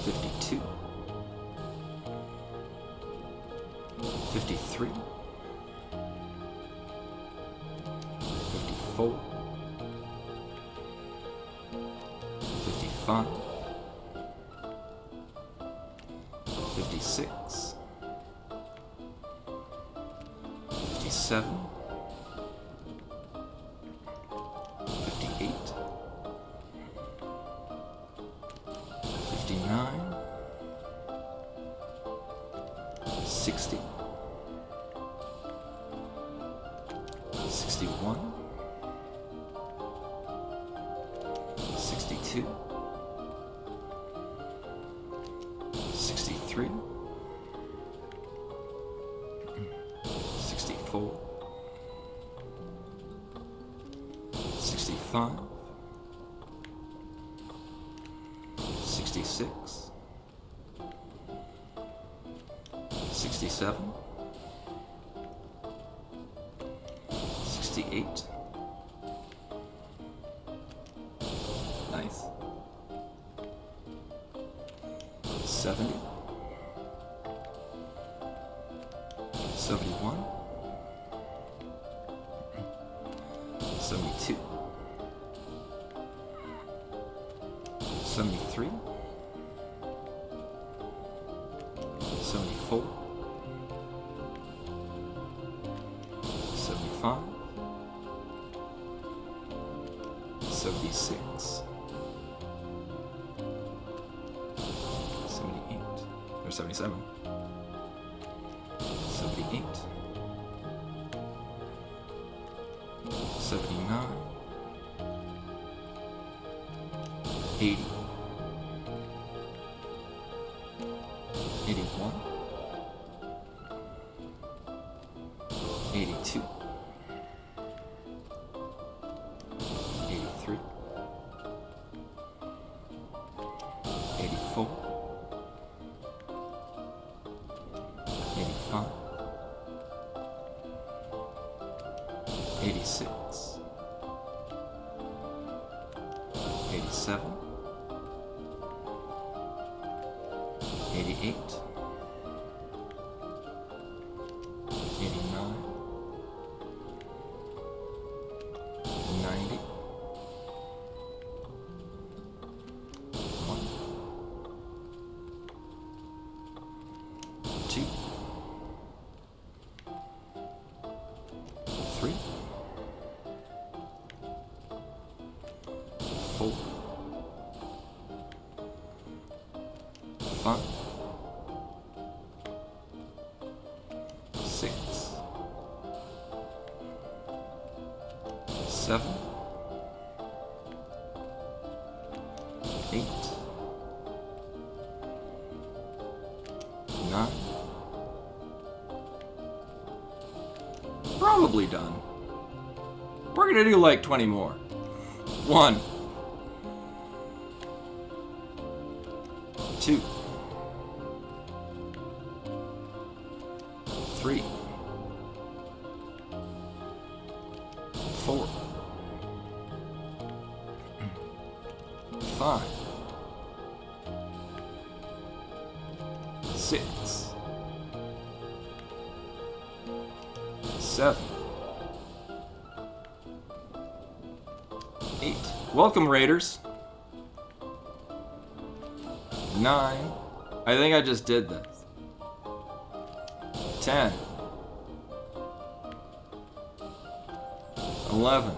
52, 53, 54, 55, 56, 57, 58, 59, 60, 61, 62, 63, 64, 65, 66, 67, 68. Nice. 70, 71, 72, 73, 74, 75, 76, 78, or 77, 78, 79, 80, 81, 89. 90. 1. 2. 3. 4. 5. 6. 7. 8. 9. Probably done. We're gonna do like 20 more. 1. 2. 3. 4. 5. 6. 7. 8. Welcome, Raiders. 9. I think I just did this. 10. 11.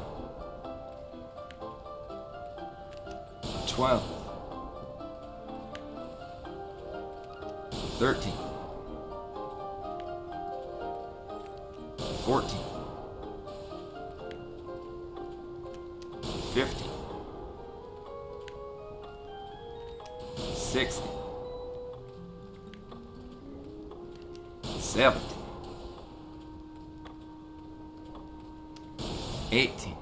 12. 13. 14. 15. 16. 17. 18.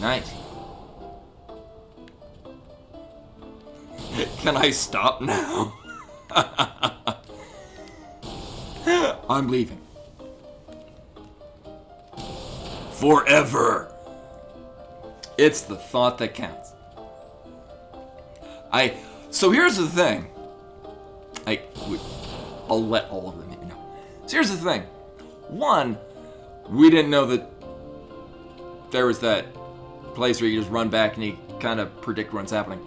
19. Can I stop now? I'm leaving. Forever. It's the thought that counts. So here's the thing. I'll let all of them in. No. So here's the thing. One, we didn't know that there was that place where you just run back and you kind of predict what's happening.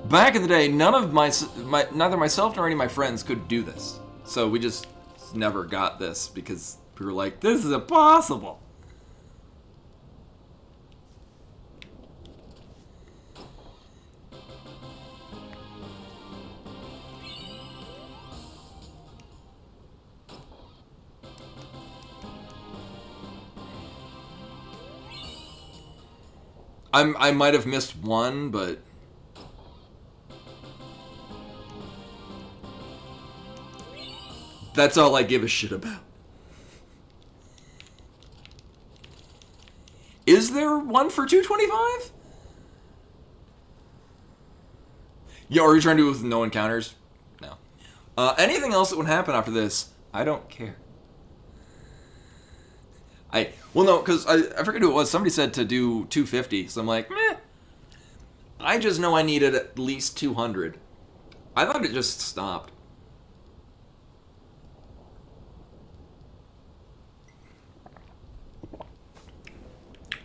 Back in the day, neither myself nor any of my friends could do this. So we just never got this because we were like, this is impossible. I might have missed one, but that's all I give a shit about. Is there one for 225? Yeah, are you trying to do it with no encounters? No. Anything else that would happen after this, I don't care. Well, no, because I forget who it was. Somebody said to do 250, so I'm like, meh. I just know I needed at least 200. I thought it just stopped.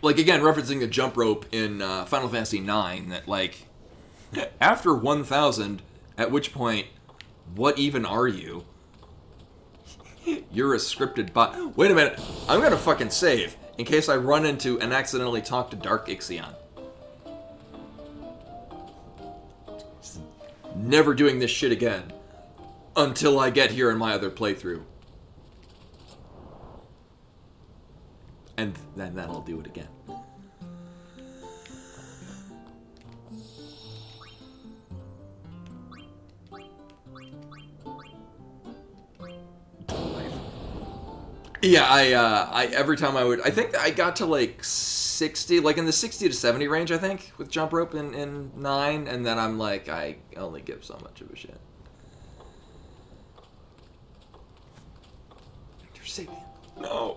Like, again, referencing the jump rope in Final Fantasy IX, that, like, after 1,000, at which point, what even are you? You're a scripted bot. Wait a minute. I'm gonna fucking save in case I run into and accidentally talk to Dark Ixion. Never doing this shit again until I get here in my other playthrough. And then that'll do it again. Yeah, I every time I think I got to like 60, like in the 60 to 70 range, I think, with jump rope in 9, and then I'm like, I only give so much of a shit. You're saving. No.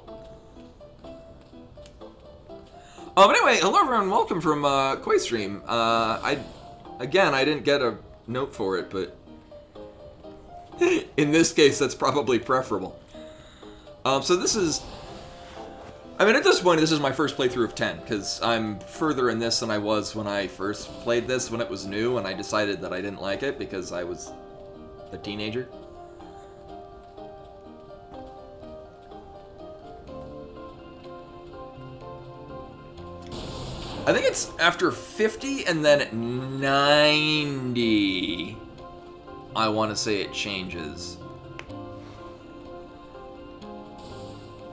But anyway, hello everyone, welcome from KoiStream. I didn't get a note for it, but in this case, that's probably preferable. So this is, I mean, at this point, this is my first playthrough of 10, because I'm further in this than I was when I first played this when it was new, and I decided that I didn't like it because I was a teenager. I think it's after 50 and then at 90, I want to say it changes.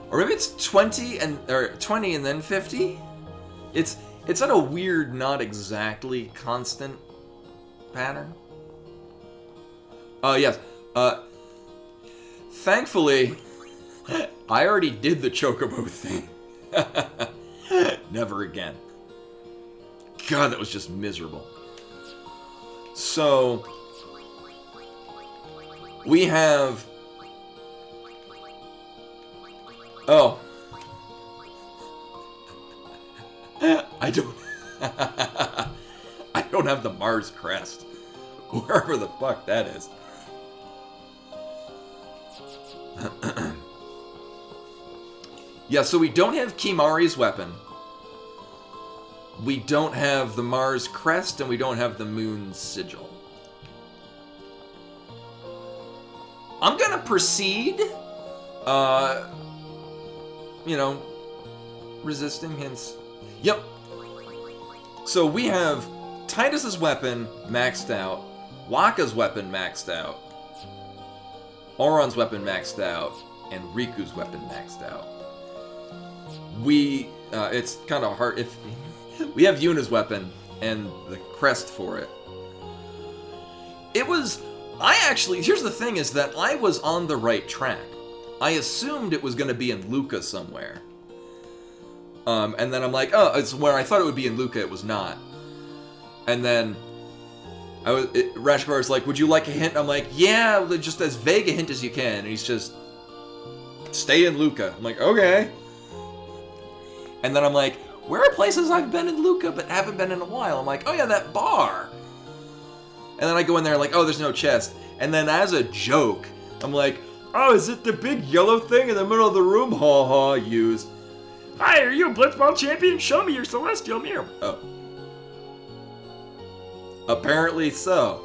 Or maybe it's 20 and then 50? It's on a weird, not exactly constant pattern. Yes. Thankfully, I already did the Chocobo thing. Never again. God, that was just miserable. So, we have... Oh. I don't... I don't have the Mars crest. Wherever the fuck that is. Yeah, so we don't have Kimahri's weapon. We don't have the Mars crest, and we don't have the Moon sigil. I'm gonna proceed, you know, resisting hints. Yep. So we have Tidus's weapon maxed out, Wakka's weapon maxed out, Auron's weapon maxed out, and Riku's weapon maxed out. It's kind of hard if... We have Yuna's weapon and the crest for it. Here's the thing is that I was on the right track. I assumed it was going to be in Luca somewhere. And then I'm like, oh, it's where I thought it would be in Luca, it was not. And then Rashkavar's like, would you like a hint? I'm like, yeah, just as vague a hint as you can. And he's just, stay in Luca. I'm like, okay. And then I'm like, where are places I've been in Luca but haven't been in a while? I'm like, oh yeah, that bar. And then I go in there like, oh, there's no chest. And then as a joke, I'm like, oh, is it the big yellow thing in the middle of the room? Ha ha, use. Hi, are you a Blitzball champion? Show me your celestial mirror. Oh. Apparently so.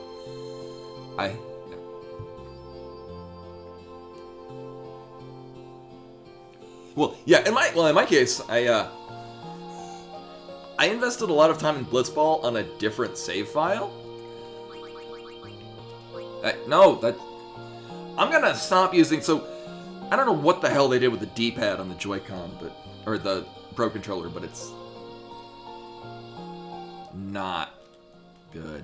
Well, yeah, in my case, I invested a lot of time in Blitzball on a different save file. I'm gonna stop using, so, I don't know what the hell they did with the D-pad on the Joy-Con, or the Pro Controller, but it's not good.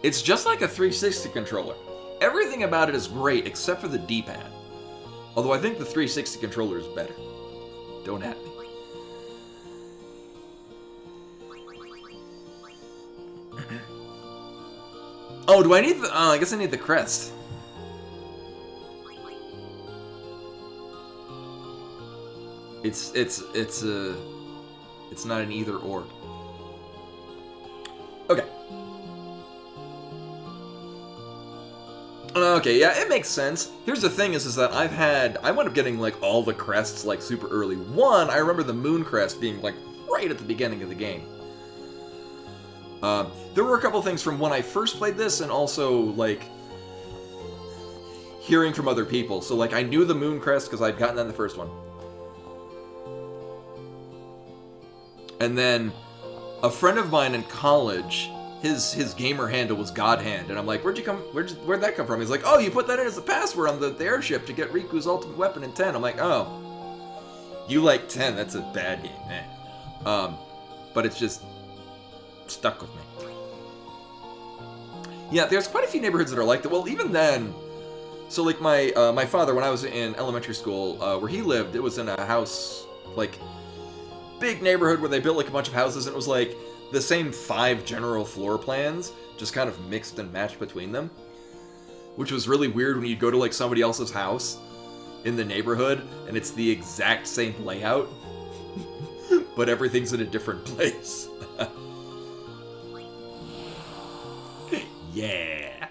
It's just like a 360 controller. Everything about it is great, except for the D-pad. Although I think the 360 controller is better. Don't at me. Oh, do I need the... I guess I need the crest. It's not an either or. Okay. Okay, yeah, it makes sense. Here's the thing is that I wound up getting, like, all the crests, like, super early. One, I remember the Moon Crest being, like, right at the beginning of the game. There were a couple things from when I first played this, and also, like, hearing from other people. So, like, I knew the Moon Crest because I'd gotten that in the first one. And then, a friend of mine in college, his gamer handle was Godhand, and I'm like, where'd that come from? He's like, oh, you put that in as a password on the airship to get Riku's ultimate weapon in 10. I'm like, oh, you like 10, that's a bad game, man. But it's just stuck with me. Yeah, there's quite a few neighborhoods that are like that. Well, even then, so like my father, when I was in elementary school, where he lived, it was in a house, like, big neighborhood where they built like a bunch of houses, and it was like the same 5 general floor plans, just kind of mixed and matched between them. Which was really weird when you'd go to like somebody else's house in the neighborhood, and it's the exact same layout. but everything's in a different place. Yeah.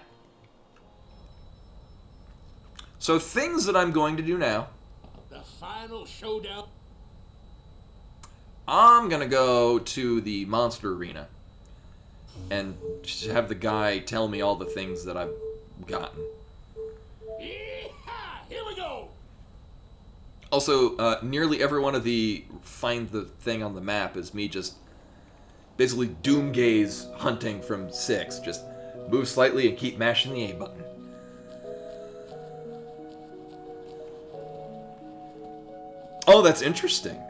So things that I'm going to do now. The final showdown. I'm going to go to the monster arena and just have the guy tell me all the things that I've gotten. Yeehaw! Here we go! Also, nearly every one of the find the thing on the map is me just basically Doomgaze hunting from 6. Just move slightly and keep mashing the A button. Oh, that's interesting.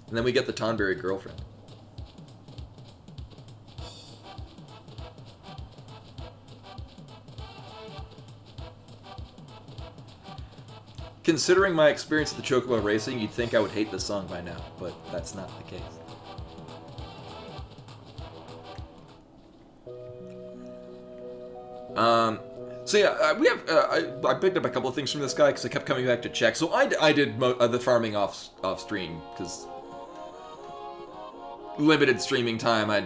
And then we get the Tonberry girlfriend. Considering my experience at the Chocobo Racing, you'd think I would hate this song by now, but that's not the case. So yeah, we have. I picked up a couple of things from this guy because I kept coming back to check. So I did the farming off stream because limited streaming time. I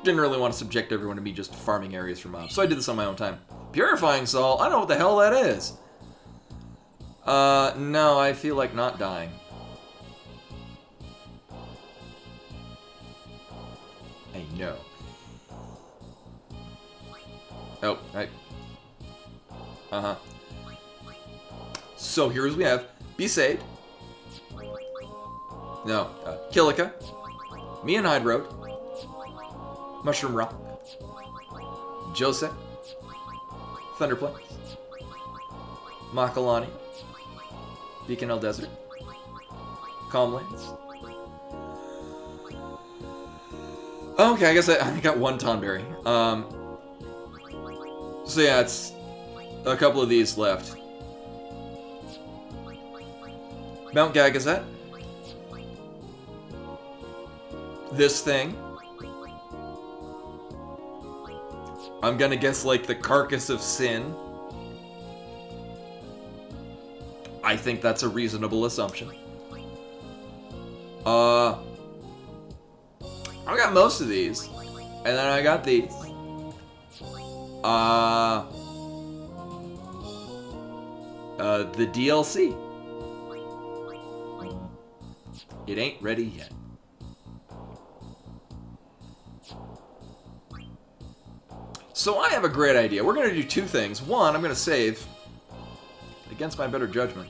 didn't really want to subject everyone to me just farming areas for mobs, so I did this on my own time. Purifying Sol. I don't know what the hell that is. No, I feel like not dying. I know. Oh, right. Uh-huh. So here's we have Besaid. No, Kilika. Meonide Road. Mushroom Rock. Jose. Thunderplex. Makalani. Beacon Hill Desert. Calmlands. Okay, I guess I got one Tonberry. So yeah, it's a couple of these left. Mount Gagazet. This thing. I'm gonna guess like the Carcass of Sin. I think that's a reasonable assumption. I got most of these. And then I got these. The DLC. It ain't ready yet. So I have a great idea. We're gonna do two things. One, I'm gonna save against my better judgment.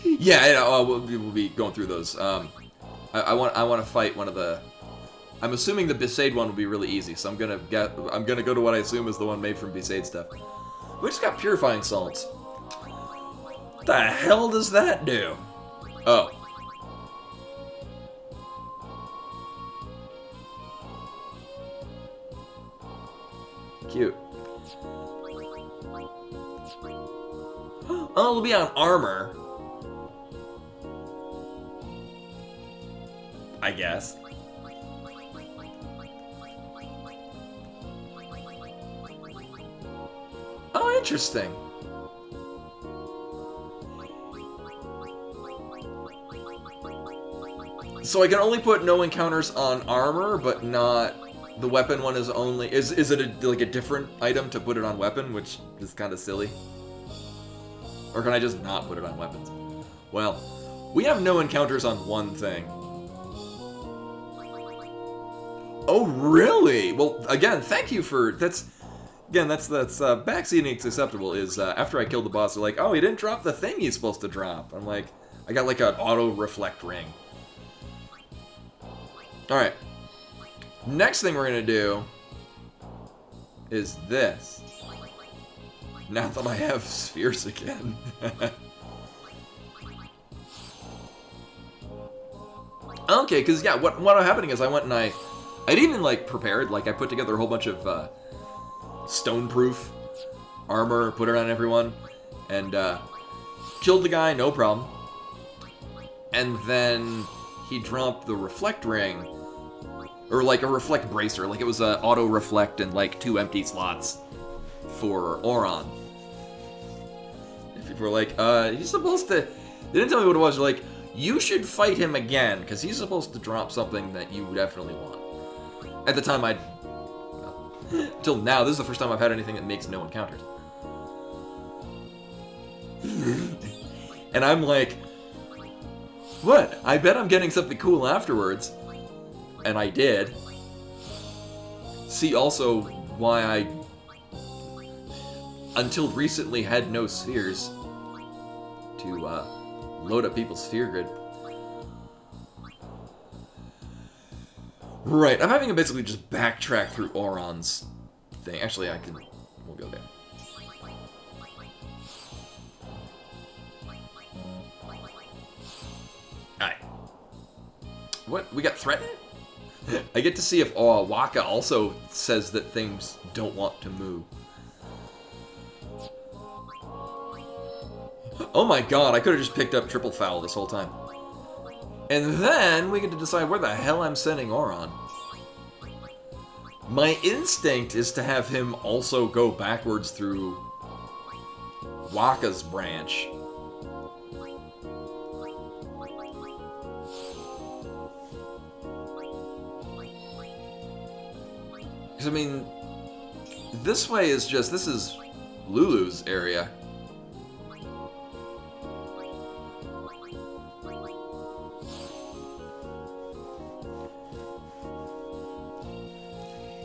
Yeah, we'll be going through those. I want to fight one of the. I'm assuming the Besaid one will be really easy, so I'm gonna go to what I assume is the one made from Besaid stuff. We just got Purifying Salts. What the hell does that do? Oh. Cute. Oh, it'll be on armor. I guess. Oh, interesting. So I can only put no encounters on armor, but not the weapon one is only. Is it like a different item to put it on weapon, which is kind of silly? Or can I just not put it on weapons? Well, we have no encounters on one thing. Oh, really? Well, again, thank you for that's. Again, that's backseating acceptable. Is after I killed the boss, they're like, oh, he didn't drop the thing he's supposed to drop. I'm like, I got like an auto reflect ring. All right. Next thing we're gonna do is this. Now that I have spheres again. Okay, because yeah, what was happening is I went and I didn't even like prepared. Like I put together a whole bunch of stone-proof armor, put it on everyone, and killed the guy, no problem. And then he dropped the reflect ring, or like a reflect bracer, like it was a auto reflect and like 2 empty slots for Auron. And people were like, he's supposed to. They didn't tell me what it was. They're like, you should fight him again because he's supposed to drop something that you definitely want. At the time, till now, this is the first time I've had anything that makes no encounters. And I'm like, what? I bet I'm getting something cool afterwards. And I did. See also why I, until recently, had no spheres to load up people's sphere grid. Right, I'm having to basically just backtrack through Auron's thing. Actually, we'll go there. Alright. What? We got threatened? I get to see if Wakka also says that things don't want to move. Oh my god, I could have just picked up Triple Foul this whole time. And then we get to decide where the hell I'm sending Auron. My instinct is to have him also go backwards through Wakka's branch. Because, I mean, this way is just, this is Lulu's area.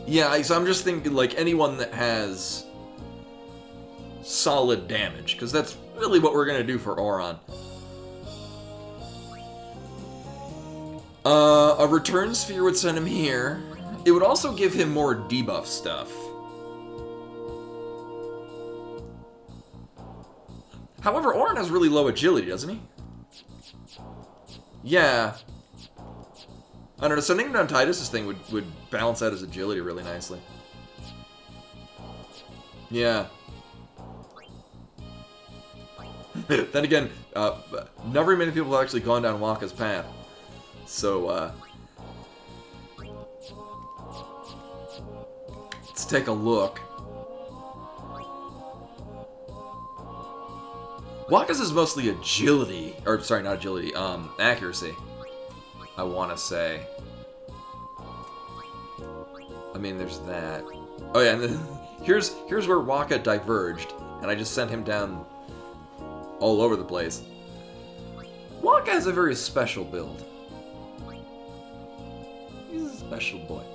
Yeah, so I'm just thinking, like, anyone that has solid damage, because that's really what we're going to do for Auron. A return sphere would send him here. It would also give him more debuff stuff. However, Auron has really low agility, doesn't he? Yeah. I don't know, sending down Tidus's thing would balance out his agility really nicely. Yeah. Then again, not very many people have actually gone down Wakka's path. So, let's take a look. Wakka's is mostly agility, or sorry, not agility, accuracy. I want to say. I mean, there's that. Oh yeah, and then here's where Wakka diverged, and I just sent him down all over the place. Wakka has a very special build. He's a special boy.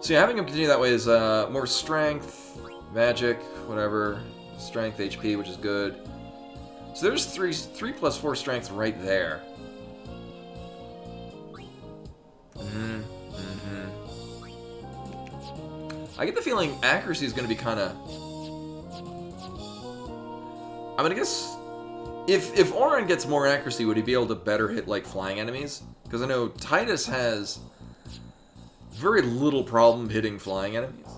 So yeah, having him continue that way is more strength, magic, whatever, strength, HP, which is good. So there's 3 plus 4 strength right there. I get the feeling accuracy is going to be kind of... I mean, I guess... If Auron gets more accuracy, would he be able to better hit, like, flying enemies? Because I know Tidus has very little problem hitting flying enemies.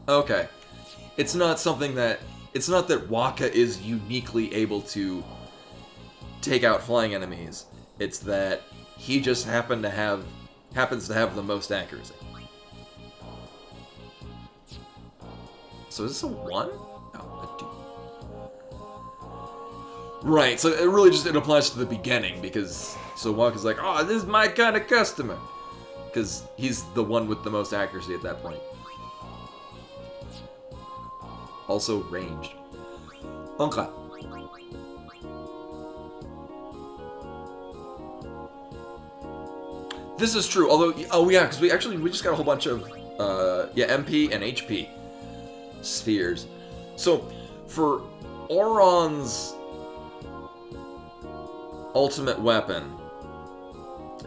Okay. It's not something that... It's not that Wakka is uniquely able to take out flying enemies. It's that he just happens to have the most accuracy. So is this a 1? No, a 2. Right, so it really just, it applies to the beginning, because, so Wakka's like, oh, this is my kind of customer. Because he's the one with the most accuracy at that point. Also ranged. Okay. This is true, although, oh yeah, because we just got a whole bunch of, MP and HP spheres. So, for Auron's ultimate weapon,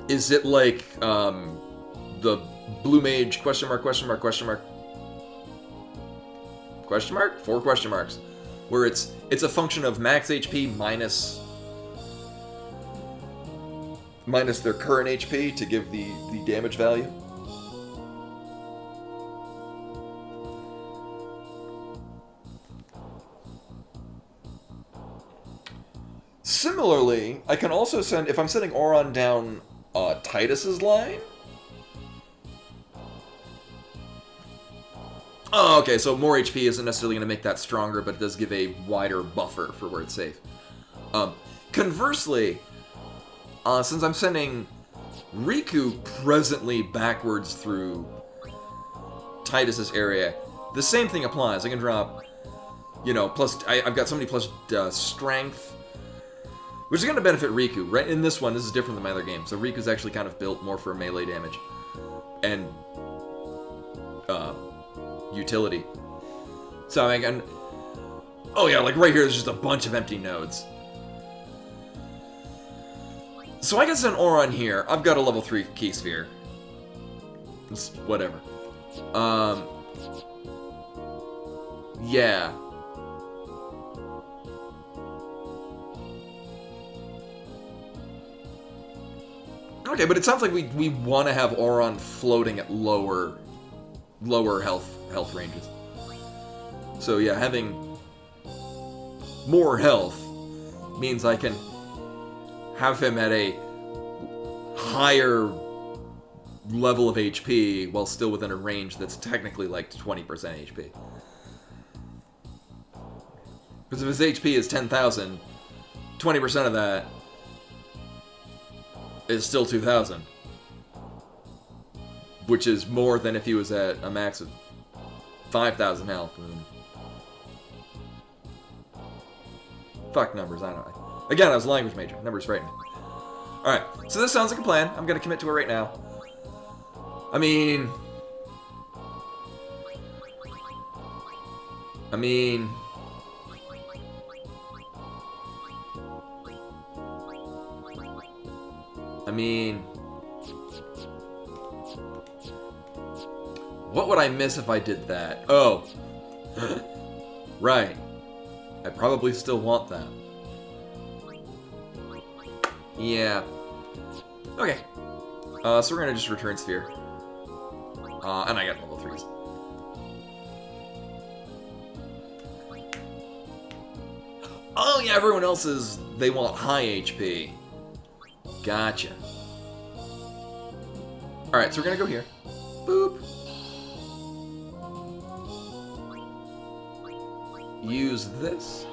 is it like, the Blue Mage, question mark, question mark, question mark? Question mark? 4 question marks. Where it's a function of max HP minus their current HP to give the damage value. similarly, I can also send, if I'm sending Auron down Titus's line. Oh, okay, so more HP isn't necessarily going to make that stronger, but it does give a wider buffer for where it's safe. Conversely, since I'm sending Riku presently backwards through Titus's area, the same thing applies. I can drop, you know, plus, I've got so many plus strength, which is going to benefit Riku. Right in this one, this is different than my other game. So Riku's actually kind of built more for melee damage and utility. So I can, oh yeah, like right here, there's just a bunch of empty nodes. So I can send Auron here. I've got a level 3 key sphere. It's whatever. Yeah. Okay, but it sounds like we want to have Auron floating at lower health ranges. So yeah, having more health means I can have him at a higher level of HP while still within a range that's technically like 20% HP. Because if his HP is 10,000, 20% of that is still 2,000. Which is more than if he was at a max of 5,000 health. Fuck numbers, I don't know. Again, I was a language major. Numbers frighten me. Alright, so this sounds like a plan. I'm gonna commit to it right now. I mean... what would I miss if I did that? Oh. Right. I probably still want that. Yeah. Okay. So we're gonna just return Sphere. And I got level 3s. Oh yeah, everyone else is, they want high HP. Gotcha. Alright, so we're gonna go here. Boop. Use this.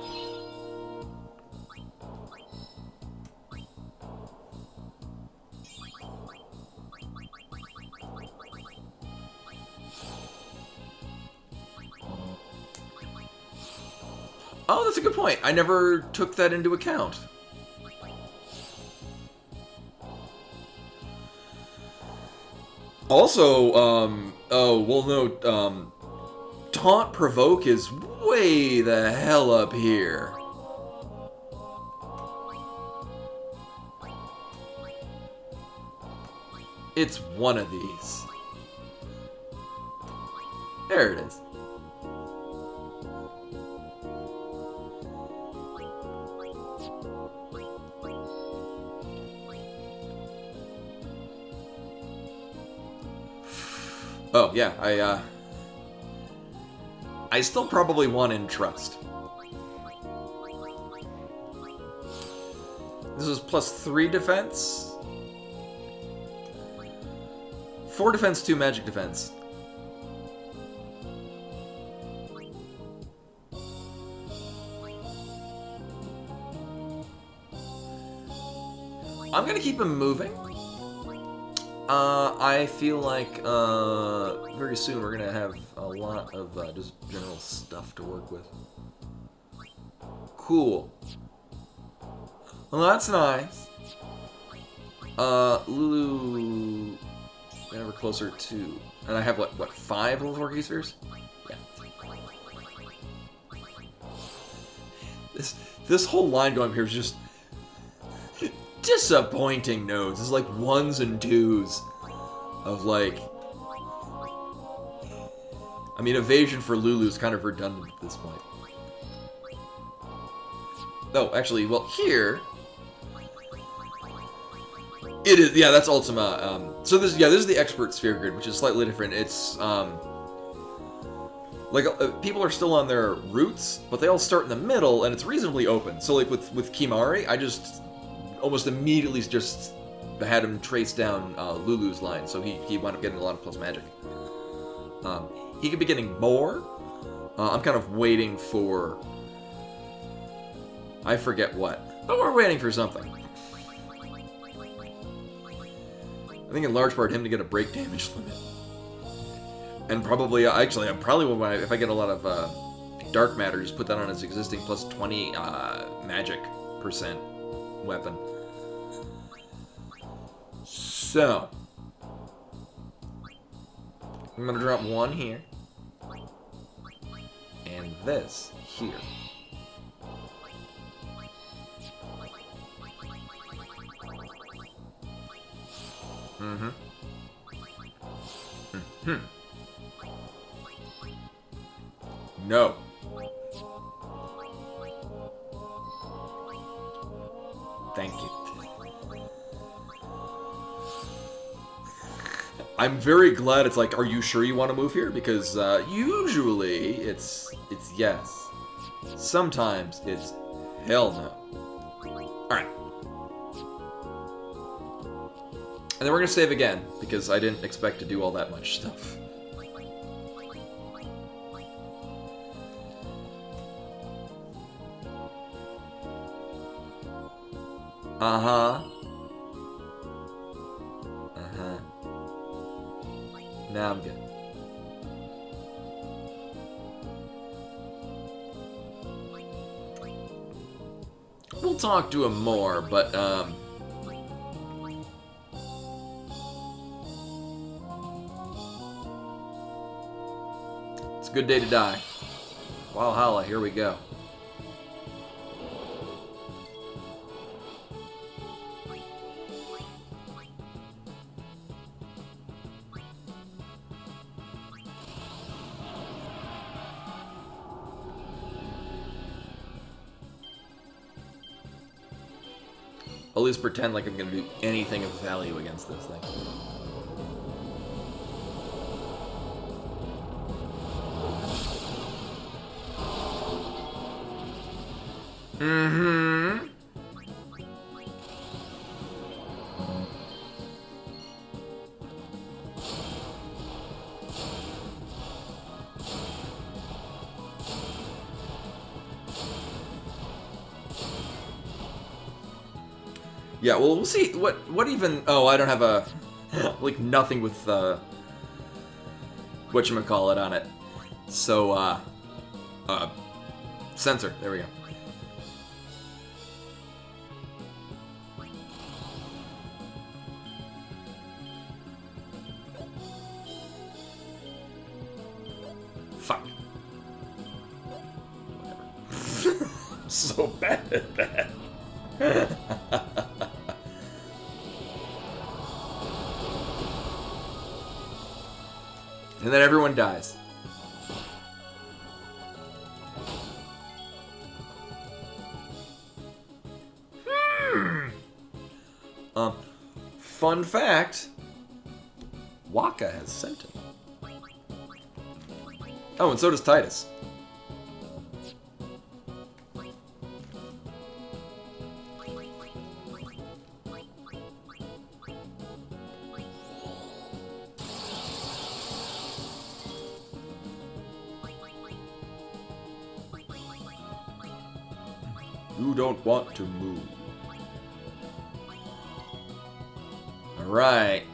Oh, that's a good point. I never took that into account. Also, oh, well, no, Taunt Provoke is way the hell up here. It's one of these. There it is. Oh, yeah, I still probably want Entrust. This is plus 3 defense. 4 defense, 2 magic defense. I'm gonna keep him moving. I feel like, very soon we're gonna have a lot of, just general stuff to work with. Cool. Well, that's nice. Lulu... Now we're closer to... And I have, what 5 level 4 key spheres? Yeah. This whole line going up here is just... disappointing nodes. It's like 1s and 2s of like... I mean, evasion for Lulu is kind of redundant at this point. No, actually, well, here... It is, yeah, that's Ultima. So this is the Expert Sphere Grid, which is slightly different. It's, like people are still on their routes, but they all start in the middle, and it's reasonably open. So like with Kimari, I just almost immediately just had him trace down Lulu's line, so he wound up getting a lot of plus magic. He could be getting more. I'm kind of waiting for... I forget what. But we're waiting for something. I think in large part him to get a break damage limit. And probably, actually, if I get a lot of dark matter, just put that on his existing plus 20 magic percent weapon. So, I'm gonna drop one here, and this here. No. Thank you. I'm very glad it's like, are you sure you want to move here? Because usually it's yes. Sometimes it's hell no. Alright. And then we're going to save again, because I didn't expect to do all that much stuff. Uh-huh. Uh-huh. Now I'm good. We'll talk to him more, but, it's a good day to die. Valhalla, here we go. I'll at least pretend like I'm gonna do anything of value against this thing. Mm-hmm. Yeah, well, we'll see. What even... Oh, I don't have a... like, nothing with, whatchamacallit on it. So, sensor. There we go. Fuck. Whatever. I'm so bad at that. And then everyone dies. Fun fact, Waka has Sentinel. Oh, and so does Titus. You don't want to move. Alright.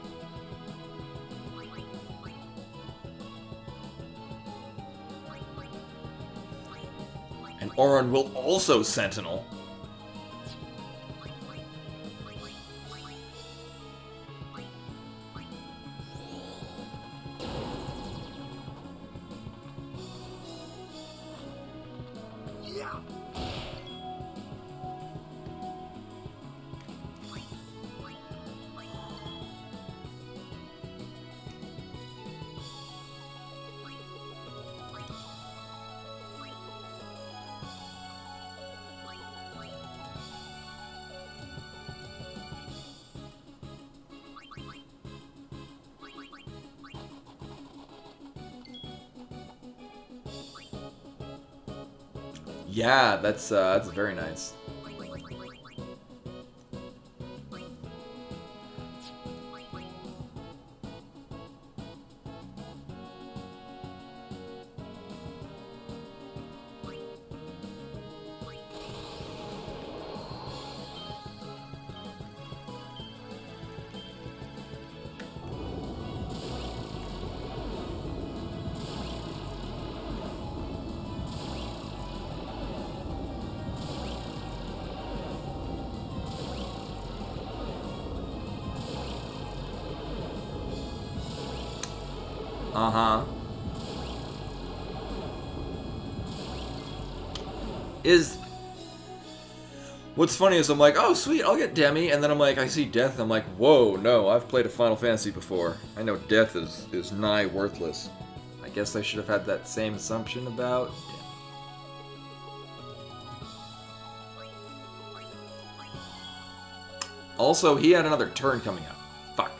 And Auron will also Sentinel. Yeah, that's very nice. Uh-huh. What's funny is I'm like, oh sweet, I'll get Demi, and then I'm like, I see Death, and I'm like, whoa, no, I've played a Final Fantasy before. I know Death is nigh worthless. I guess I should have had that same assumption about Demi. Also, he had another turn coming up. Fuck.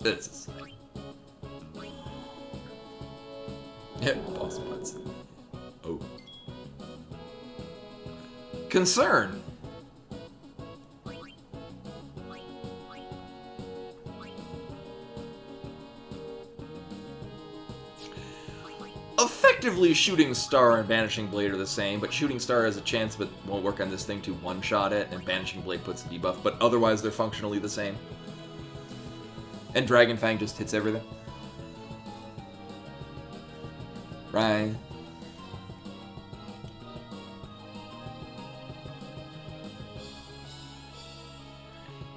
This is... Yeah, boss butts. Oh. Concern. Effectively, Shooting Star and Vanishing Blade are the same, but Shooting Star has a chance but won't work on this thing to one-shot it, and Vanishing Blade puts a debuff, but otherwise they're functionally the same. And Dragon Fang just hits everything. Right.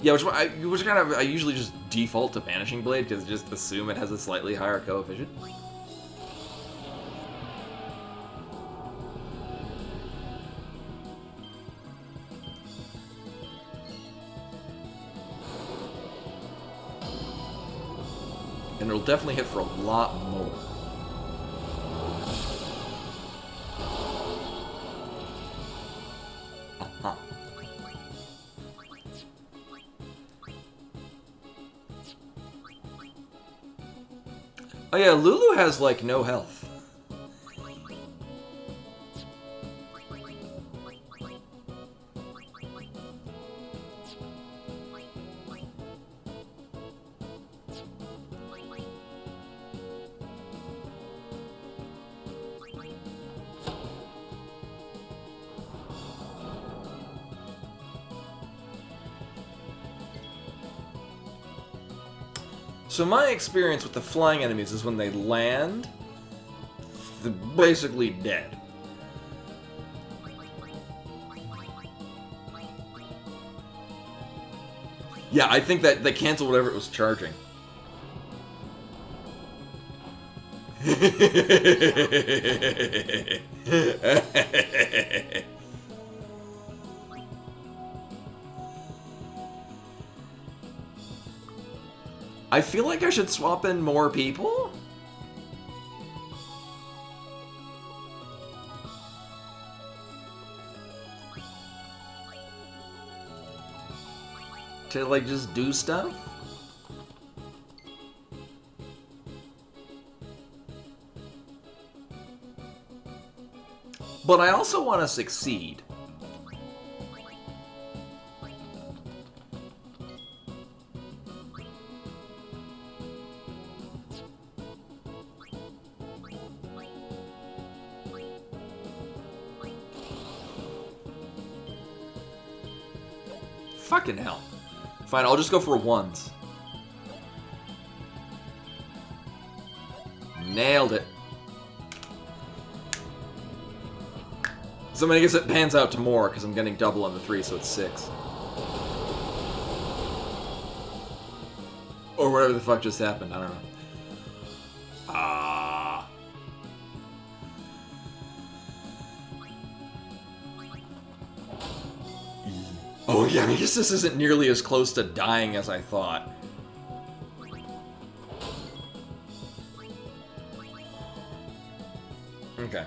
Yeah, I usually just default to Vanishing Blade because just assume it has a slightly higher coefficient. And it'll definitely hit for a lot more. Uh-huh. Oh yeah, Lulu has like no health. So my experience with the flying enemies is when they land, they're basically dead. Yeah, I think that they canceled whatever it was charging. I feel like I should swap in more people? To, like, just do stuff? But I also want to succeed. Fucking hell. Fine, I'll just go for ones. Nailed it. So I guess it pans out to more, because I'm getting double on the 3, so it's 6. Or whatever the fuck just happened, I don't know. Oh yeah, I guess this isn't nearly as close to dying as I thought. Okay.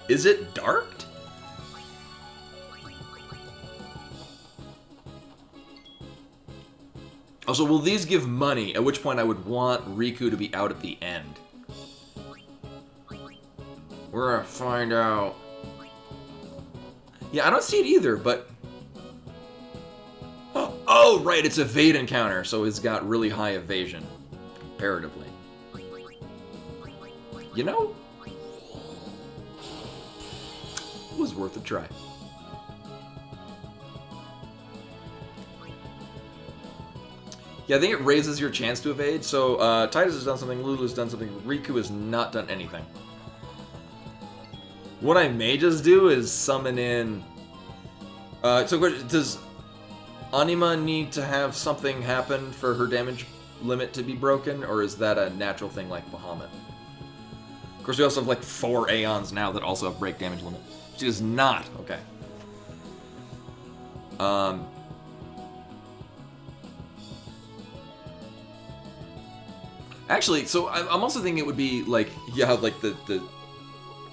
Is it darked? Also, will these give money? At which point I would want Riku to be out at the end. We're gonna find out. Yeah, I don't see it either, but... Oh, right, it's evade encounter, so it's got really high evasion, comparatively. You know? It was worth a try. Yeah, I think it raises your chance to evade. So, Titus has done something, Lulu's done something, Riku has not done anything. What I may just do is summon in... so, does Anima need to have something happen for her damage limit to be broken, or is that a natural thing like Bahamut? Of course, we also have like 4 Aeons now that also have break damage limit. She does not. Okay. Actually, so I'm also thinking it would be like, yeah, like the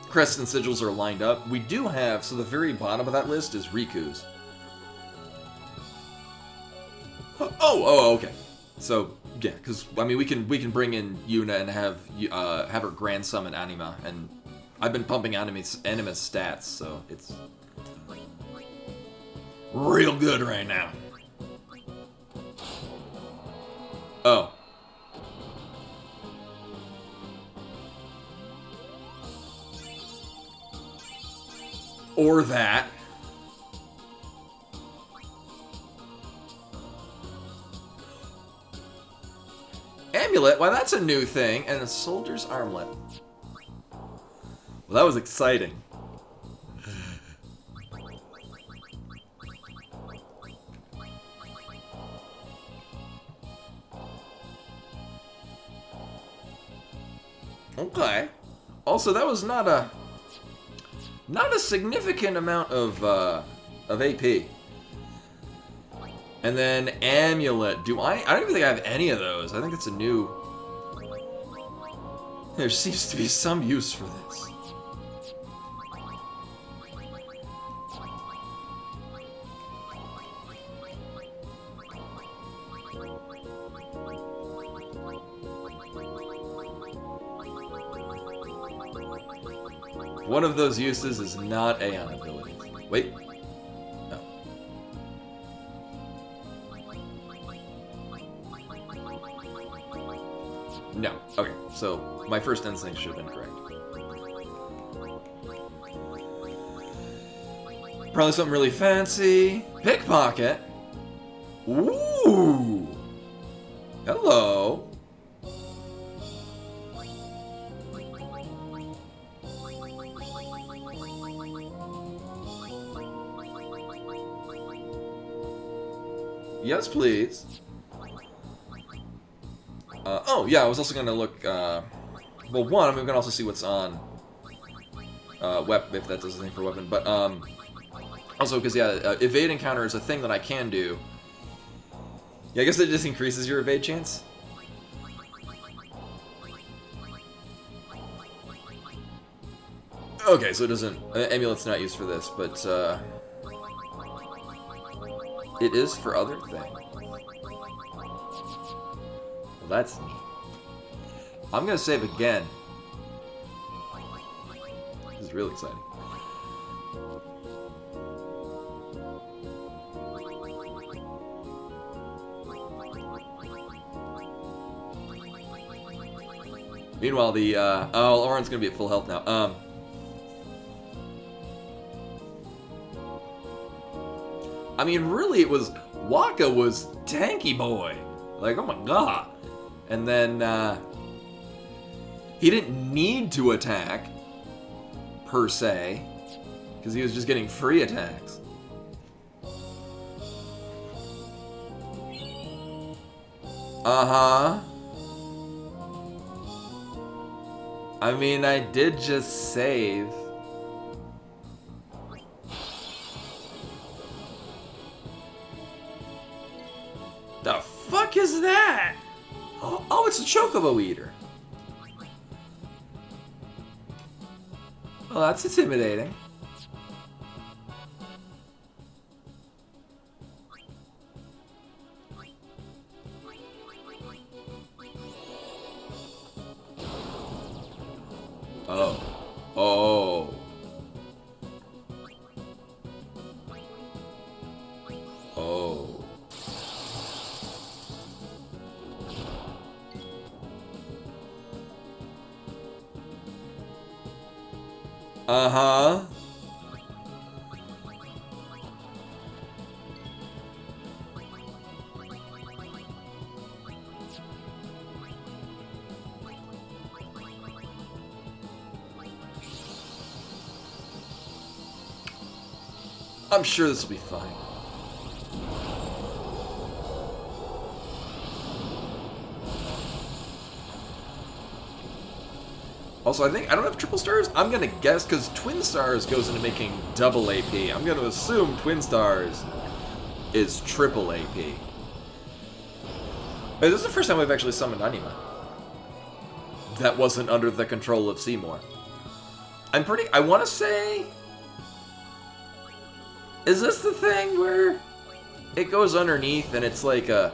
crests and sigils are lined up. We do have, so the very bottom of that list is Riku's. Oh, okay. So yeah, because I mean we can bring in Yuna and have her grand summon Anima, and I've been pumping Anima's stats, so it's real good right now. Oh. Or that. Amulet, why that's a new thing, and a soldier's armlet. Well, that was exciting. Okay. Also, that was not a significant amount of AP. And then Amulet. I don't even think I have any of those. I think it's a new... There seems to be some use for this. One of those uses is not Aeon abilities. Wait. No. No. Okay, so my first instinct should have been correct. Probably something really fancy. Pickpocket. Ooh. Hello. Yes, please. Oh, yeah, I was also going to look... well, one, I'm going to also see what's on... if that does anything for weapon. But, also, because, yeah, evade encounter is a thing that I can do. Yeah, I guess it just increases your evade chance. Okay, so it doesn't... Amulet's not used for this, but, it is for other things. Well, that's neat. I'm gonna save again. This is really exciting. Meanwhile, the oh, Oren's gonna be at full health now. I mean, really, it was... Waka was tanky boy. Like, oh my god. And then, he didn't need to attack, per se, because he was just getting free attacks. Uh-huh. I mean, I did just save. The fuck is that? Oh, it's a Chocobo Eater. Well, that's intimidating. Oh. Oh. Oh. Uh-huh. I'm sure this will be fine. Also, I don't have triple stars. I'm gonna guess because twin stars goes into making double AP. I'm gonna assume twin stars is triple AP. Wait, this is the first time we've actually summoned Anima. That wasn't under the control of Seymour. I want to say... Is this the thing where it goes underneath and it's like a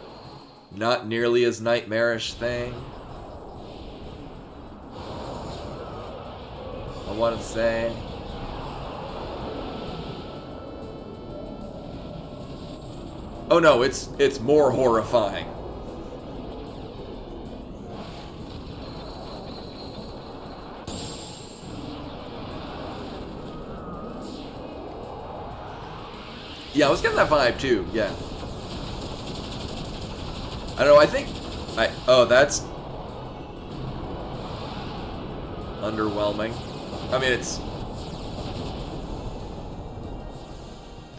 not nearly as nightmarish thing? I want to say. Oh no, it's more horrifying. Yeah, I was getting that vibe too, yeah. I don't know, oh, that's underwhelming. I mean,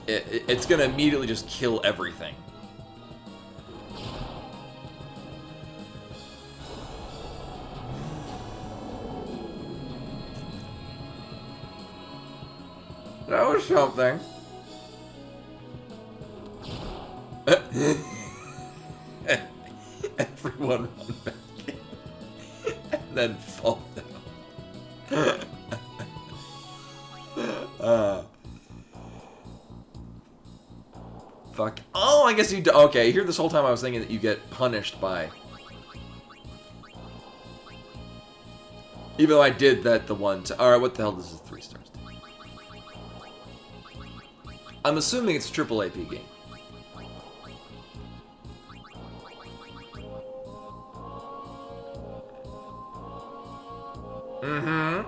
it's gonna immediately just kill everything. That was something. Everyone run back in and then fall down. Fuck. Oh, I guess you do. Okay, here this whole time I was thinking that you get punished by... Even though I did that the one time. Alright, what the hell does this 3 stars do? I'm assuming it's a triple AP game. Mm-hmm.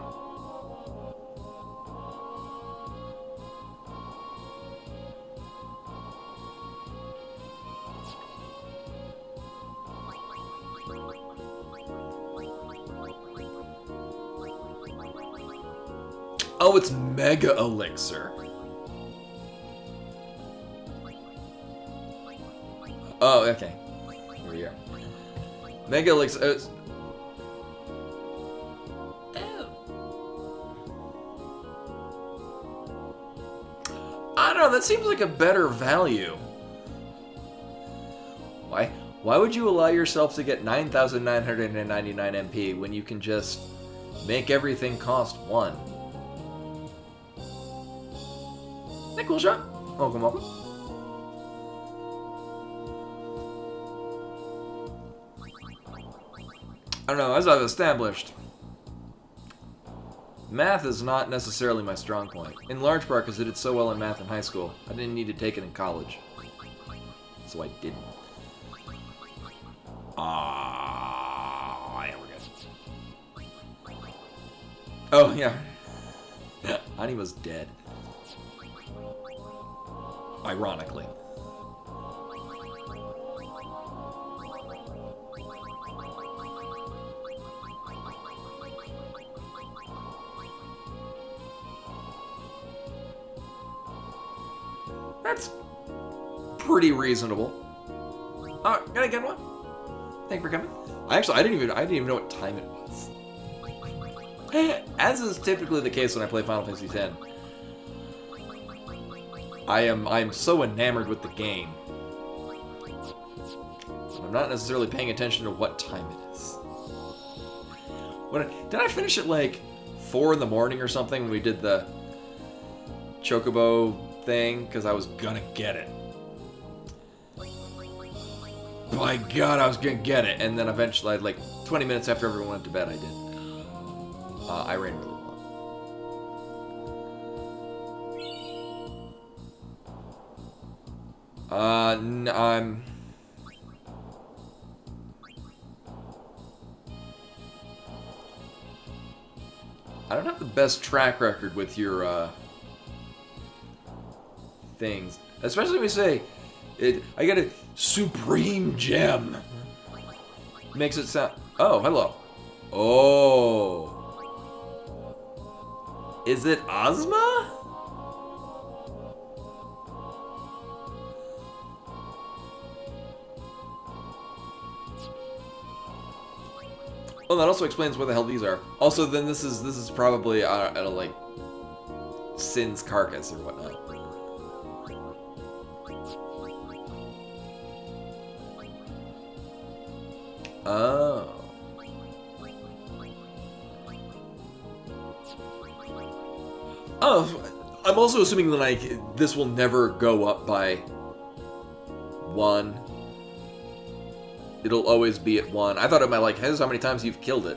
Oh, it's Mega Elixir. Oh, okay. Here we are. Mega Elixir. I don't know, that seems like a better value. Why would you allow yourself to get 9,999 MP when you can just make everything cost 1? Hey, cool shot. Welcome, welcome. I don't know, as I've established, math is not necessarily my strong point. In large part because I did so well in math in high school, I didn't need to take it in college. So I didn't. Yeah, we're good. Oh, yeah. Ani was dead. Ironically. That's pretty reasonable. Oh, can I get one? Thank you for coming. I didn't even know what time it was. As is typically the case when I play Final Fantasy X. I'm so enamored with the game. I'm not necessarily paying attention to what time it is. Did I finish at like 4 in the morning or something when we did the Chocobo thing, because I was gonna get it. By God, I was gonna get it, and then eventually, like 20 minutes after everyone went to bed, I did. I ran really long. I don't have the best track record with your things, especially when we say it. I get a supreme gem. Makes it sound. Oh, hello. Oh, is it Ozma? Well, that also explains what the hell these are. Also, then this is probably at a like Sin's carcass or whatnot. Oh. Oh, I'm also assuming that like this will never go up by 1. It'll always be at 1. I thought it might like, here's how many times you've killed it.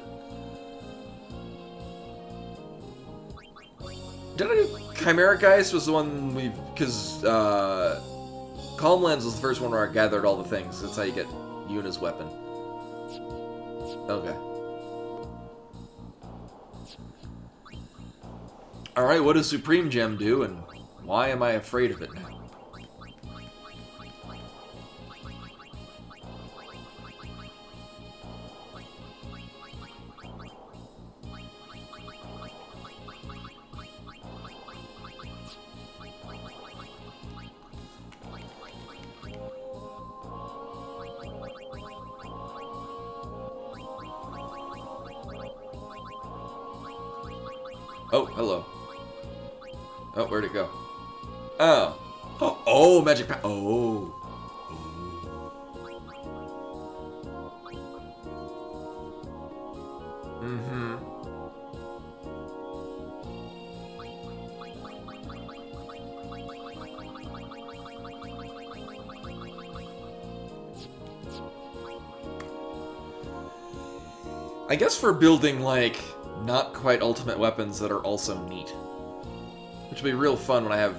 Did I do Chimera Geist was the one we, because Calmlands was the first one where I gathered all the things. That's how you get Yuna's weapon. Okay. Alright, what does Supreme Gem do, and why am I afraid of it now? Oh, hello. Oh, where'd it go? Oh. Oh, oh, magic power. Oh. Mm-hmm. I guess for building, like, not quite ultimate weapons that are also neat. Which will be real fun when I have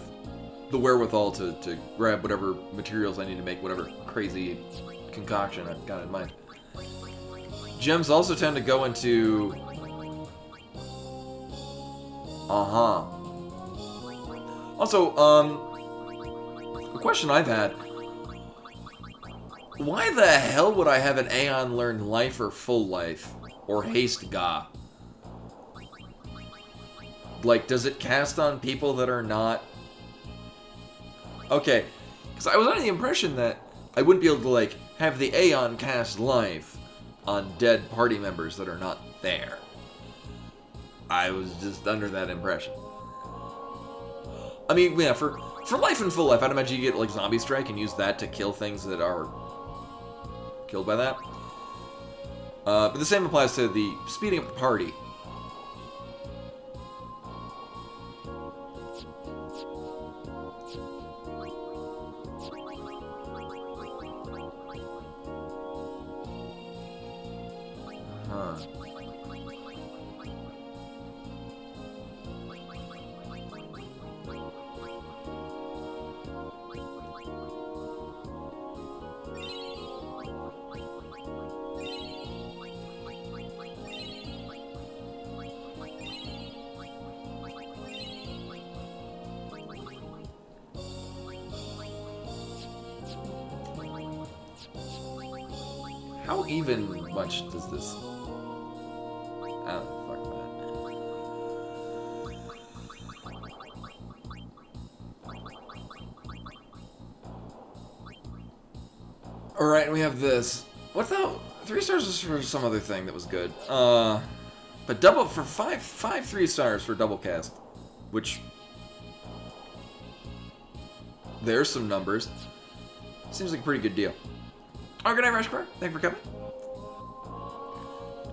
the wherewithal to grab whatever materials I need to make whatever crazy concoction I've got in mind. Gems also tend to go into... Also, a question I've had. Why the hell would I have an Aeon learn Life or Full Life? Or Haste Ga? Like, does it cast on people that are not... Okay, because I was under the impression that I wouldn't be able to, like, have the Aeon cast Life on dead party members that are not there. I was just under that impression. I mean, yeah, for Life and Full Life, I'd imagine you get, like, Zombie Strike and use that to kill things that are killed by that. But the same applies to the speeding up the party. How even much does this... Oh, fuck that. Alright, we have this. What the... 3 stars was for some other thing that was good. But double... For 5 3 stars for double cast. Which... There's some numbers. Seems like a pretty good deal. Oh, good night, Rashbar. Thank you for coming.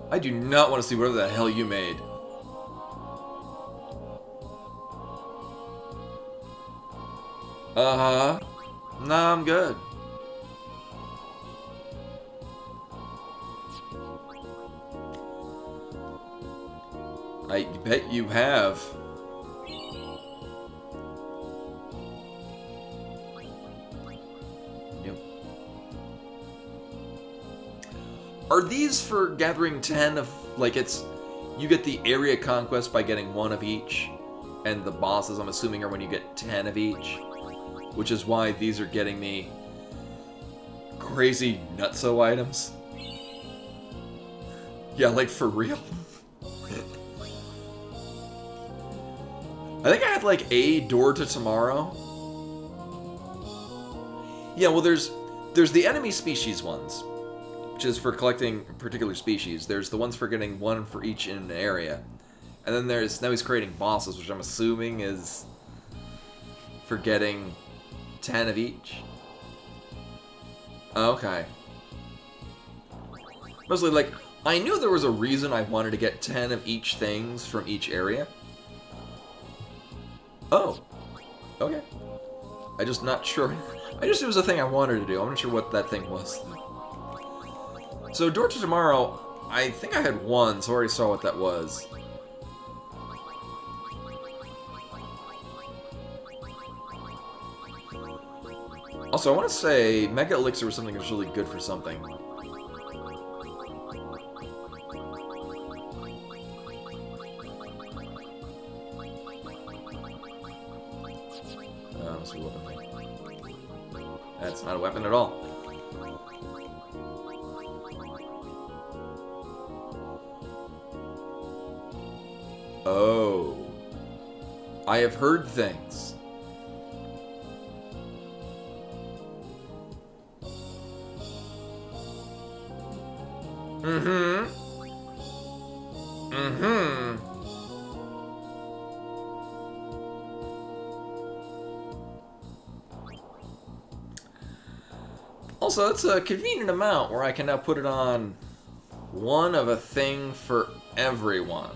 I do not want to see whatever the hell you made. Uh-huh. Nah, I'm good. I bet you have. Yep. Are these for gathering 10 of, like, it's, you get the area conquest by getting 1 of each, and the bosses, I'm assuming, are when you get 10 of each, which is why these are getting me crazy nutso items. Yeah, like, for real. I think I had, like, a door to tomorrow. Yeah, well, there's the enemy species ones, which is for collecting particular species. There's the ones for getting 1 for each in an area. And then now he's creating bosses, which I'm assuming is for getting 10 of each. Okay. Mostly, like, I knew there was a reason I wanted to get 10 of each things from each area. Oh. Okay. I'm just not sure. I just, it was a thing I wanted to do. I'm not sure what that thing was. So, Door to Tomorrow, I think I had 1, so I already saw what that was. Also, I want to say Mega Elixir was something that was really good for something. Must be a weapon thing. That's not a weapon at all. Oh. I have heard things. Mm-hmm. Mm-hmm. Also, that's a convenient amount where I can now put it on 1 of a thing for everyone.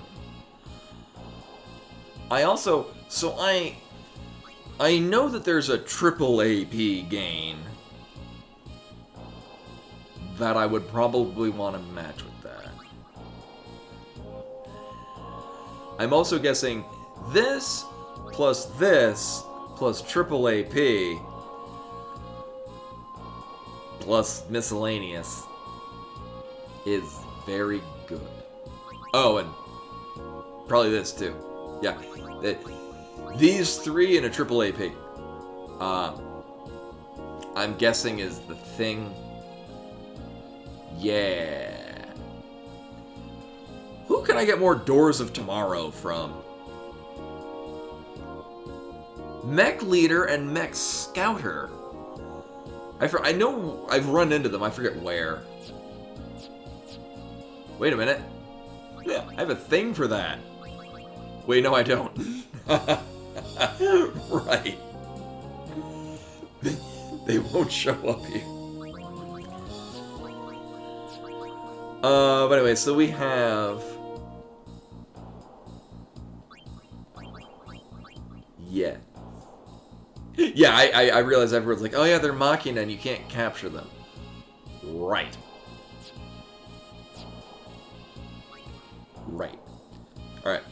I also, so I know that there's a triple AP gain that I would probably want to match with that. I'm also guessing this plus triple AP plus miscellaneous is very good. Oh, and probably this too. Yeah, these 3 in a triple AP. I'm guessing is the thing. Yeah. Who can I get more Doors of Tomorrow from? Mech Leader and Mech Scouter. I know I've run into them. I forget where. Wait a minute. Yeah, I have a thing for that. Wait, no, I don't. Right. They won't show up here. But anyway, so we have... Yeah. Yeah, I realize everyone's like, oh yeah, they're Machina and you can't capture them. Right. Right. Alright.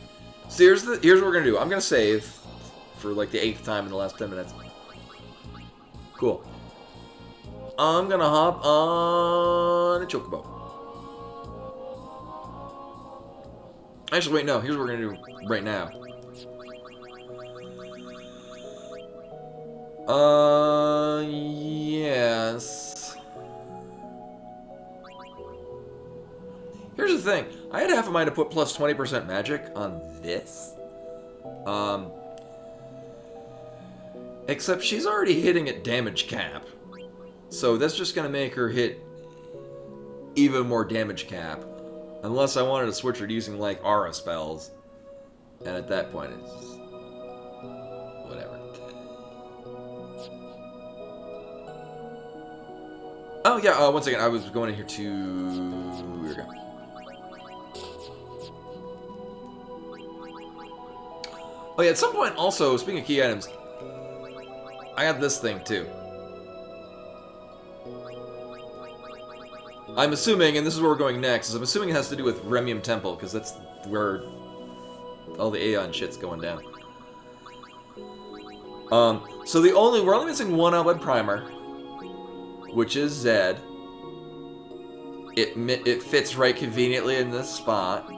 So here's what we're gonna do. I'm gonna save for like the 8th time in the last 10 minutes. Cool. I'm gonna hop on a chocobo. Actually, wait, no. Here's what we're gonna do right now. Yes. Here's the thing. I had half a mind to put plus 20% magic on this. Except she's already hitting at damage cap. So that's just gonna make her hit even more damage cap. Unless I wanted to switch her to using, like, aura spells. And at that point, it's just... whatever. Oh, yeah, one second. I was going in here to... Here we go. Oh, yeah, at some point, also, speaking of key items, I got this thing too. I'm assuming, and this is where we're going next, is I'm assuming it has to do with Remium Temple, because that's where all the Aeon shit's going down. So we're only missing one Outward Primer, which is Zed. It fits right conveniently in this spot.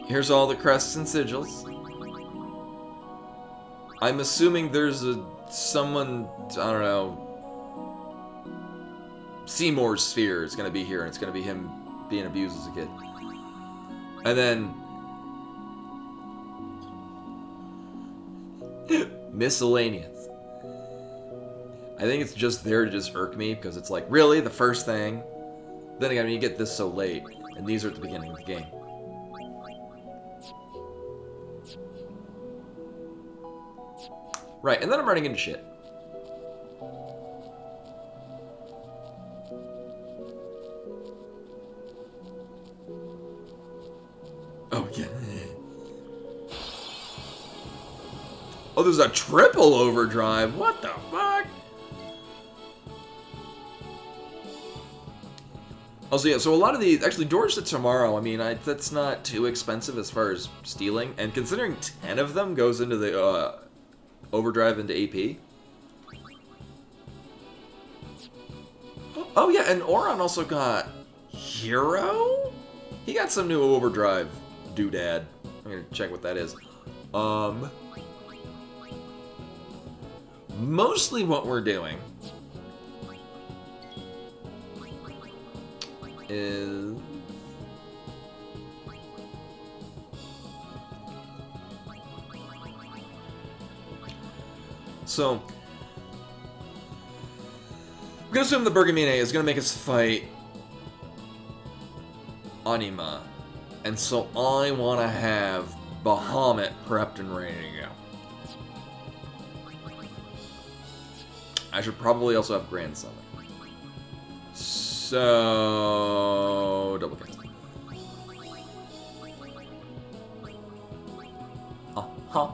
Here's all the crests and sigils. I'm assuming there's someone, I don't know, Seymour's sphere is going to be here, and it's going to be him being abused as a kid. And then miscellaneous. I think it's just there to just irk me, because it's like, really? The first thing? Then again, you get this so late, and these are at the beginning of the game. Right, and then I'm running into shit. Oh, yeah. Oh, there's a triple overdrive. What the fuck? Also, yeah, so a lot of these... Actually, Doors to Tomorrow, I mean, that's not too expensive as far as stealing. And considering 10 of them goes into the overdrive into AP. Oh, yeah, and Auron also got... Hero? He got some new overdrive doodad. I'm gonna check what that is. Mostly what we're doing is... So, I'm gonna assume the Bergamine is gonna make us fight Anima. And so I want to have Bahamut prepped and ready to go. I should probably also have Grand Summon. So... double cast. Uh-huh.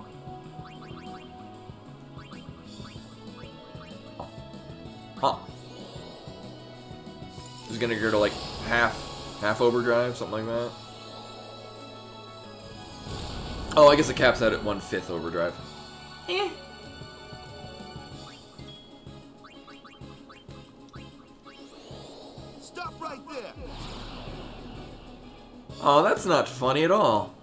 Huh. This is gonna go to like half overdrive, something like that. Oh, I guess the cap's out at 1/5 overdrive. Eh. Stop right there. Oh, that's not funny at all.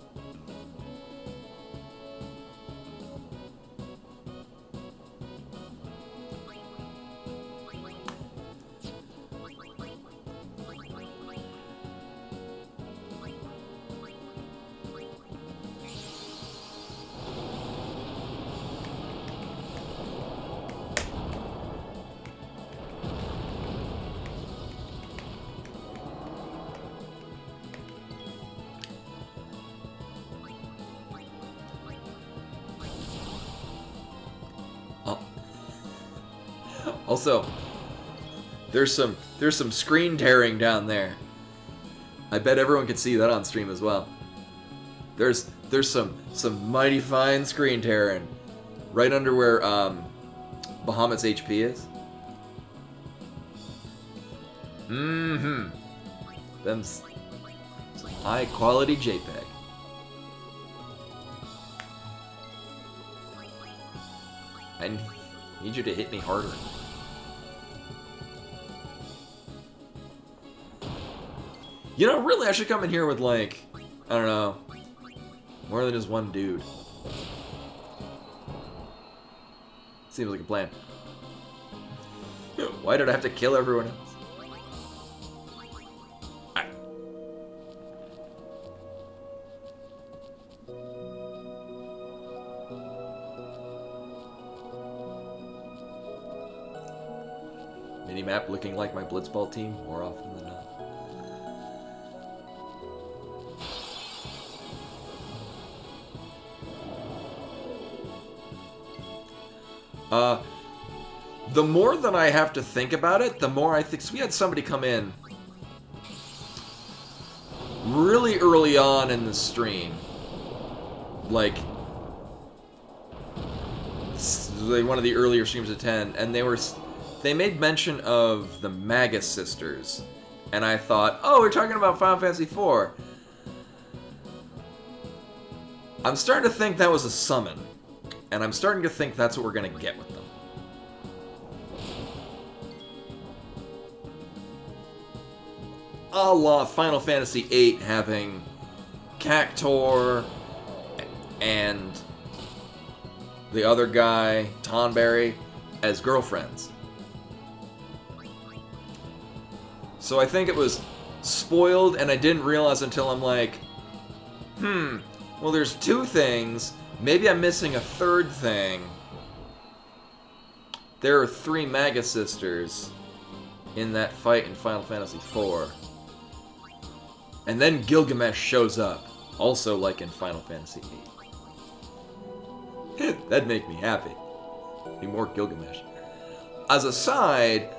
Also, there's some screen tearing down there. I bet everyone could see that on stream as well. There's some mighty fine screen tearing right under where Bahamut's HP is. Mm-hmm. Them's some high quality JPEG. I need you to hit me harder. You know, really, I should come in here with, like, I don't know, more than just one dude. Seems like a plan. Why did I have to kill everyone else? Alright. Minimap looking like my Blitzball team more often than not. The more that I have to think about it, the more I think... So we had somebody come in really early on in the stream. Like, was like one of the earlier streams of 10, and they made mention of the Magus sisters, and I thought, oh, we're talking about Final Fantasy IV. I'm starting to think that was a summon, and I'm starting to think that's what we're gonna get with them. A la Final Fantasy VIII having Cactor and the other guy, Tonberry, as girlfriends. So I think it was spoiled, and I didn't realize until I'm like, well, there's two things. Maybe I'm missing a third thing. There are 3 Magus sisters in that fight in Final Fantasy IV. And then Gilgamesh shows up, also like in Final Fantasy VIII. That'd make me happy. Be more Gilgamesh. As a side,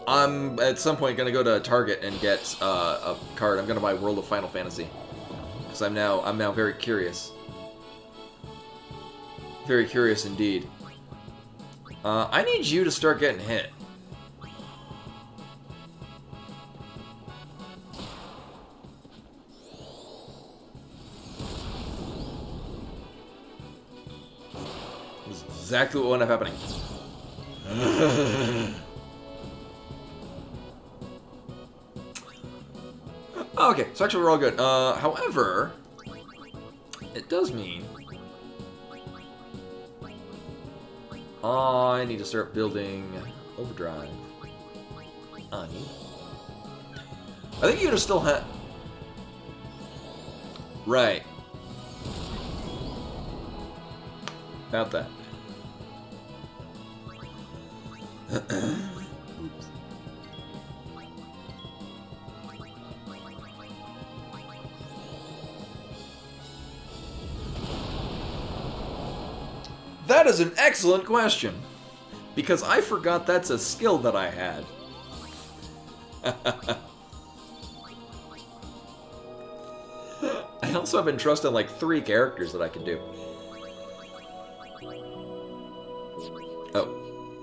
I'm at some point gonna go to Target and get a card. I'm gonna buy World of Final Fantasy because I'm now very curious. Very curious indeed. I need you to start getting hit. This is exactly what wound up happening. Okay, so actually we're all good. However, it does mean I need to start building Overdrive. I think you're gonna still have... Right. About that. Oops. That is an excellent question, because I forgot that's a skill that I had. I also have Entrust on like 3 characters that I can do.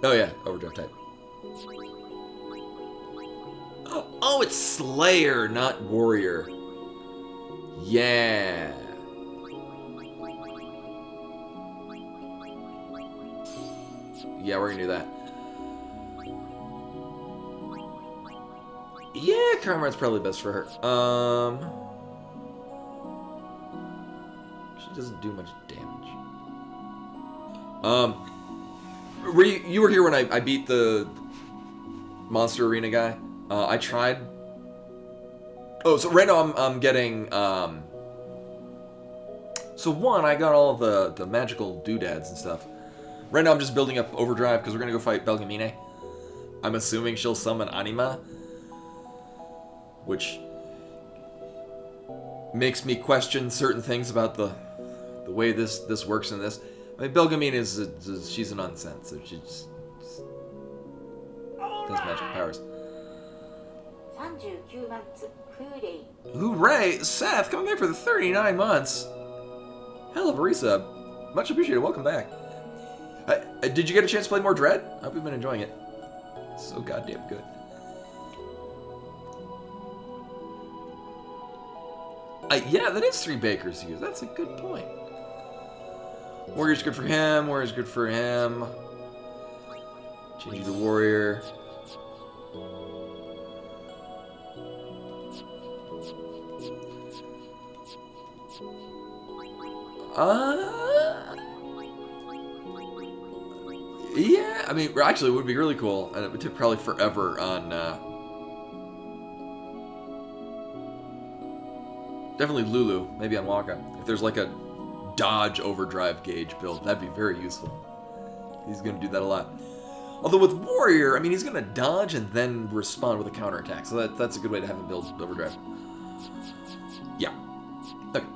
Oh yeah, Overdrive type. Oh, it's Slayer, not Warrior. Yeah. Yeah, we're gonna do that. Yeah, Conrad's probably best for her. She doesn't do much damage. You were here when I beat the Monster Arena guy. I tried. Oh, so right now I'm getting So one, I got all of the magical doodads and stuff. Right now I'm just building up Overdrive because we're gonna go fight Belgemine. I'm assuming she'll summon Anima, which makes me question certain things about the way this works in this. I mean, Belgemine she's a nonsense, so she just does magic powers. 39 months, Hooray. Hooray! Seth, coming back for the 39 months. Hell of a resub. Much appreciated. Welcome back. Did you get a chance to play more Dread? I hope you've been enjoying it. So goddamn good. Yeah, that is 3 Bakers here. That's a good point. Warrior's good for him. Warrior's good for him. Change you to Warrior. Yeah, I mean, actually, it would be really cool, and it would take probably forever on, definitely Lulu, maybe on Waka. If there's like a dodge overdrive gauge build, that'd be very useful. He's gonna do that a lot. Although with Warrior, I mean, he's gonna dodge and then respond with a counterattack, so that's a good way to have him build overdrive. Yeah. Okay.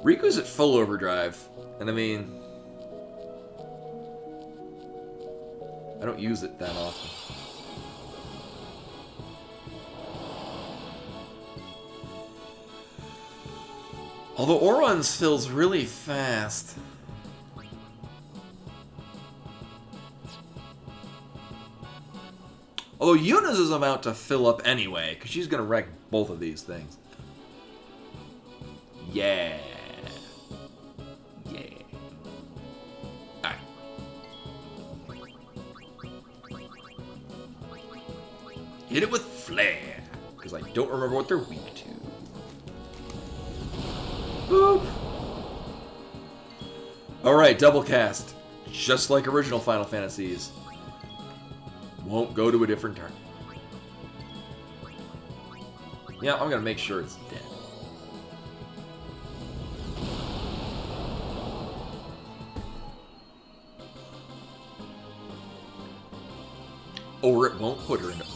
Riku's at full overdrive, and I mean, I don't use it that often. Although Oron's fills really fast. Although Yuna's is about to fill up anyway, because she's going to wreck both of these things. Yeah. Yeah. Alright. Hit it with Flare, because I don't remember what they're weak to. Boop. Alright, double cast. Just like original Final Fantasies. Won't go to a different turn. Yeah, I'm gonna make sure it's dead. Or it won't put her into overdrive.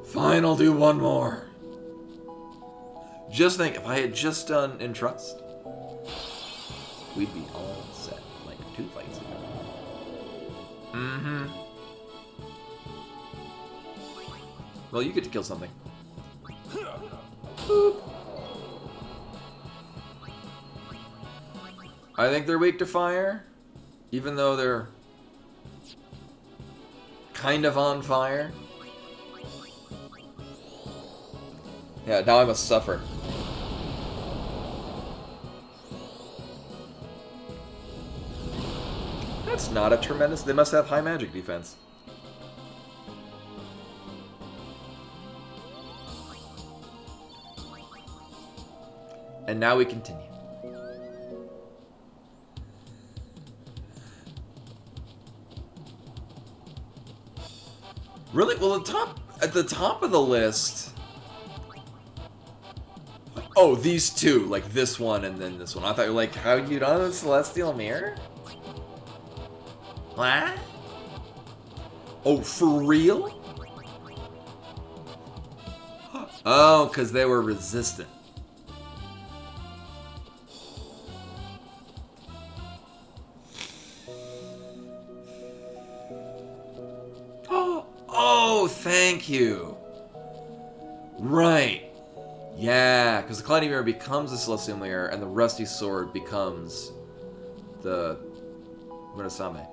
Fine, I'll do one more. Just think, if I had just done Entrust, we'd be all set, like 2 fights ago. Mm-hmm. Well, you get to kill something. Boop. I think they're weak to fire, even though they're kind of on fire. Yeah, now I must suffer. That's not a tremendous... They must have high magic defense. And now we continue. Really? Well, at the top of the list... Oh, these two. Like this one and then this one. I thought you were like, how you done the Celestial Mirror? What? Oh, for real? Oh, because they were resistant. Oh, thank you. Right. Yeah, because the Cloudy Mirror becomes the Celestial Mirror, and the Rusty Sword becomes the Murasame.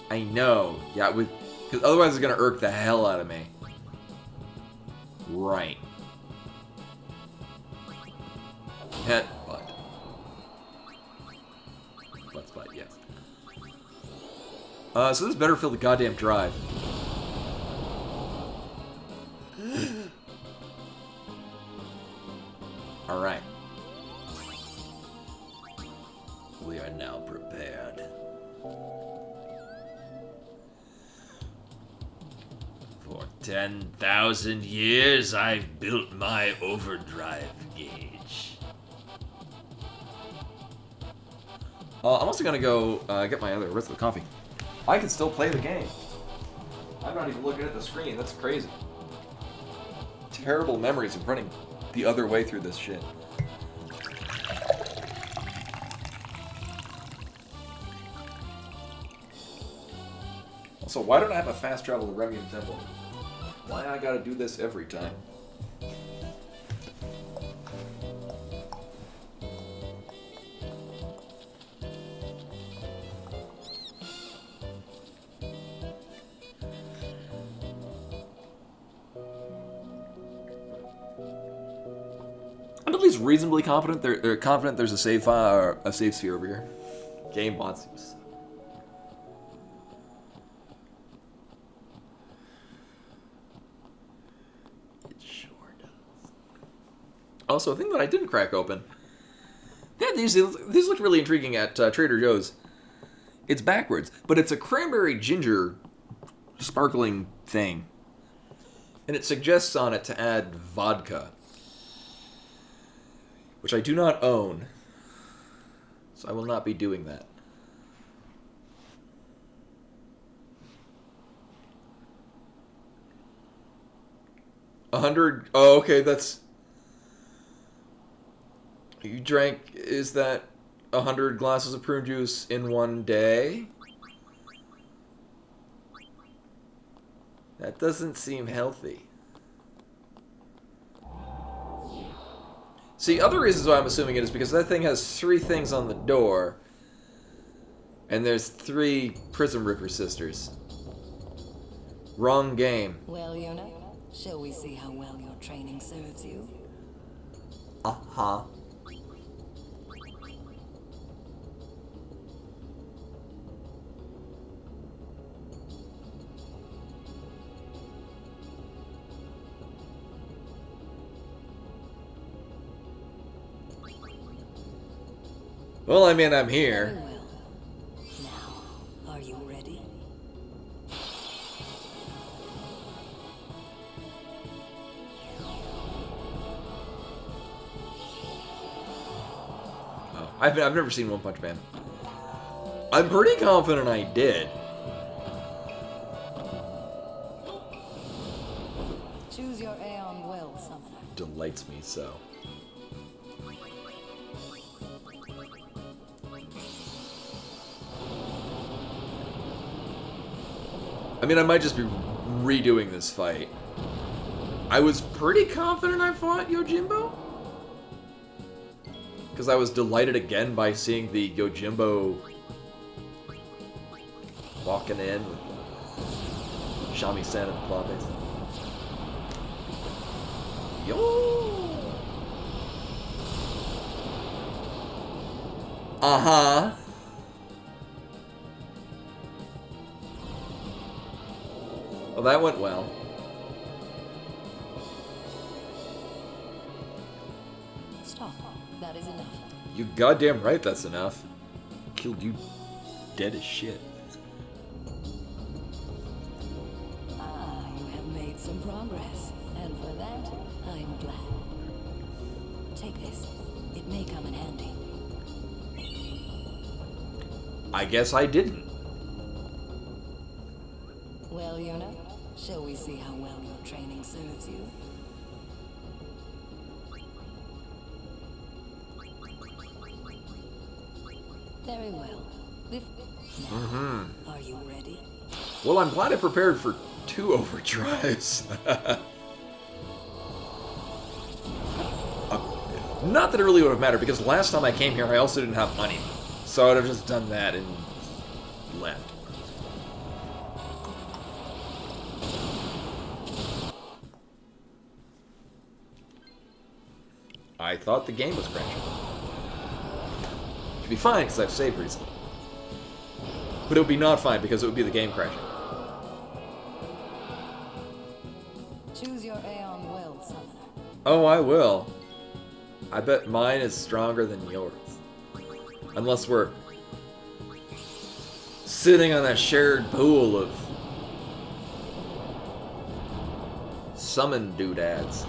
I know. Yeah, because otherwise it's gonna irk the hell out of me. Right. Head butt. Butt's butt, yes. So this better fill the goddamn drive. Alright. We are now prepared. For 10,000 years, I've built my overdrive gauge. I'm also gonna go get my other rest of the coffee. I can still play the game. I'm not even looking at the screen. That's crazy. Terrible memories of running the other way through this shit. Also, why don't I have a fast travel to Remium Temple? Why I gotta do this every time? I'm at least reasonably confident. They're confident there's a save file or a save sphere over here. Game wants you. It sure does. Also, a thing that I didn't crack open. Yeah, these look really intriguing at Trader Joe's. It's backwards, but it's a cranberry ginger sparkling thing. And it suggests on it to add vodka, which I do not own, so I will not be doing that. $100. Oh, okay, that's... You drank... Is that 100 glasses of prune juice in one day. That doesn't seem healthy. See, other reasons why I'm assuming it is because that thing has 3 things on the door. And there's 3 Prism Ripper sisters. Wrong game. Well, Yuna, shall we see how well your training serves you? Uh-huh. Well, I mean, I'm Very here. well. Now, are you ready? Oh, I've never seen One Punch Man. I'm pretty confident I did. Choose your Aeon well, summoner. Delights me so. I mean, I might just be redoing this fight. I was pretty confident I fought Yojimbo. Because I was delighted again by seeing the Yojimbo walking in with Shamisen and Claves. Yo! Uh-huh. Well, that went well. Stop. That is enough. You goddamn right that's enough. Killed you dead as shit. Ah, you have made some progress. And for that, I'm glad. Take this. It may come in handy. I guess I didn't. Well, Yuna, shall we see how well your training serves you? Very well. Now, are you ready? Well, I'm glad I prepared for 2 overdrives. Not that it really would have mattered, because last time I came here I also didn't have money. So I would have just done that and left. I thought the game was crashing. Should be fine because I've saved recently. But it would be not fine because it would be the game crashing. Choose your Aeon well, summoner. Oh, I will. I bet mine is stronger than yours. Unless we're sitting on a shared pool of summon doodads.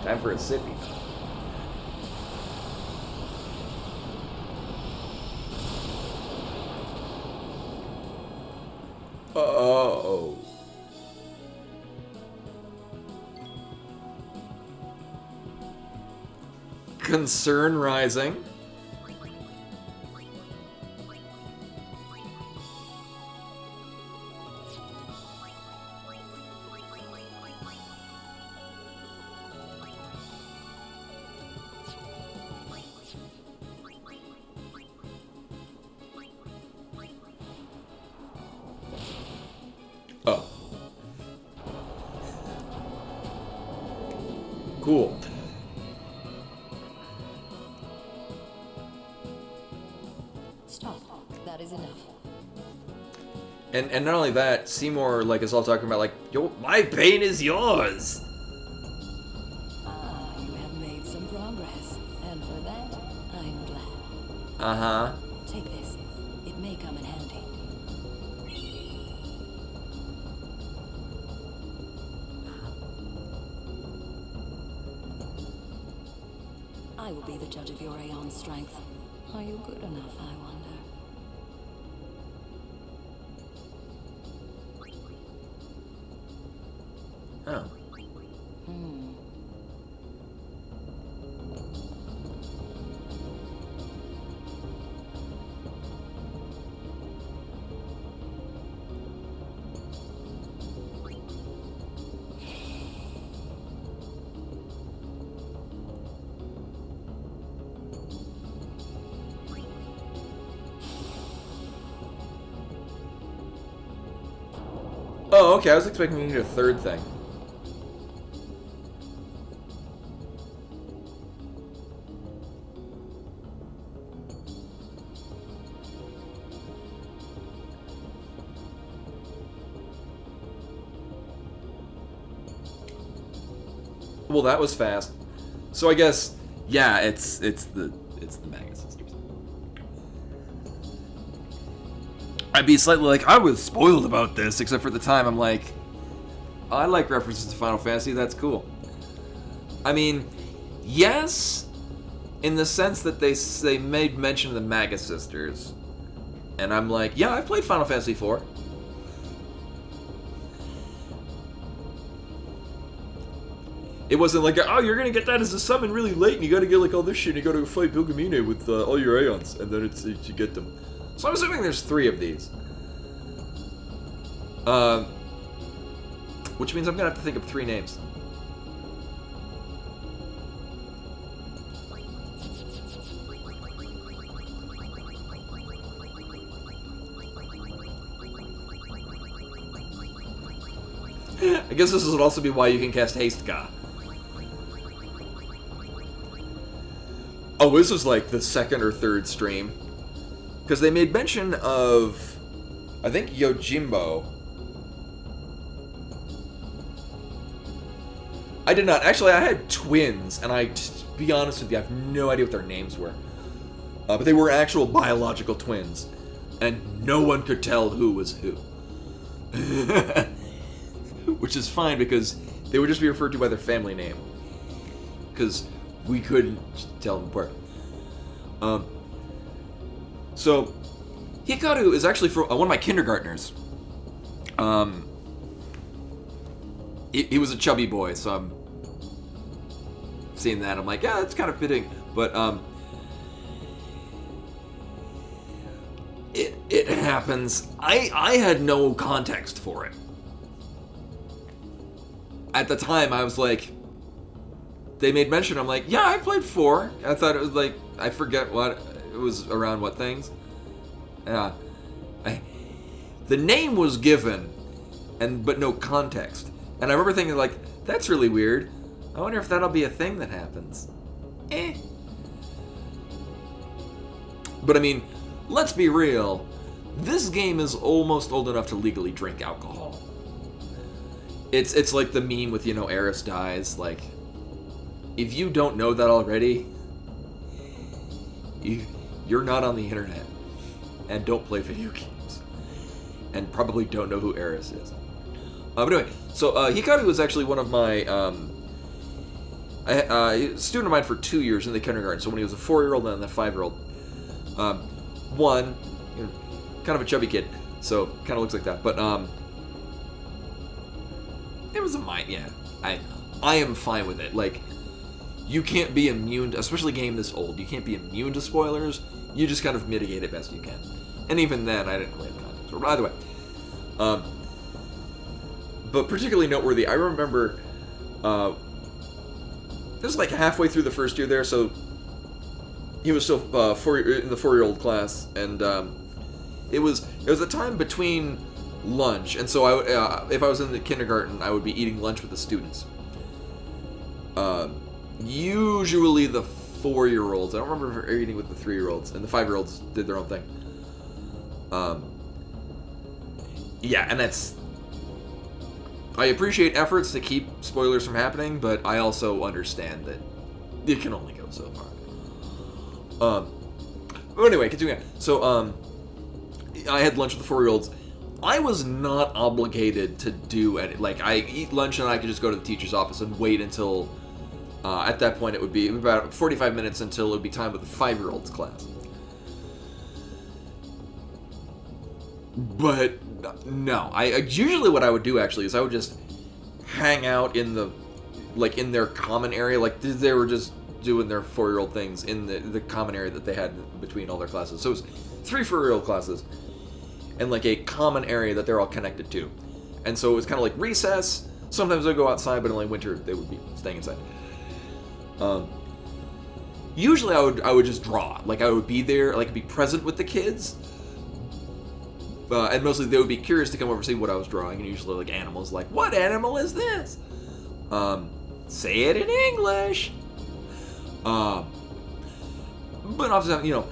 Time for a sippy. Uh-oh. Concern rising. Oh. Cool. Stop. That is enough. And not only that, Seymour is all talking about my pain is yours. Ah, you have made some progress. And for that, I'm glad. Uh-huh. Take this. It may come in handy. I will be the judge of your Aeon strength. Are you good enough, I wonder? Oh, okay. I was expecting you to need a third thing. Well, that was fast. So I guess, yeah, it's the Maga Sisters. I'd be slightly like, I was spoiled about this, except for the time I'm like, I like references to Final Fantasy, that's cool. I mean, yes, in the sense that they made mention of the Maga Sisters. And I'm like, yeah, I've played Final Fantasy IV. It wasn't like, oh, you're gonna get that as a summon really late, and you gotta get like all this shit, and you gotta fight Bilgamine with all your Aeons, and then you get them. So I'm assuming there's 3 of these. Which means I'm gonna have to think of 3 names. I guess this would also be why you can cast Haste Ka. Oh, this was like the 2nd or 3rd stream. Because they made mention of, I think, Yojimbo. I did not. Actually, I had twins, and to be honest with you, I have no idea what their names were. But they were actual biological twins. And no one could tell who was who. Which is fine, because they would just be referred to by their family name. Because we couldn't tell them apart. So, Hikaru is actually from one of my kindergartners. He was a chubby boy, so I'm seeing that. I'm like, yeah, that's kind of fitting. But, it happens. I had no context for it. At the time, I was like, they made mention, I'm like, yeah, I played 4. I thought it was like, I forget what, it was around what things. Yeah. The name was given, but no context. And I remember thinking like, that's really weird. I wonder if that'll be a thing that happens. But I mean, let's be real. This game is almost old enough to legally drink alcohol. It's like the meme with, Eris dies, like, if you don't know that already, you're not on the internet, and don't play video games, and probably don't know who Eris is. But anyway, so Hikaru was actually one of my, a student of mine for 2 years in the kindergarten, so when he was a 4-year-old and then a 5-year-old. Kind of a chubby kid, so kind of looks like that, but, it was yeah, I am fine with it, like, you can't be immune, especially a game this old, you can't be immune to spoilers, you just kind of mitigate it best you can. And even then, I didn't really have context. But either way. But particularly noteworthy, I remember, this was like halfway through the first year there, so he was still in the 4-year-old class, and it was a time between lunch, and so if I was in the kindergarten, I would be eating lunch with the students. Usually the 4-year-olds. I don't remember if eating with the 3-year-olds, and the 5-year-olds did their own thing. Yeah, and that's... I appreciate efforts to keep spoilers from happening, but I also understand that it can only go so far. But anyway, continuing on. So, I had lunch with the 4-year-olds. I was not obligated to do any... Like, I eat lunch and I could just go to the teacher's office and wait until... at that point, it would be about 45 minutes until it would be time with the 5-year-olds class. But no, usually what I would do actually is I would just hang out in their common area, like they were just doing their 4-year-old things in the common area that they had between all their classes. So it was 3 4-year-old classes and like a common area that they're all connected to. And so it was kind of like recess. Sometimes they'd go outside, but in like winter they would be staying inside. Usually I would just draw. Like I would be there, like be present with the kids. and mostly they would be curious to come over and see what I was drawing, and usually like animals, like, what animal is this? Say it in English. But often,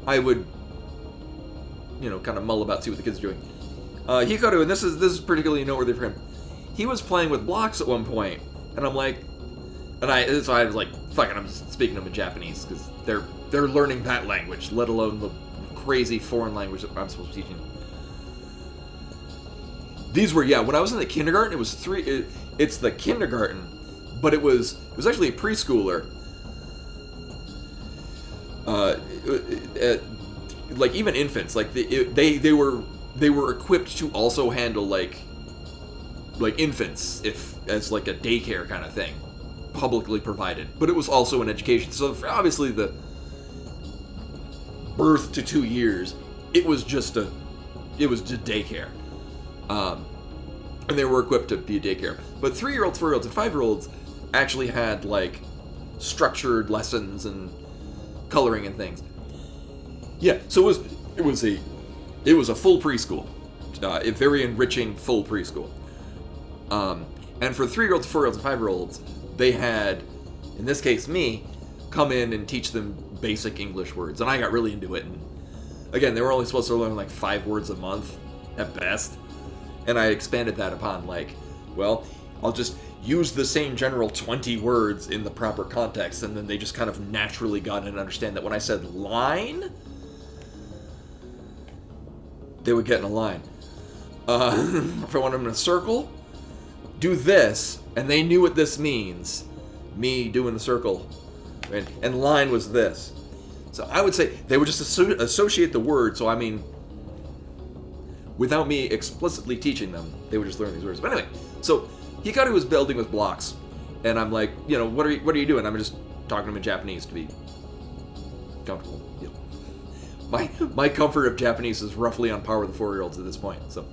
I would, kind of mull about, see what the kids are doing. Hikaru, and this is particularly noteworthy for him. He was playing with blocks at one point, and I'm like, so I was like, fuck it, I'm just speaking to them in Japanese because they're learning that language, let alone the crazy foreign language that I'm supposed to be teaching them. These were, when I was in the kindergarten, it was it's the kindergarten, but it was actually a preschooler. Like even infants, like they were equipped to also handle like infants, as like a daycare kind of thing, publicly provided. But it was also an education. So obviously the birth to 2 years, it was just daycare. And they were equipped to be a daycare. But 3-year-olds, 4-year-olds, and 5-year-olds actually had like structured lessons and coloring and things. Yeah, so it was a full preschool, a very enriching full preschool. And for 3-year-olds, 4-year-olds, and 5-year-olds, they had, in this case me, come in and teach them basic English words, and I got really into it. And again, they were only supposed to learn like 5 words a month at best. And I expanded that upon I'll just use the same general 20 words in the proper context, and then they just kind of naturally got in and understand that when I said line, they would get in a line. If I wanted them in a circle, do this, and they knew what this means. Me doing the circle, and line was this. So I would say they would just associate the word, so I mean, without me explicitly teaching them, they would just learn these words. But anyway, so Hikaru was building with blocks, and I'm like, what are you doing? I'm just talking to him in Japanese to be comfortable. My comfort of Japanese is roughly on par with the 4-year-olds at this point. So,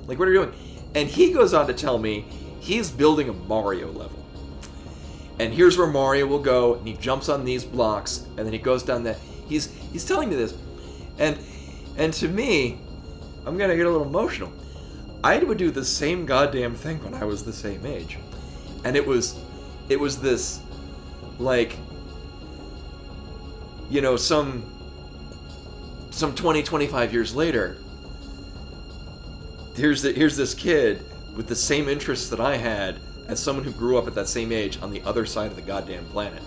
like, what are you doing? And he goes on to tell me he's building a Mario level. And here's where Mario will go, and he jumps on these blocks, and then he goes down that. He's telling me this, and to me, I'm gonna get a little emotional. I would do the same goddamn thing when I was the same age, and it was this, like, some 20, 25 years later, here's this kid with the same interests that I had as someone who grew up at that same age on the other side of the goddamn planet.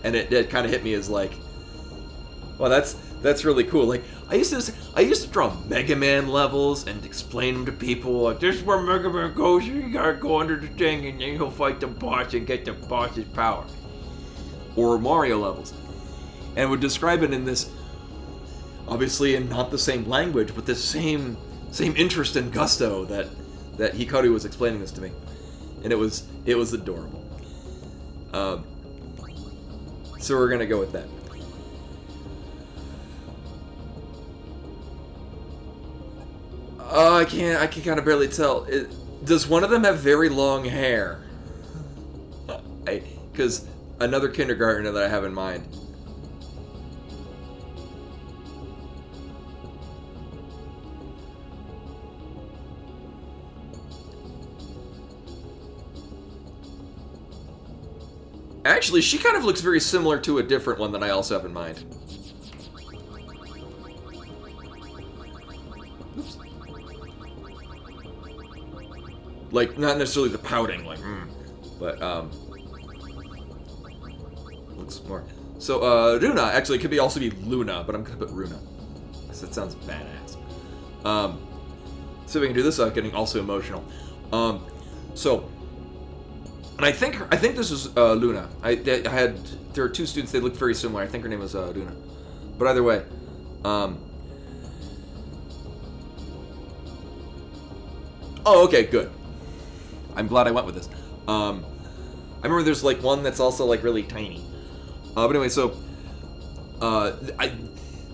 And it kind of hit me as like, well, that's really cool. Like, I used to draw Mega Man levels and explain them to people, like, this is where Mega Man goes, you gotta go under the thing and then you'll fight the boss and get the boss's power. Or Mario levels. And would describe it in this, obviously in not the same language, but the same interest and gusto that Hikaru was explaining this to me. And it was adorable. So we're gonna go with that. I can kind of barely tell. Does one of them have very long hair? Because another kindergartner that I have in mind. Actually, she kind of looks very similar to a different one that I also have in mind. Oops. Like, not necessarily the pouting, like, but, looks more. So, Runa, actually, it could also be Luna, but I'm gonna put Runa, because that sounds badass. So we can do this without getting also emotional. And I think this is Luna. There are two students, they looked very similar. I think her name was Luna. But either way, oh, okay, good. I'm glad I went with this. I remember there's like one that's also like really tiny. But anyway, so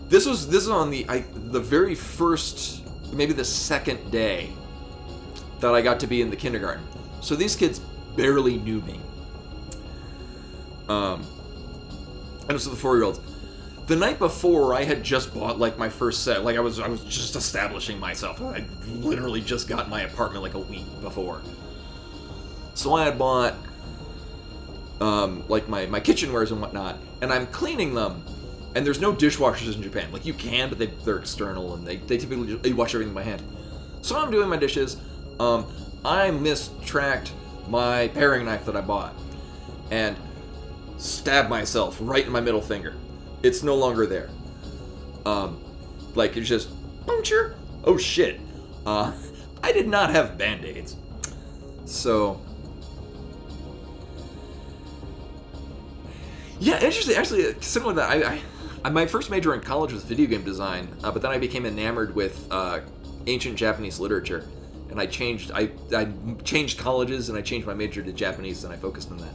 this was on the very first, maybe the second day that I got to be in the kindergarten. So these kids barely knew me. And so the 4-year-olds. the night before, I had just bought like my first set. Like I was just establishing myself. I literally just got my apartment like a week before. So I had bought like my kitchenwares and whatnot, and I'm cleaning them. And there's no dishwashers in Japan. Like you can, but they're external, and they typically just, wash everything by hand. So I'm doing my dishes. I mistracked my paring knife that I bought, and stabbed myself right in my middle finger. It's no longer there. Like it's just puncture. Oh shit. I did not have band-aids. So yeah, interesting. Actually, similar to that, I my first major in college was video game design, but then I became enamored with ancient Japanese literature, and I changed colleges, and I changed my major to Japanese, and I focused on that.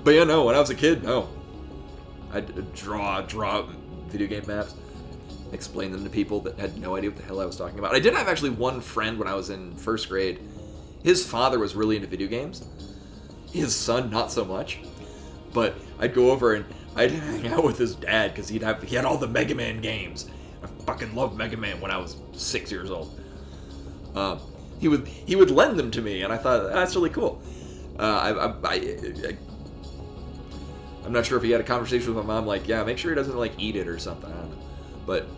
But yeah, no, when I was a kid, no, I'd draw video game maps, explain them to people that had no idea what the hell I was talking about. I did have actually one friend when I was in first grade. His father was really into video games. His son, not so much. But I'd go over and I'd hang out with his dad because he had all the Mega Man games. I fucking loved Mega Man when I was 6 years old. He would lend them to me, and I thought that's really cool. I'm not sure if he had a conversation with my mom like, yeah, make sure he doesn't like eat it or something. I don't know, but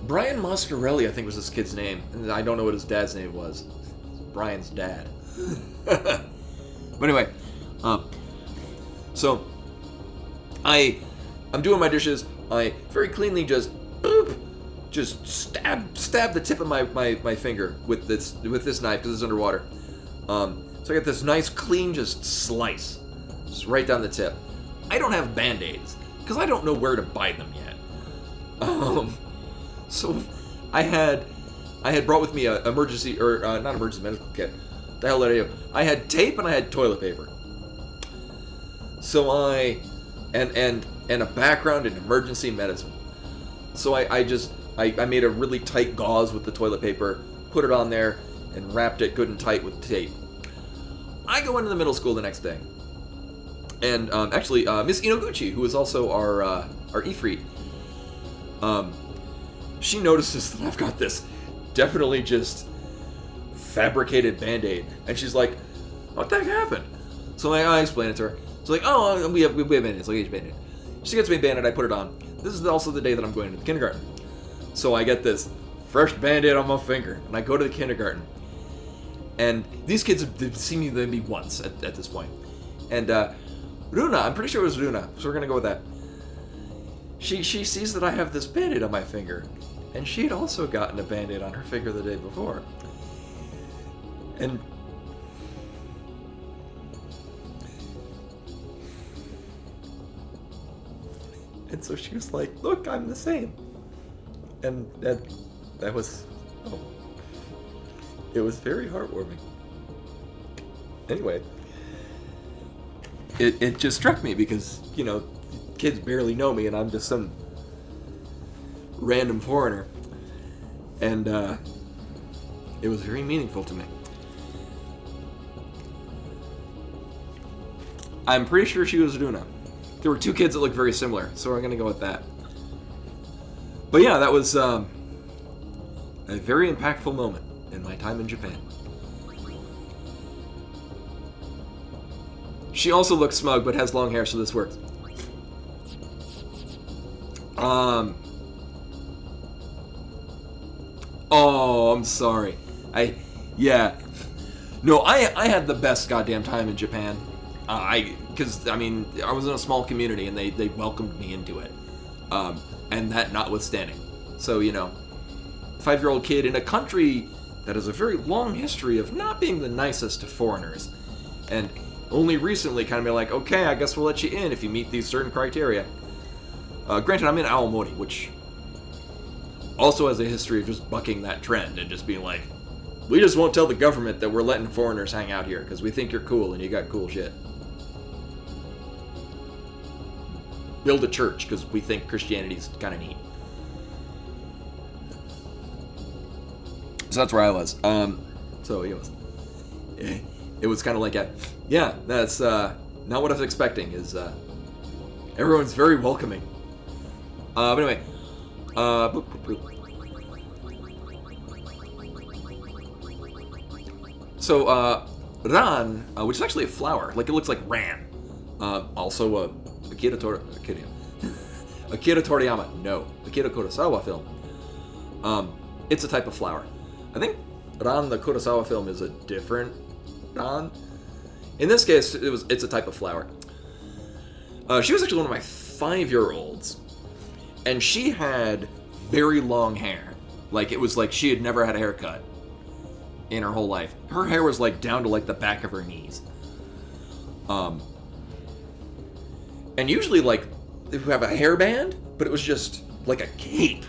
Brian Mascarelli, I think was this kid's name. I don't know what his dad's name was. Brian's dad. But anyway, so I'm doing my dishes. I very cleanly just stab the tip of my finger with this knife because it's underwater. So I got this nice clean just slice, just right down the tip. I don't have band-aids because I don't know where to buy them yet. So I had brought with me a emergency, or not emergency medical kit. The hell did I do? I had tape and I had toilet paper. So and a background in emergency medicine. So I made a really tight gauze with the toilet paper, put it on there, and wrapped it good and tight with tape. I go into the middle school the next day, and actually Miss Inoguchi, who is also our Ifrit, she notices that I've got this definitely just fabricated band-aid, and she's like, what the heck happened? So I explain it to her. She's like, oh, we have band-aids, like each band-aid. She gets me a band-aid, I put it on. This is also the day that I'm going to the kindergarten. So I get this fresh band-aid on my finger, and I go to the kindergarten. And these kids have seen me maybe once at this point. And Runa, I'm pretty sure it was Runa, so we're gonna go with that. She sees that I have this band-aid on my finger, and she had also gotten a band-aid on her finger the day before. And so she was like, look, I'm the same. And that was, it was very heartwarming. Anyway, it just struck me because, you know, kids barely know me and I'm just some random foreigner. And it was very meaningful to me. I'm pretty sure she was Runa. There were two kids that looked very similar, so we're gonna go with that. But yeah, that was a very impactful moment in my time in Japan. She also looks smug, but has long hair, so this works. Oh, I'm sorry. No, I had the best goddamn time in Japan. Because I was in a small community and they welcomed me into it, and that notwithstanding. So, you know, 5-year-old kid in a country that has a very long history of not being the nicest to foreigners, and only recently kind of be like, okay, I guess we'll let you in if you meet these certain criteria. Granted, I'm in Aomori, which also has a history of just bucking that trend and just being like, we just won't tell the government that we're letting foreigners hang out here because we think you're cool and you got cool shit. Build a church because we think Christianity's kind of neat. So that's where I was. So it was kind of like, that's not what I was expecting. Is everyone's very welcoming. But anyway, boop, boop, boop. So Ran, which is actually a flower, like it looks like Ran. Also Akira Toriyama, no, Akira Kurosawa film. It's a type of flower. I think Ran, the Kurosawa film, is a different Ran. In this case, it's a type of flower. She was actually one of my 5-year-olds, and she had very long hair. Like, it was like she had never had a haircut in her whole life. Her hair was like down to like the back of her knees. And usually like they would have a hairband, but it was just like a cape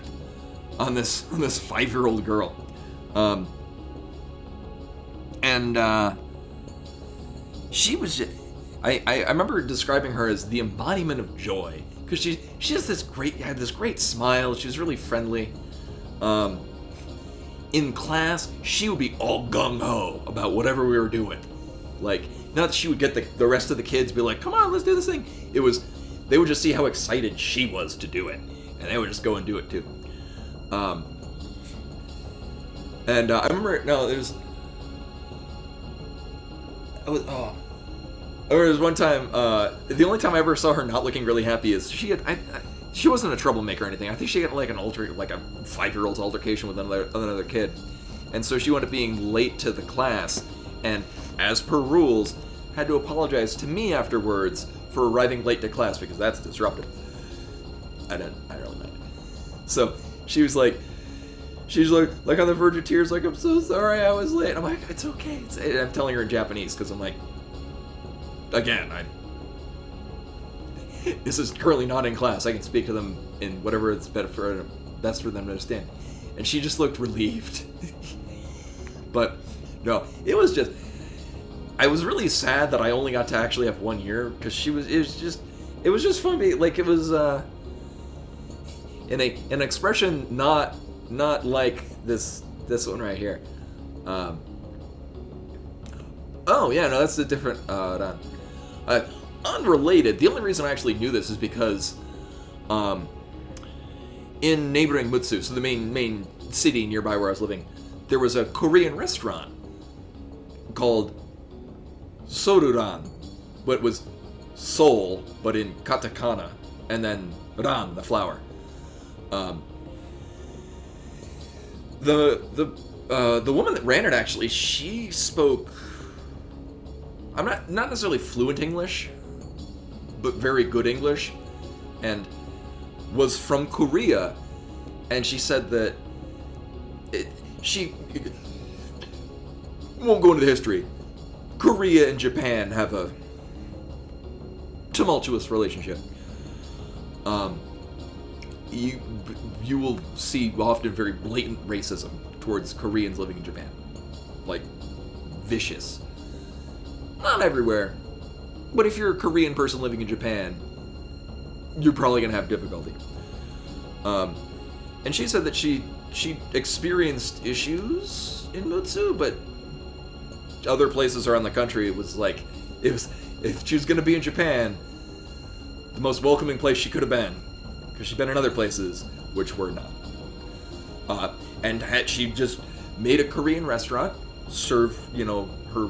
on this 5-year-old girl. She was just, I remember describing her as the embodiment of joy, because she has had this great smile. She was really friendly. In class, she would be all gung-ho about whatever we were doing. Like, not that she would get the rest of the kids be like, come on, let's do this thing. It was, they would just see how excited she was to do it, and they would just go and do it too. I remember, there was one time, the only time I ever saw her not looking really happy is she wasn't a troublemaker or anything. I think she had like a 5-year-old's altercation with another kid. And so she wound up being late to the class, and as per rules, had to apologize to me afterwards for arriving late to class, because that's disruptive. I don't really mind. So she's like on the verge of tears, like, I'm so sorry I was late. I'm like, it's okay. And I'm telling her in Japanese, because I'm like, again, this is currently not in class. I can speak to them in whatever is best for them to understand. And she just looked relieved. But no, it was I was really sad that I only got to actually have 1 year, because it was just fun. Like, it was in an expression not like this one right here. Oh yeah, no, that's a different unrelated. The only reason I actually knew this is because in neighboring Mutsu, so the main city nearby where I was living, there was a Korean restaurant called Soruran, but it was Seoul, but in katakana, and then Ran, the flower. The woman that ran it, actually, she spoke, I'm not necessarily fluent English, but very good English, and was from Korea, and she said that she won't go into the history. Korea and Japan have a tumultuous relationship. You will see often very blatant racism towards Koreans living in Japan. Like, vicious. Not everywhere, but if you're a Korean person living in Japan, you're probably going to have difficulty. And she said that she experienced issues in Mutsu, but other places around the country, it was if she was going to be in Japan, the most welcoming place she could have been, because she'd been in other places which were not. She just made a Korean restaurant, serve, her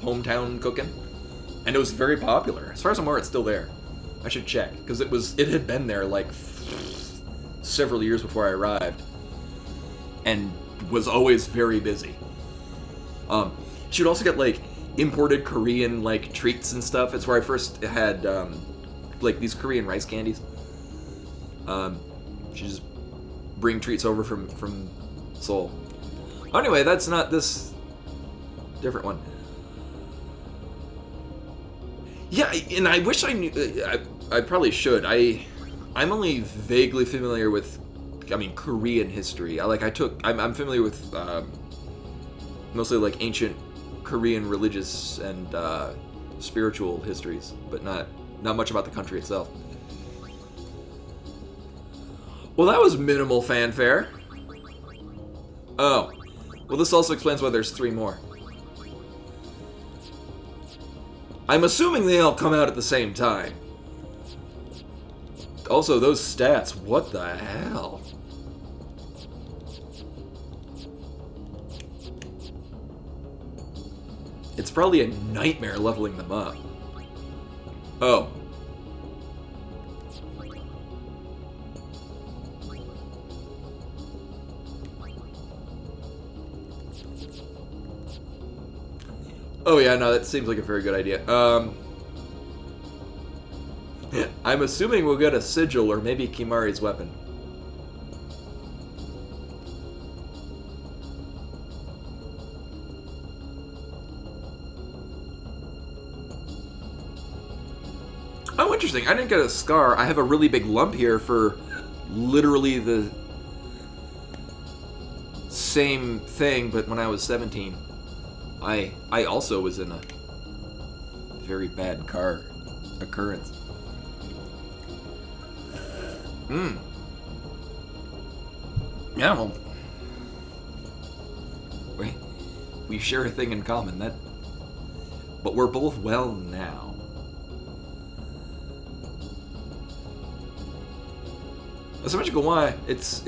hometown cooking, and it was very popular. As far as I'm aware, it's still there. I should check, because it had been there like several years before I arrived, and was always very busy. She would also get like imported Korean like treats and stuff. It's where I first had like these Korean rice candies. She just bring treats over from Seoul. Anyway, that's not this different one. Yeah, and I wish I knew. I probably should. I'm only vaguely familiar with, Korean history. I'm familiar with mostly like ancient Korean religious and spiritual histories, but not much about the country itself. Well, that was minimal fanfare. Oh, well, this also explains why there's 3 more. I'm assuming they all come out at the same time. Also, those stats, what the hell? It's probably a nightmare leveling them up. Oh. Oh yeah, no, that seems like a very good idea. I'm assuming we'll get a sigil or maybe Kimari's weapon. Oh, interesting. I didn't get a scar. I have a really big lump here for literally the same thing, but when I was 17. I also was in a very bad car occurrence. Yeah, well, we share a thing in common. But we're both well now. Asymmetrical Y, it's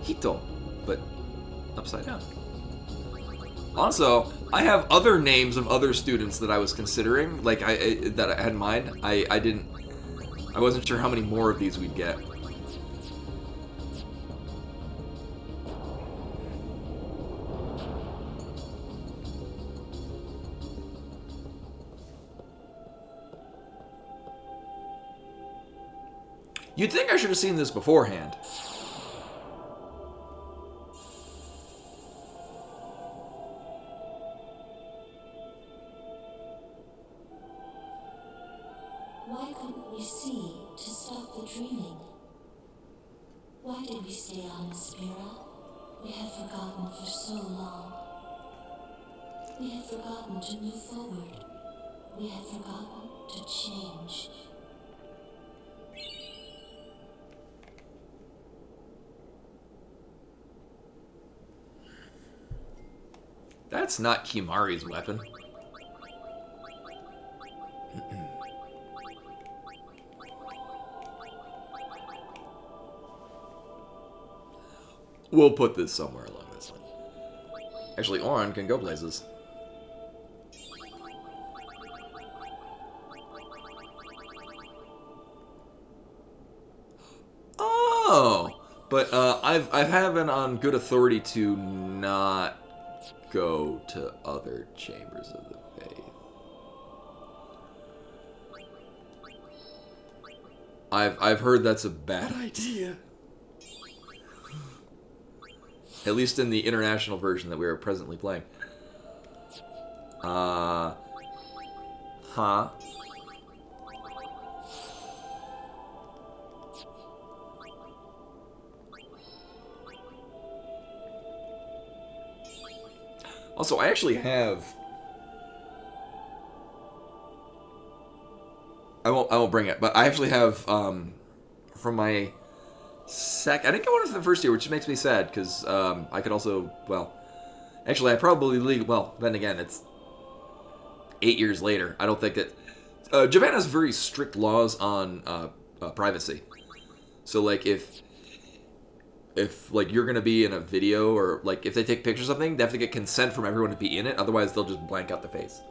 Hito, but upside down. Also, I have other names of other students that I was considering, like that I had in mind. I wasn't sure how many more of these we'd get. You'd think I should have seen this beforehand. Why couldn't we see to stop the dreaming? Why did we stay on Aspira? We had forgotten for so long. We had forgotten to move forward. We had forgotten to change. That's not Kimari's weapon. We'll put this somewhere along this line. Actually, Oran can go places. Oh! But I've have it on good authority to not go to other chambers of the faith. I've heard that's a bad idea. At least in the international version that we are presently playing. Huh? Also, I actually have... I won't bring it, but I actually have, from my... I didn't get one for the first year, which makes me sad, because I could also, well... Actually, I probably... Well, then again, it's 8 years later. I don't think that... Japan has very strict laws on privacy. So, like, if like you're gonna be in a video, or like if they take pictures of something, they have to get consent from everyone to be in it. Otherwise, they'll just blank out the face.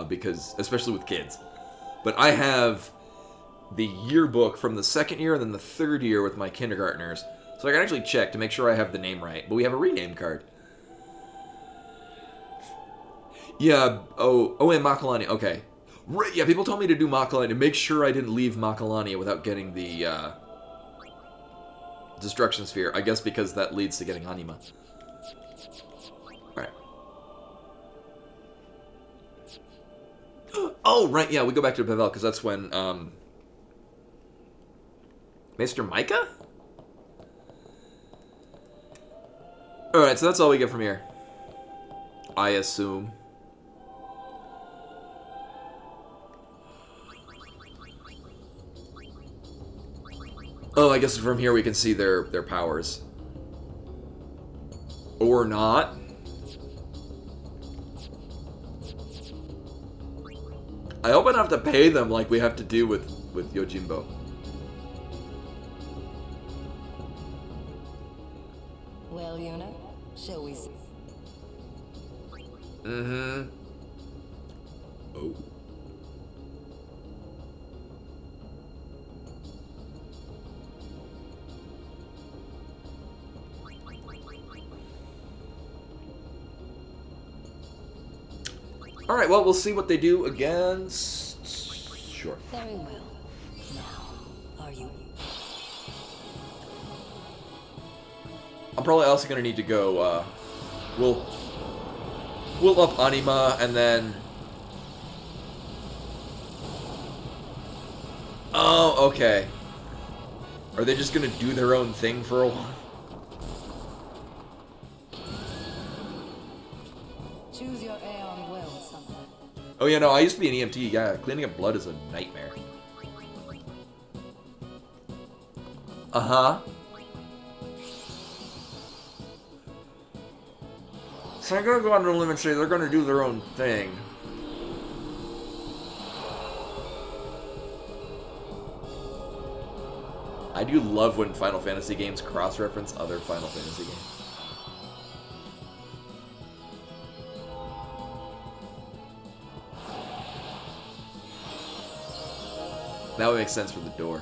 Because, especially with kids. But I have the yearbook from the second year and then the third year with my kindergartners, so I can actually check to make sure I have the name right. But we have a rename card. Yeah. Oh, and Makalani. Okay. Right. Yeah. People told me to do Makalani to make sure I didn't leave Makalani without getting the. Destruction Sphere, I guess because that leads to getting Anima. Alright. Oh, right, yeah, we go back to Pavel, because that's when, Mr. Micah? Alright, so that's all we get from here. I assume. Oh, I guess from here we can see their powers. Or not. I hope I don't have to pay them like we have to do with Yojimbo. Well, Yuna, shall we see? Mm-hmm. Oh. Alright, well, we'll see what they do against... Sure. Very well. Now, are you... I'm probably also going to need to go, we'll up Anima, and then... Oh, okay. Are they just going to do their own thing for a while? Choose your Aeon well, son. Oh yeah, no, I used to be an EMT. Yeah, cleaning up blood is a nightmare. Uh-huh. So I'm gonna go on a limb and say they're gonna do their own thing. I do love when Final Fantasy games cross-reference other Final Fantasy games. That would make sense for the door.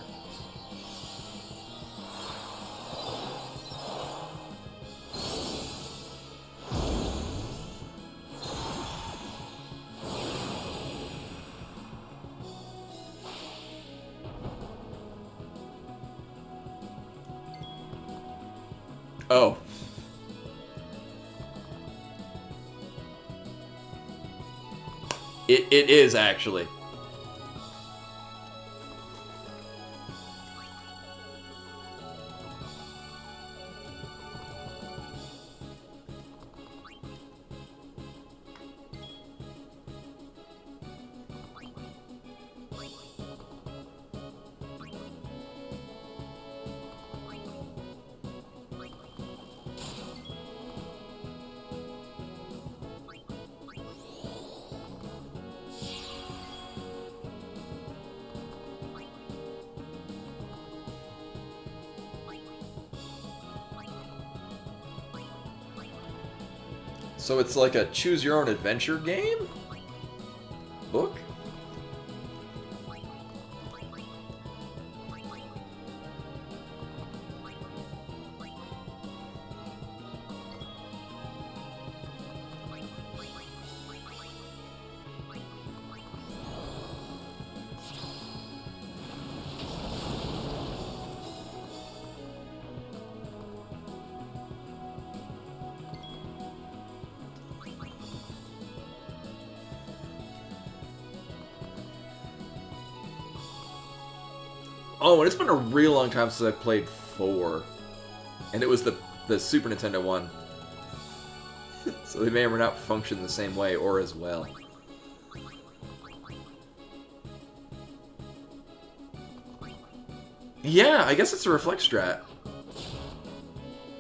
Oh. It is actually. So it's like a choose-your-own-adventure game? Book? Oh, and it's been a real long time since I played 4. And it was the Super Nintendo one. So they may or may not function the same way or as well. Yeah, I guess it's a reflect strat.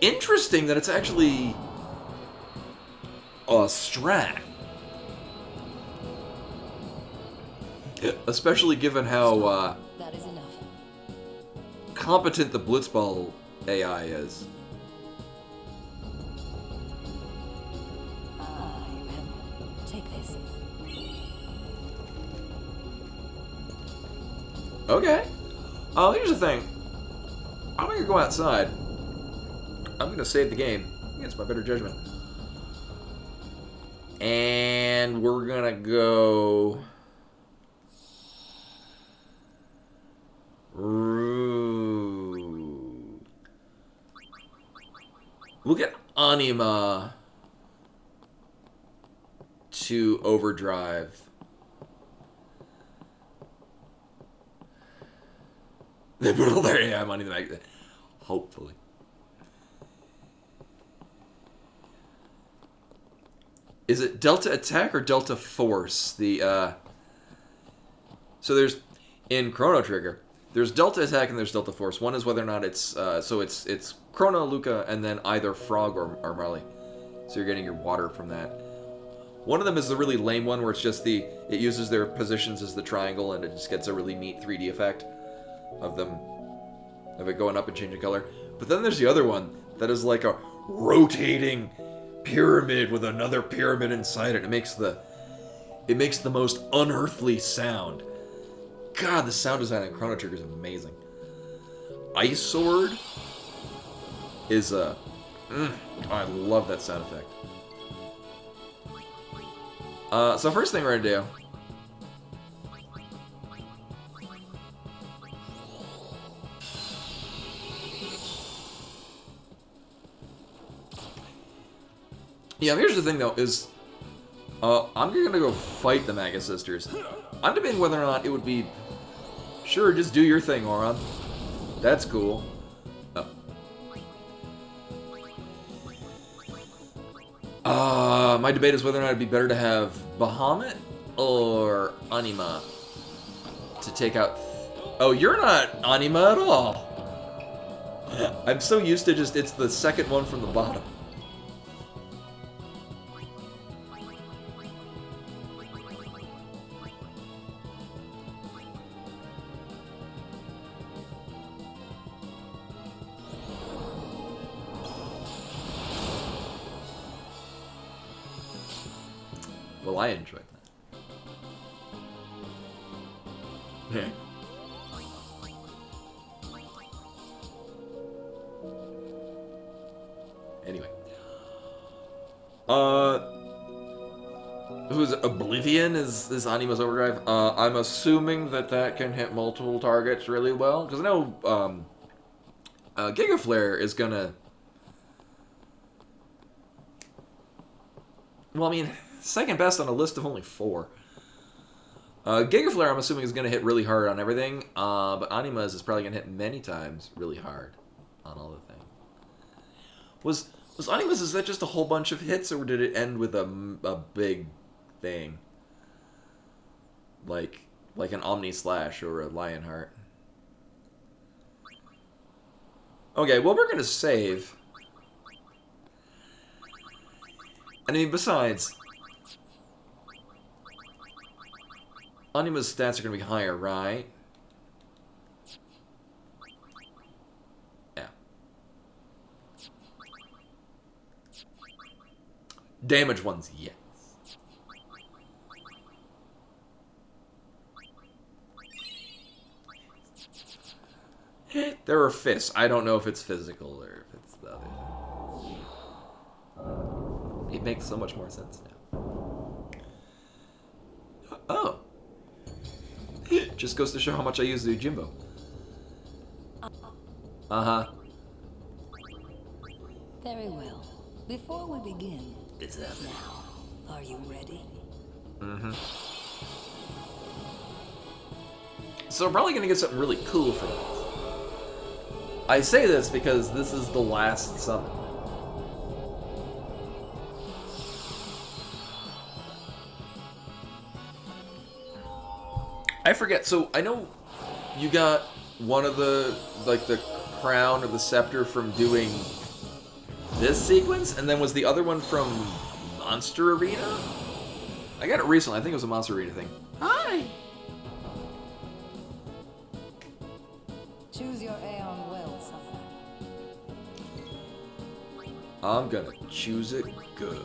Interesting that it's actually a strat. Especially given how That is enough. competent the Blitzball AI is. Ah, you have... Take this. Okay. Oh, here's the thing. I'm gonna go outside. I'm gonna save the game against my better judgment. And we're gonna go... We'll get Anima to Overdrive. They put all their AI money in the magazine. Hopefully. Is it Delta Attack or Delta Force? The so there's in Chrono Trigger. There's Delta Attack and there's Delta Force. One is whether or not it's so it's Chrono, Luca, and then either Frog or Marley. So you're getting your water from that. One of them is the really lame one where it's just it uses their positions as the triangle and it just gets a really neat 3D effect of it going up and changing color. But then there's the other one that is like a rotating pyramid with another pyramid inside it. It makes the most unearthly sound. God, the sound design on Chrono Trigger is amazing. Ice Sword is I love that sound effect. So first thing we're gonna do. Yeah, here's the thing though, is I'm gonna go fight the Magus Sisters. I'm debating whether or not it would be sure, just do your thing, Auron. That's cool. My debate is whether or not it'd be better to have Bahamut or Anima to take out. Oh, you're not Anima at all. I'm so used to just it's the second one from the bottom. Well, I enjoyed that. Yeah. Anyway. Who's Oblivion is Anima's Overdrive? I'm assuming that can hit multiple targets really well. Because I know, Giga Flare is gonna... Well, I mean... Second best on a list of only 4. Giga Flare, I'm assuming, is going to hit really hard on everything, but Anima's is probably going to hit many times really hard on all the things. Was Anima's, is that just a whole bunch of hits, or did it end with a big thing? Like an Omni Slash or a Lionheart? Okay, well, we're going to save. And I mean, besides... Anima's stats are going to be higher, right? Yeah. Damage ones, yes. There are fists. I don't know if it's physical or if it's the other thing. It makes so much more sense now. Oh. Just goes to show how much I use the Ujimbo. Uh-huh. Very well. Before we begin, It's happening. now, are you ready? Mm-hmm. So I'm probably gonna get something really cool for this. I say this because this is the last summon. I forget, so I know you got one of the, like, the crown or the scepter from doing this sequence, and then was the other one from Monster Arena? I got it recently, I think it was a Monster Arena thing. Hi! Choose your Aeon well, Summoner. I'm gonna choose it good.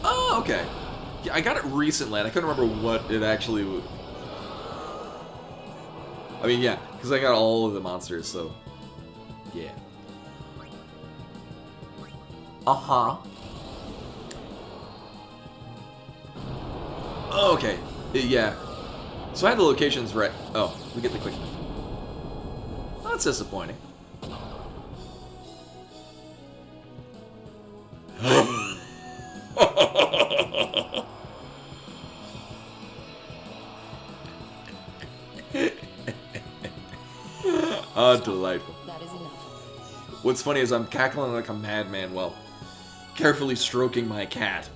Oh, okay. Yeah, I got it recently, and I couldn't remember what it actually would. I mean, yeah, because I got all of the monsters, so... Yeah. Uh-huh. Okay. Yeah. So I had the locations right... Oh, we get the quick... That's disappointing. Oh, delightful. That is enough. What's funny is I'm cackling like a madman while carefully stroking my cat.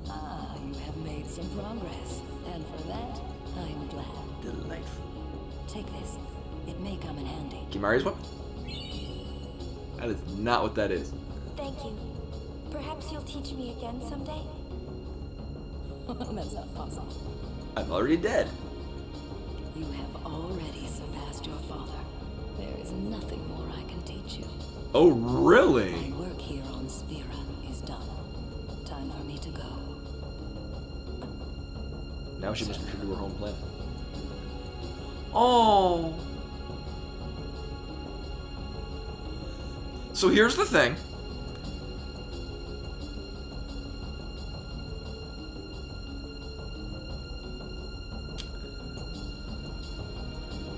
Ah, you have made some progress. And for that, I'm glad. Delightful. Take this. It may come in handy. Kimari's weapon? That is not what that is. Thank you. Perhaps you'll teach me again someday? That's not possible. I'm already dead. You have already surpassed your father. There is nothing more I can teach you. Oh, really? My work here on Spira is done. Time for me to go. Now she must return to her home planet. Oh. So here's the thing.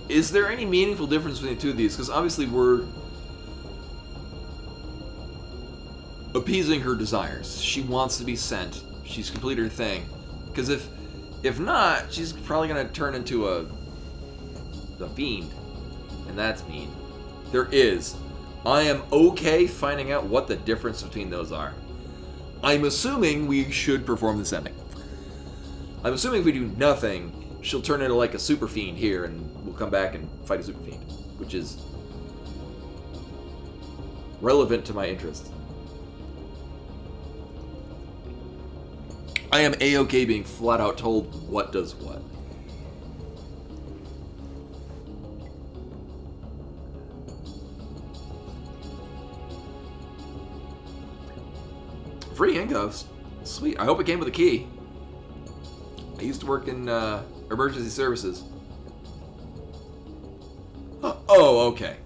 Is there any meaningful difference between the two of these? Because obviously we're appeasing her desires. She wants to be sent. She's completed her thing. Because if not, she's probably gonna turn into a fiend, and that's mean. There is. I am okay finding out what the difference between those are. I'm assuming we should perform this ending. I'm assuming if we do nothing, she'll turn into like a super fiend here, and we'll come back and fight a super fiend, which is relevant to my interests. I am A-okay being flat out told what does what. Free handcuffs. Sweet. I hope it came with a key. I used to work in emergency services. Oh, okay.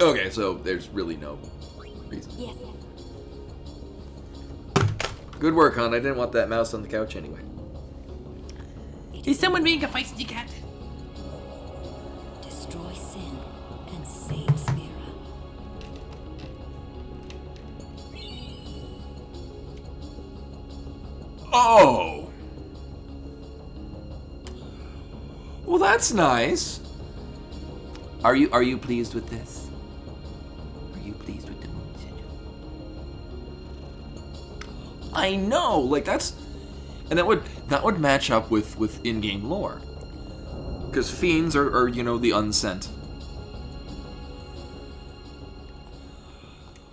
Okay, so there's really no reason. Yes. Good work, hon. I didn't want that mouse on the couch anyway. Is someone being a feisty cat? Destroy sin and save Spira. Oh! Well, that's nice. Are you pleased with this? Are you pleased with the moon sigil? I know, like that's, and that would match up with in-game lore, because fiends are you know the unsent.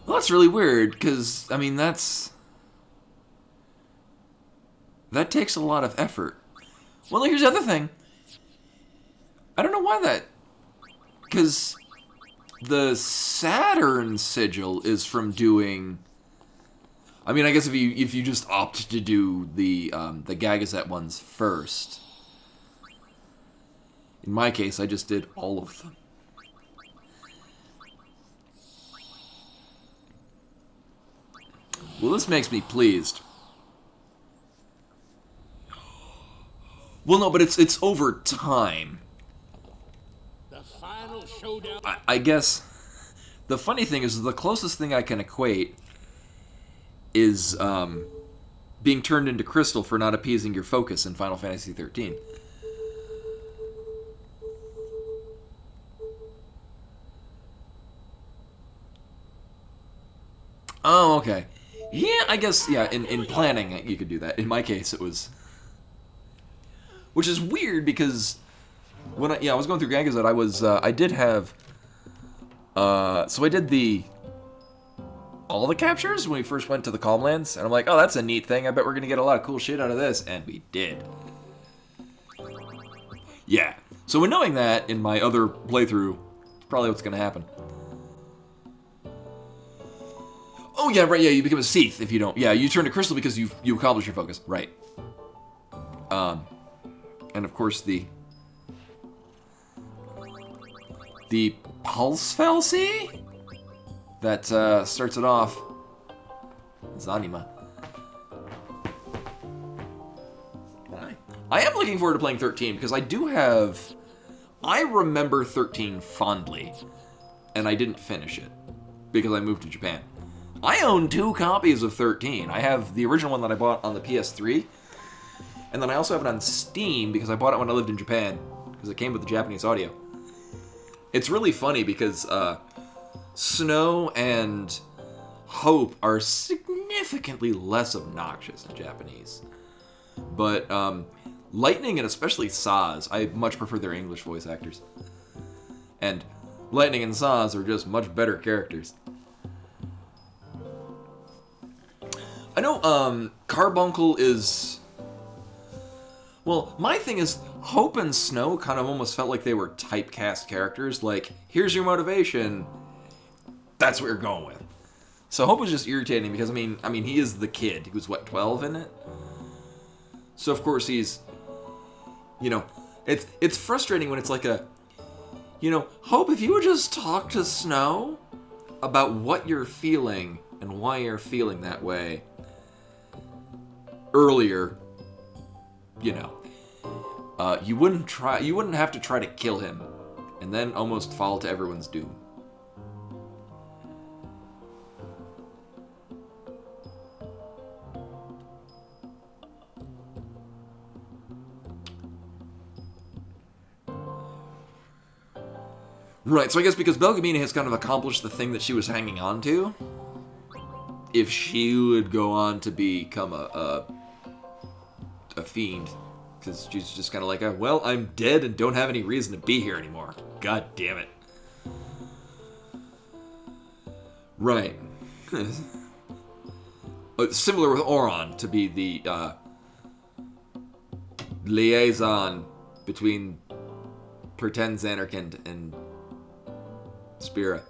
Well, that's really weird, because I mean that takes a lot of effort. Well, here's the other thing. I don't know why that, because the Saturn sigil is from doing. I mean, I guess if you just opt to do the Gagazet ones first. In my case, I just did all of them. Well, this makes me pleased. Well, no, but it's over time. The final showdown. I guess the funny thing is the closest thing I can equate is being turned into crystal for not appeasing your focus in Final Fantasy XIII. Oh, okay. Yeah, I guess, yeah, in planning you could do that. In my case, it was... Which is weird because when I was going through Gagazet, I did have... so I did all the captures when we first went to the Calmlands, and I'm like, oh, that's a neat thing. I bet we're going to get a lot of cool shit out of this, and we did. Yeah. So in knowing that, in my other playthrough, it's probably what's going to happen. Oh, yeah, right, yeah, you become a Seath if you don't. Yeah, you turn to Crystal because you accomplish your focus. Right. And of course the Pulse Fallacy that starts it off is Anima. I am looking forward to playing 13 because I remember 13 fondly, and I didn't finish it because I moved to Japan. I own 2 copies of 13. I have the original one that I bought on the PS3, and then I also have it on Steam because I bought it when I lived in Japan because it came with the Japanese audio. It's really funny because Snow and Hope are significantly less obnoxious in Japanese. But Lightning and especially Saz, I much prefer their English voice actors. And Lightning and Saz are just much better characters. I know, Carbuncle is... Well, my thing is, Hope and Snow kind of almost felt like they were typecast characters. Like, here's your motivation. That's what you're going with. So Hope was just irritating because, I mean, he is the kid. He was, what, 12 in it? So, of course, he's... You know, it's frustrating when it's like a... You know, Hope, if you would just talk to Snow about what you're feeling and why you're feeling that way earlier, you know, you wouldn't have to try to kill him and then almost fall to everyone's doom. Right, so I guess because Belgemina has kind of accomplished the thing that she was hanging on to, if she would go on to become a fiend, because she's just kind of like, well, I'm dead and don't have any reason to be here anymore. God damn it. Right. Similar with Auron, to be the liaison between pretend Zanarkand and Spira.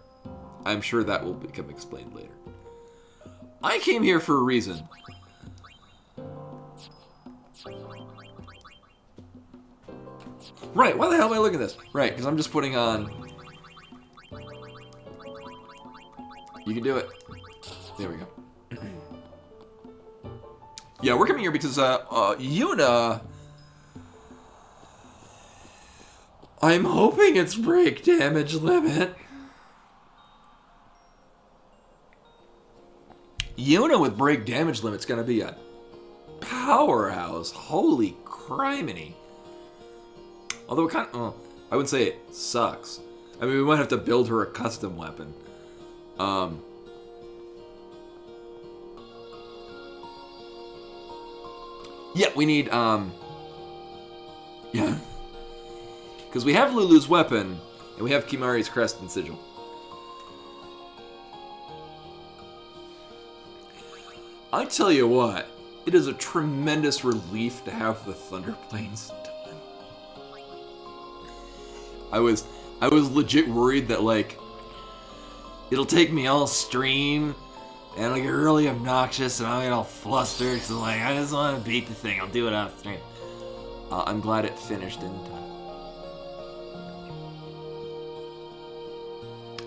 I'm sure that will become explained later. I came here for a reason. Right, why the hell am I looking at this? Right, because I'm just putting on... You can do it. There we go. Yeah, we're coming here because, Yuna... I'm hoping it's break damage limit. Yuna with break damage limit's gonna be a powerhouse. Holy criminy. Although it kind of, I wouldn't say it sucks. I mean, we might have to build her a custom weapon. Yeah, we need, yeah. Because we have Lulu's weapon, and we have Kimahri's crest and sigil. I tell you what, it is a tremendous relief to have the Thunder Plains done. I was legit worried that, like, it'll take me all stream, and it'll get really obnoxious, and I'll get all flustered, because I'm like, I just want to beat the thing, I'll do it off stream. I'm glad it finished in time.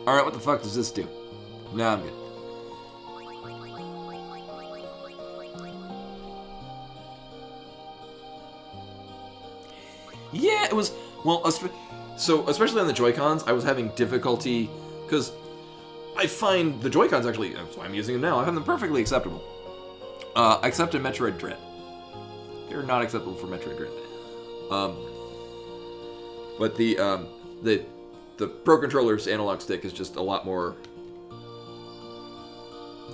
Alright, what the fuck does this do? Now I'm good. Yeah, it was... Well, so, especially on the Joy-Cons, I was having difficulty... Because I find the Joy-Cons actually... That's why I'm using them now. I find them perfectly acceptable. Except in Metroid Dread. They're not acceptable for Metroid Dread. But the Pro Controller's analog stick is just a lot more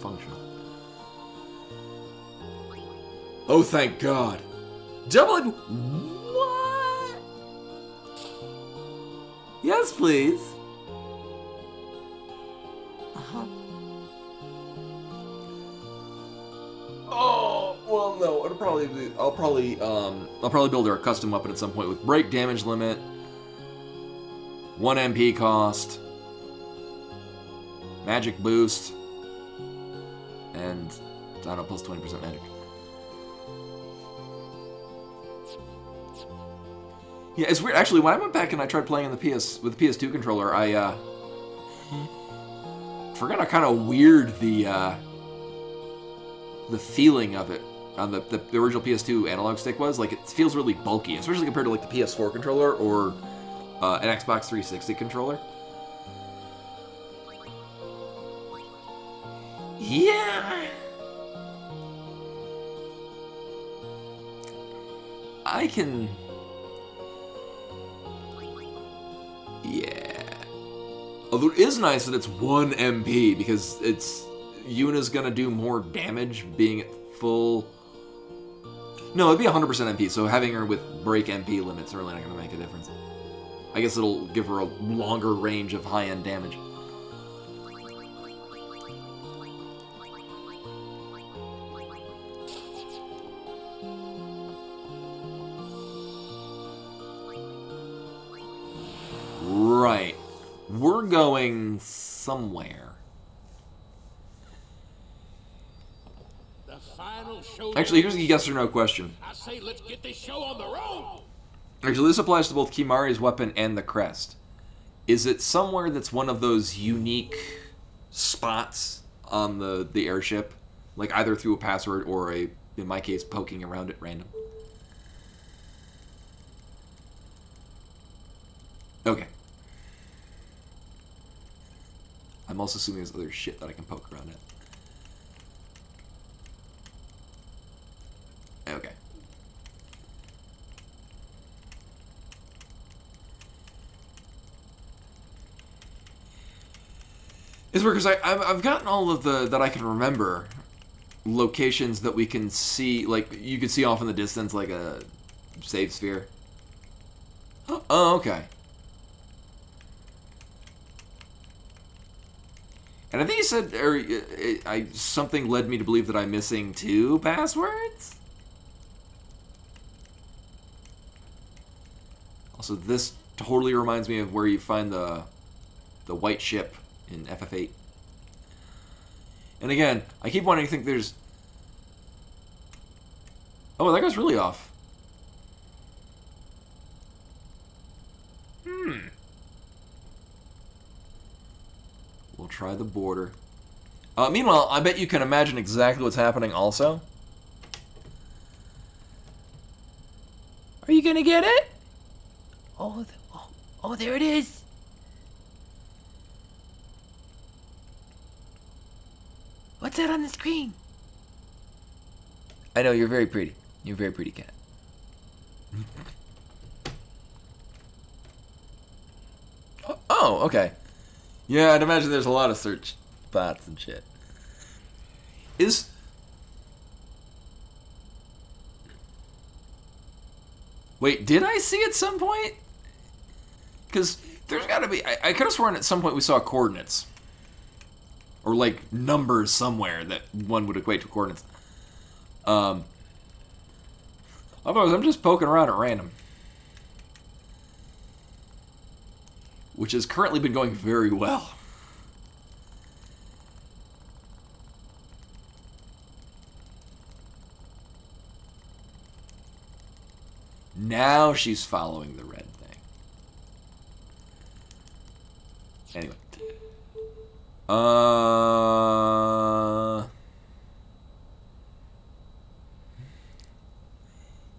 functional. Oh, thank God. Double... What? Yes, please. Uh-huh. Oh, well, no. It'll probably be... I'll probably build her a custom weapon at some point with break damage limit, 1 MP cost, magic boost, and, I don't know, plus 20% magic. Yeah, it's weird. Actually, when I went back and I tried playing with the PS2 controller, I forgot how kind of weird the feeling of it on the original PS2 analog stick was. Like, it feels really bulky, especially compared to like the PS4 controller or an Xbox 360 controller. Yeah. I can... Yeah. Although it is nice that it's 1 MP, because Yuna's gonna do more damage being at full No, it'd be 100% MP, so having her with break MP limits are really not going to make a difference. I guess it'll give her a longer range of high-end damage. Right. We're going somewhere. The final show. Actually, here's a yes or no question. I say let's get this show on the road. Actually, this applies to both Kimari's weapon and the crest. Is it somewhere that's one of those unique spots on the airship? Like either through a password or in my case, poking around at random? Okay. I'm also assuming there's other shit that I can poke around at. Okay. It's weird because I've gotten all of the that I can remember locations that we can see, like you can see off in the distance, like a save sphere. Oh, okay. And I think you said, or something led me to believe that I'm missing 2 passwords. Also, this totally reminds me of where you find the white ship in FF8. And again, I keep wanting to think there's... Oh, that guy's really off. We'll try the border. Meanwhile, I bet you can imagine exactly what's happening also. Are you gonna get it? Oh, there it is. What's that on the screen? I know, you're very pretty. You're a very pretty cat. Oh, okay. Yeah, I'd imagine there's a lot of search bots and shit. Wait, did I see at some point? Because there's gotta be... I could have sworn at some point we saw coordinates. Or, like, numbers somewhere that one would equate to coordinates. Otherwise, I'm just poking around at random. Which has currently been going very well. Now she's following the red thing. Anyway.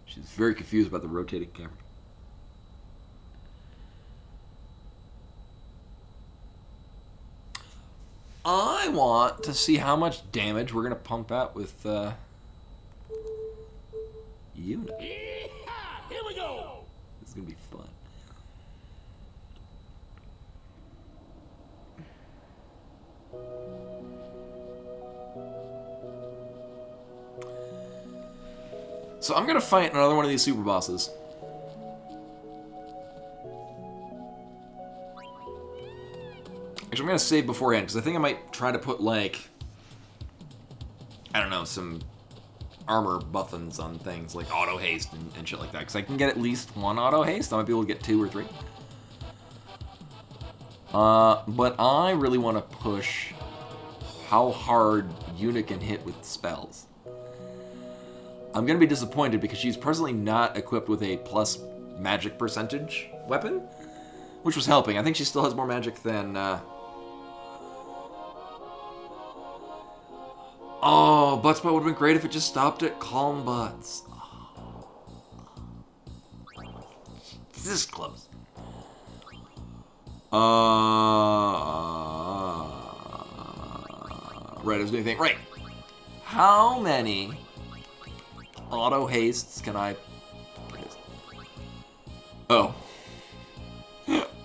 She's very confused about the rotating camera. I want to see how much damage we're gonna pump out with Yuna. Here we go. This is gonna be fun. So I'm gonna fight another one of these super bosses. Actually, I'm gonna save beforehand because I think I might try to put like, I don't know, some armor buttons on things like auto haste and shit like that. Because I can get at least 1 auto haste. I might be able to get 2 or 3. But I really want to push how hard Yuna can hit with spells. I'm gonna be disappointed because she's presently not equipped with a plus magic percentage weapon, which was helping. I think she still has more magic than. Oh, Buttspot would have been great if it just stopped at Calm Butts. Oh. This close. Right, I was doing thing. Right. How many auto hastes can I... Oh.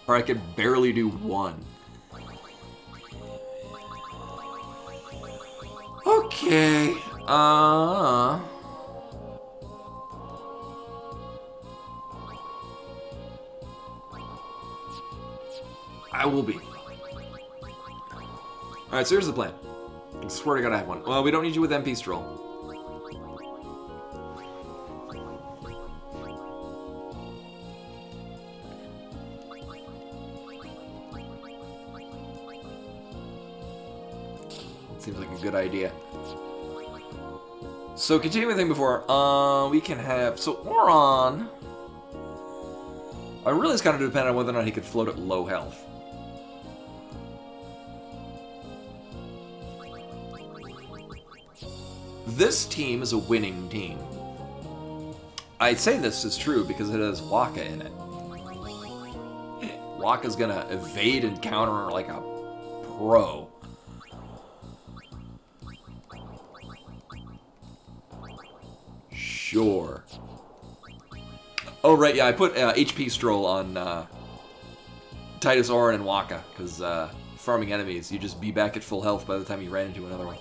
Or I could barely do 1. Okay. I will be. Alright, so here's the plan. I swear to God I have one. Well, we don't need you with MP Stroll. Seems like a good idea. So, continuing the thing before, we can have... So, Oron... I really is kind of dependent on whether or not he could float at low health. This team is a winning team. I say this is true because it has Waka in it. Waka's gonna evade and counter like a pro. Sure. Oh, right, yeah, I put HP Stroll on Titus Orin and Waka, because farming enemies, you just be back at full health by the time you ran into another one.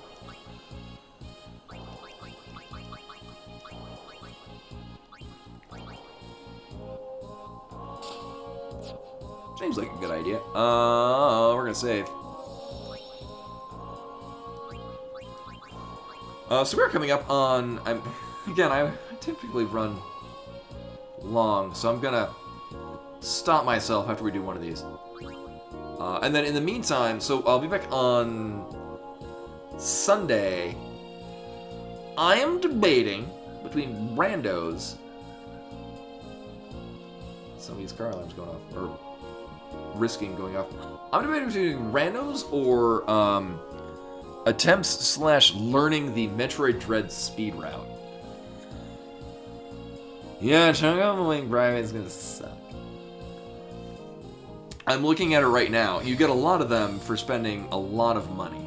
Seems like a good idea. We're gonna save. So we're coming up on... Again, I typically run long, so I'm gonna stop myself after we do one of these. And then in the meantime, so I'll be back on Sunday. I am debating between randos. Somebody's car alarm's going off, or risking going off. I'm debating between randos or attempts / learning the Metroid Dread speed route. Yeah, Chunga Wing Bribe's gonna suck. I'm looking at it right now. You get a lot of them for spending a lot of money.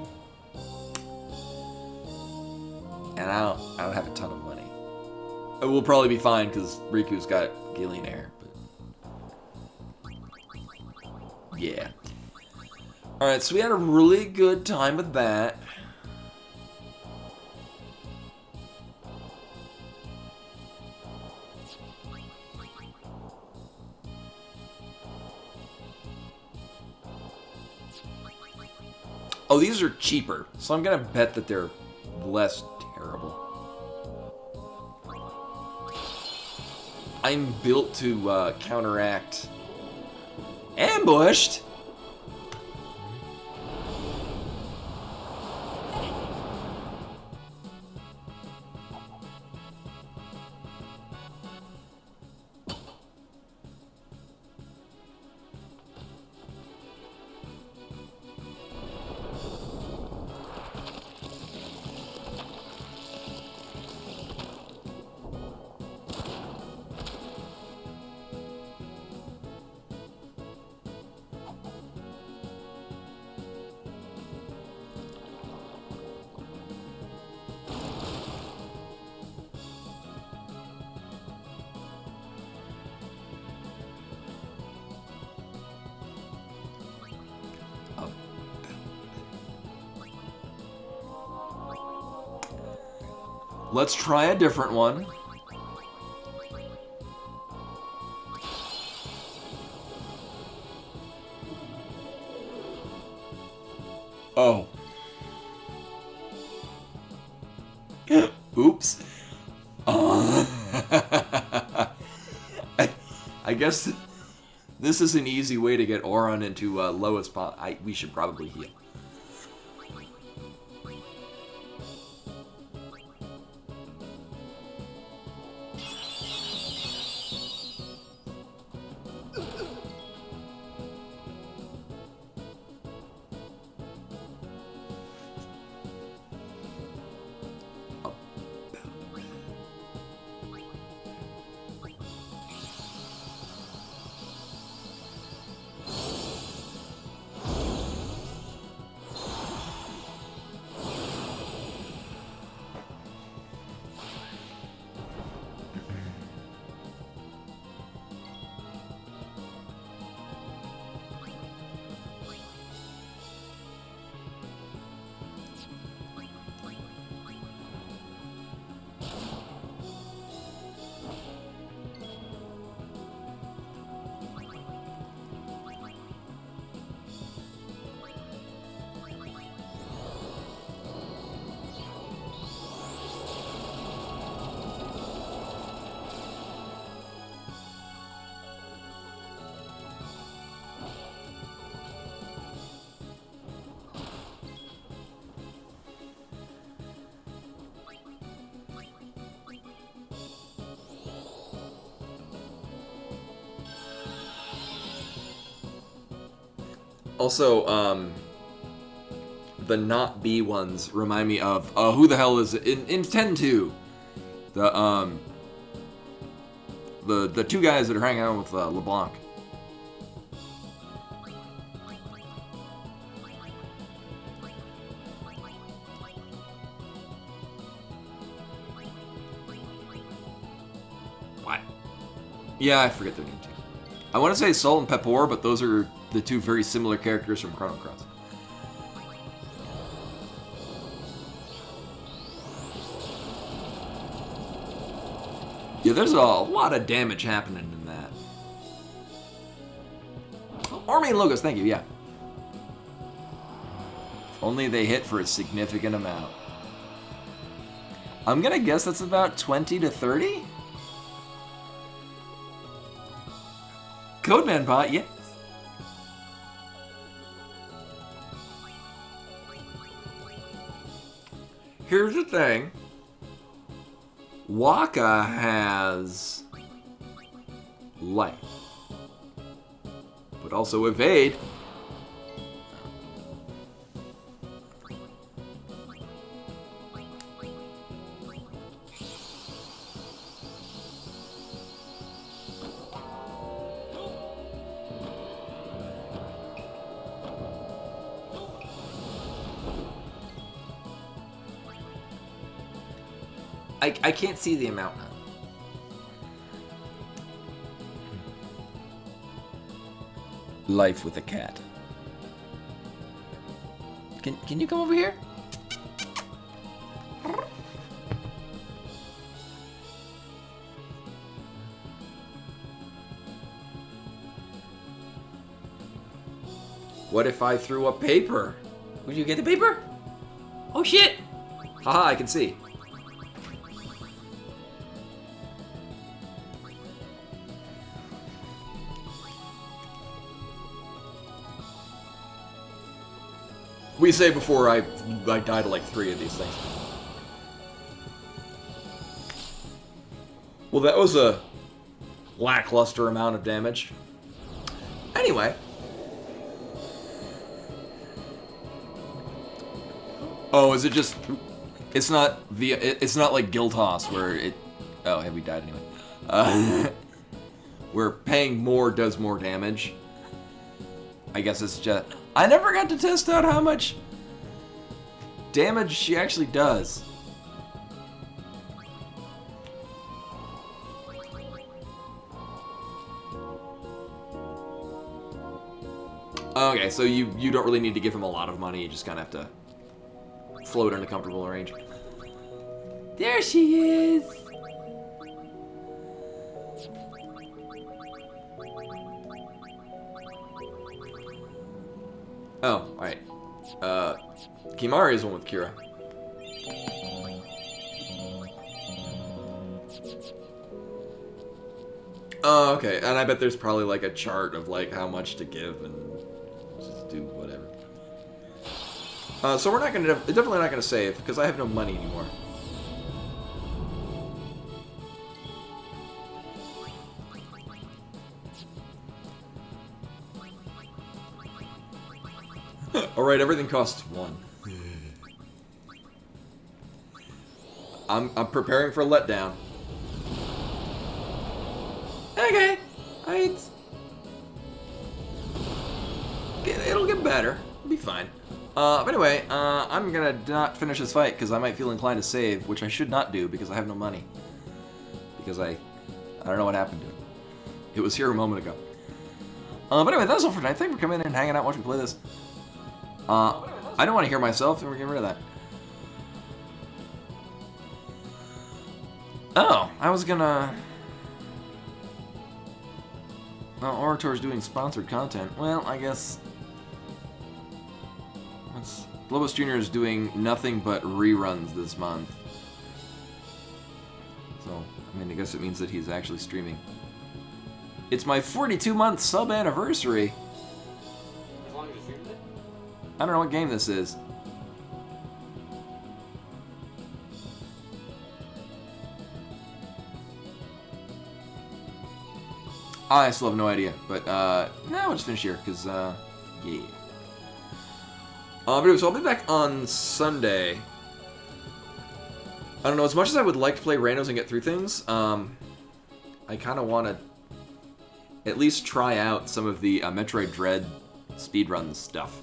And I don't have a ton of money. It will probably be fine because Riku's got Gillionaire, but yeah. Alright, so we had a really good time with that. Oh, these are cheaper, so I'm gonna bet that they're less terrible. I'm built to counteract... Ambushed? Let's try a different one. Oh. Oops. I guess this is an easy way to get Oron into lowest pot. We should probably heal. Also, the not B ones remind me of who the hell is it? In 10-2, the two guys that are hanging out with LeBlanc. What? Yeah, I forget their name too. I want to say Sol and Pepor, but those are the two very similar characters from Chrono Cross. Yeah, there's a lot of damage happening in that. Army and Logos, thank you, yeah. If only they hit for a significant amount. I'm gonna guess that's about 20 to 30? Codeman bot, yes. Here's the thing. Waka has life, but also evade. I can't see the amount now. Life with a cat. Can you come over here? What if I threw a paper? Would you get the paper? Oh shit! Haha, I can see. We say before I died of like 3 of these things. Well, that was a lackluster amount of damage. Anyway. Oh, is it just... It's not like Guildhauss where it... Oh, have we died anyway? Where paying more does more damage. I guess it's just... I never got to test out how much damage she actually does. Okay, so you don't really need to give him a lot of money, you just kind of have to float in a comfortable range. There she is! Oh, alright. Kimari is the one with Kira. Oh, okay. And I bet there's probably like a chart of like how much to give and just do whatever. So we're not gonna, definitely not gonna save because I have no money anymore. Alright, everything costs 1. I'm preparing for a letdown. Okay. It'll get better. It'll be fine. But anyway, I'm gonna not finish this fight because I might feel inclined to save, which I should not do because I have no money. Because I don't know what happened to it. It was here a moment ago. But anyway, that's all for tonight. Thank you for coming in and hanging out, watching me play this. I don't want to hear myself, and we're getting rid of that. Oh, I was gonna... Oh, Orator's doing sponsored content. Well, I guess... Lobos Jr. is doing nothing but reruns this month. So, I mean, I guess it means that he's actually streaming. It's my 42-month sub anniversary! As long as you streamed it? I don't know what game this is. I still have no idea, but, no, we'll just finish here, because, yeah. But anyway, so I'll be back on Sunday. I don't know, as much as I would like to play randos and get through things, I kind of want to at least try out some of the Metroid Dread speedrun stuff.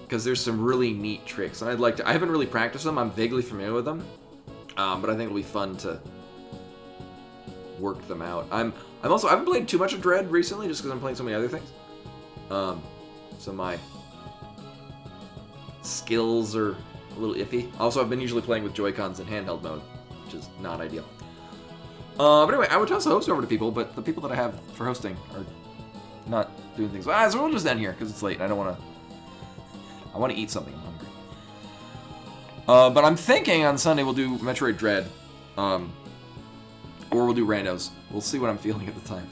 Because there's some really neat tricks, and I'd like to... I haven't really practiced them, I'm vaguely familiar with them, but I think it'll be fun to work them out. I haven't played too much of Dread recently, just because I'm playing so many other things. So my skills are a little iffy. Also, I've been usually playing with Joy-Cons in handheld mode, which is not ideal. But anyway, I would toss the host over to people, but the people that I have for hosting are not doing things. So we'll just end here, because it's late, and I don't want to... I want to eat something, I'm hungry. But I'm thinking on Sunday we'll do Metroid Dread, or we'll do randos. We'll see what I'm feeling at the time.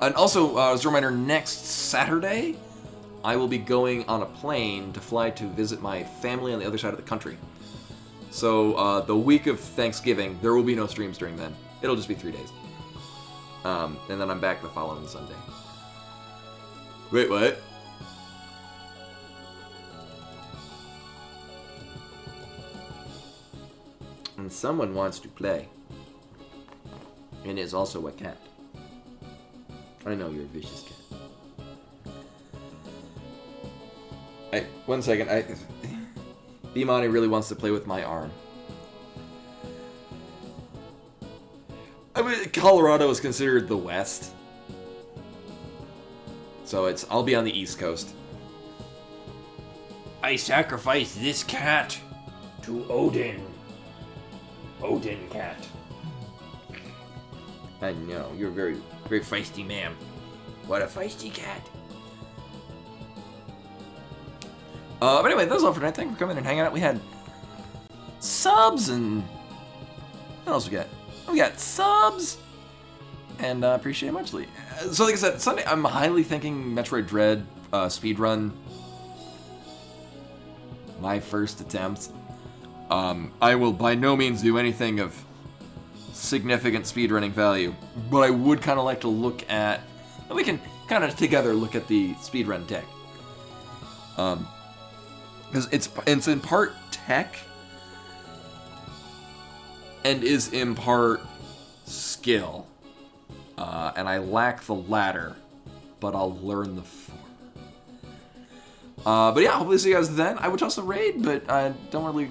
And also, as a reminder, next Saturday, I will be going on a plane to fly to visit my family on the other side of the country. So, the week of Thanksgiving, there will be no streams during then. It'll just be 3 days. And then I'm back the following Sunday. Wait, what? And someone wants to play. And is also a cat. I know you're a vicious cat. One second. B-Money really wants to play with my arm. I mean, Colorado is considered the West. So I'll be on the East Coast. I sacrifice this cat To Odin. Odin cat. I know, you're a very, very feisty man. What a feisty cat. But anyway, that was all for tonight. Thank you for coming and hanging out. We had subs and... What else we got? We got subs! And appreciate it muchly. So like I said, Sunday, I'm highly thinking Metroid Dread speedrun. My first attempt. I will by no means do anything of significant speedrunning value, but I would kind of like to look at... We can kind of together look at the speedrun tech. Because it's in part tech, and is in part skill. And I lack the latter, but I'll learn the former. But yeah, hopefully see you guys then. I would toss a raid, but I don't really...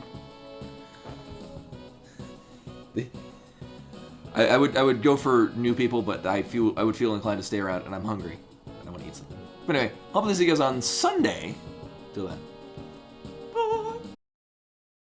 I would go for new people, but I would feel inclined to stay around, and I'm hungry. And I want to eat something. But anyway, hopefully see you guys on Sunday. Till then.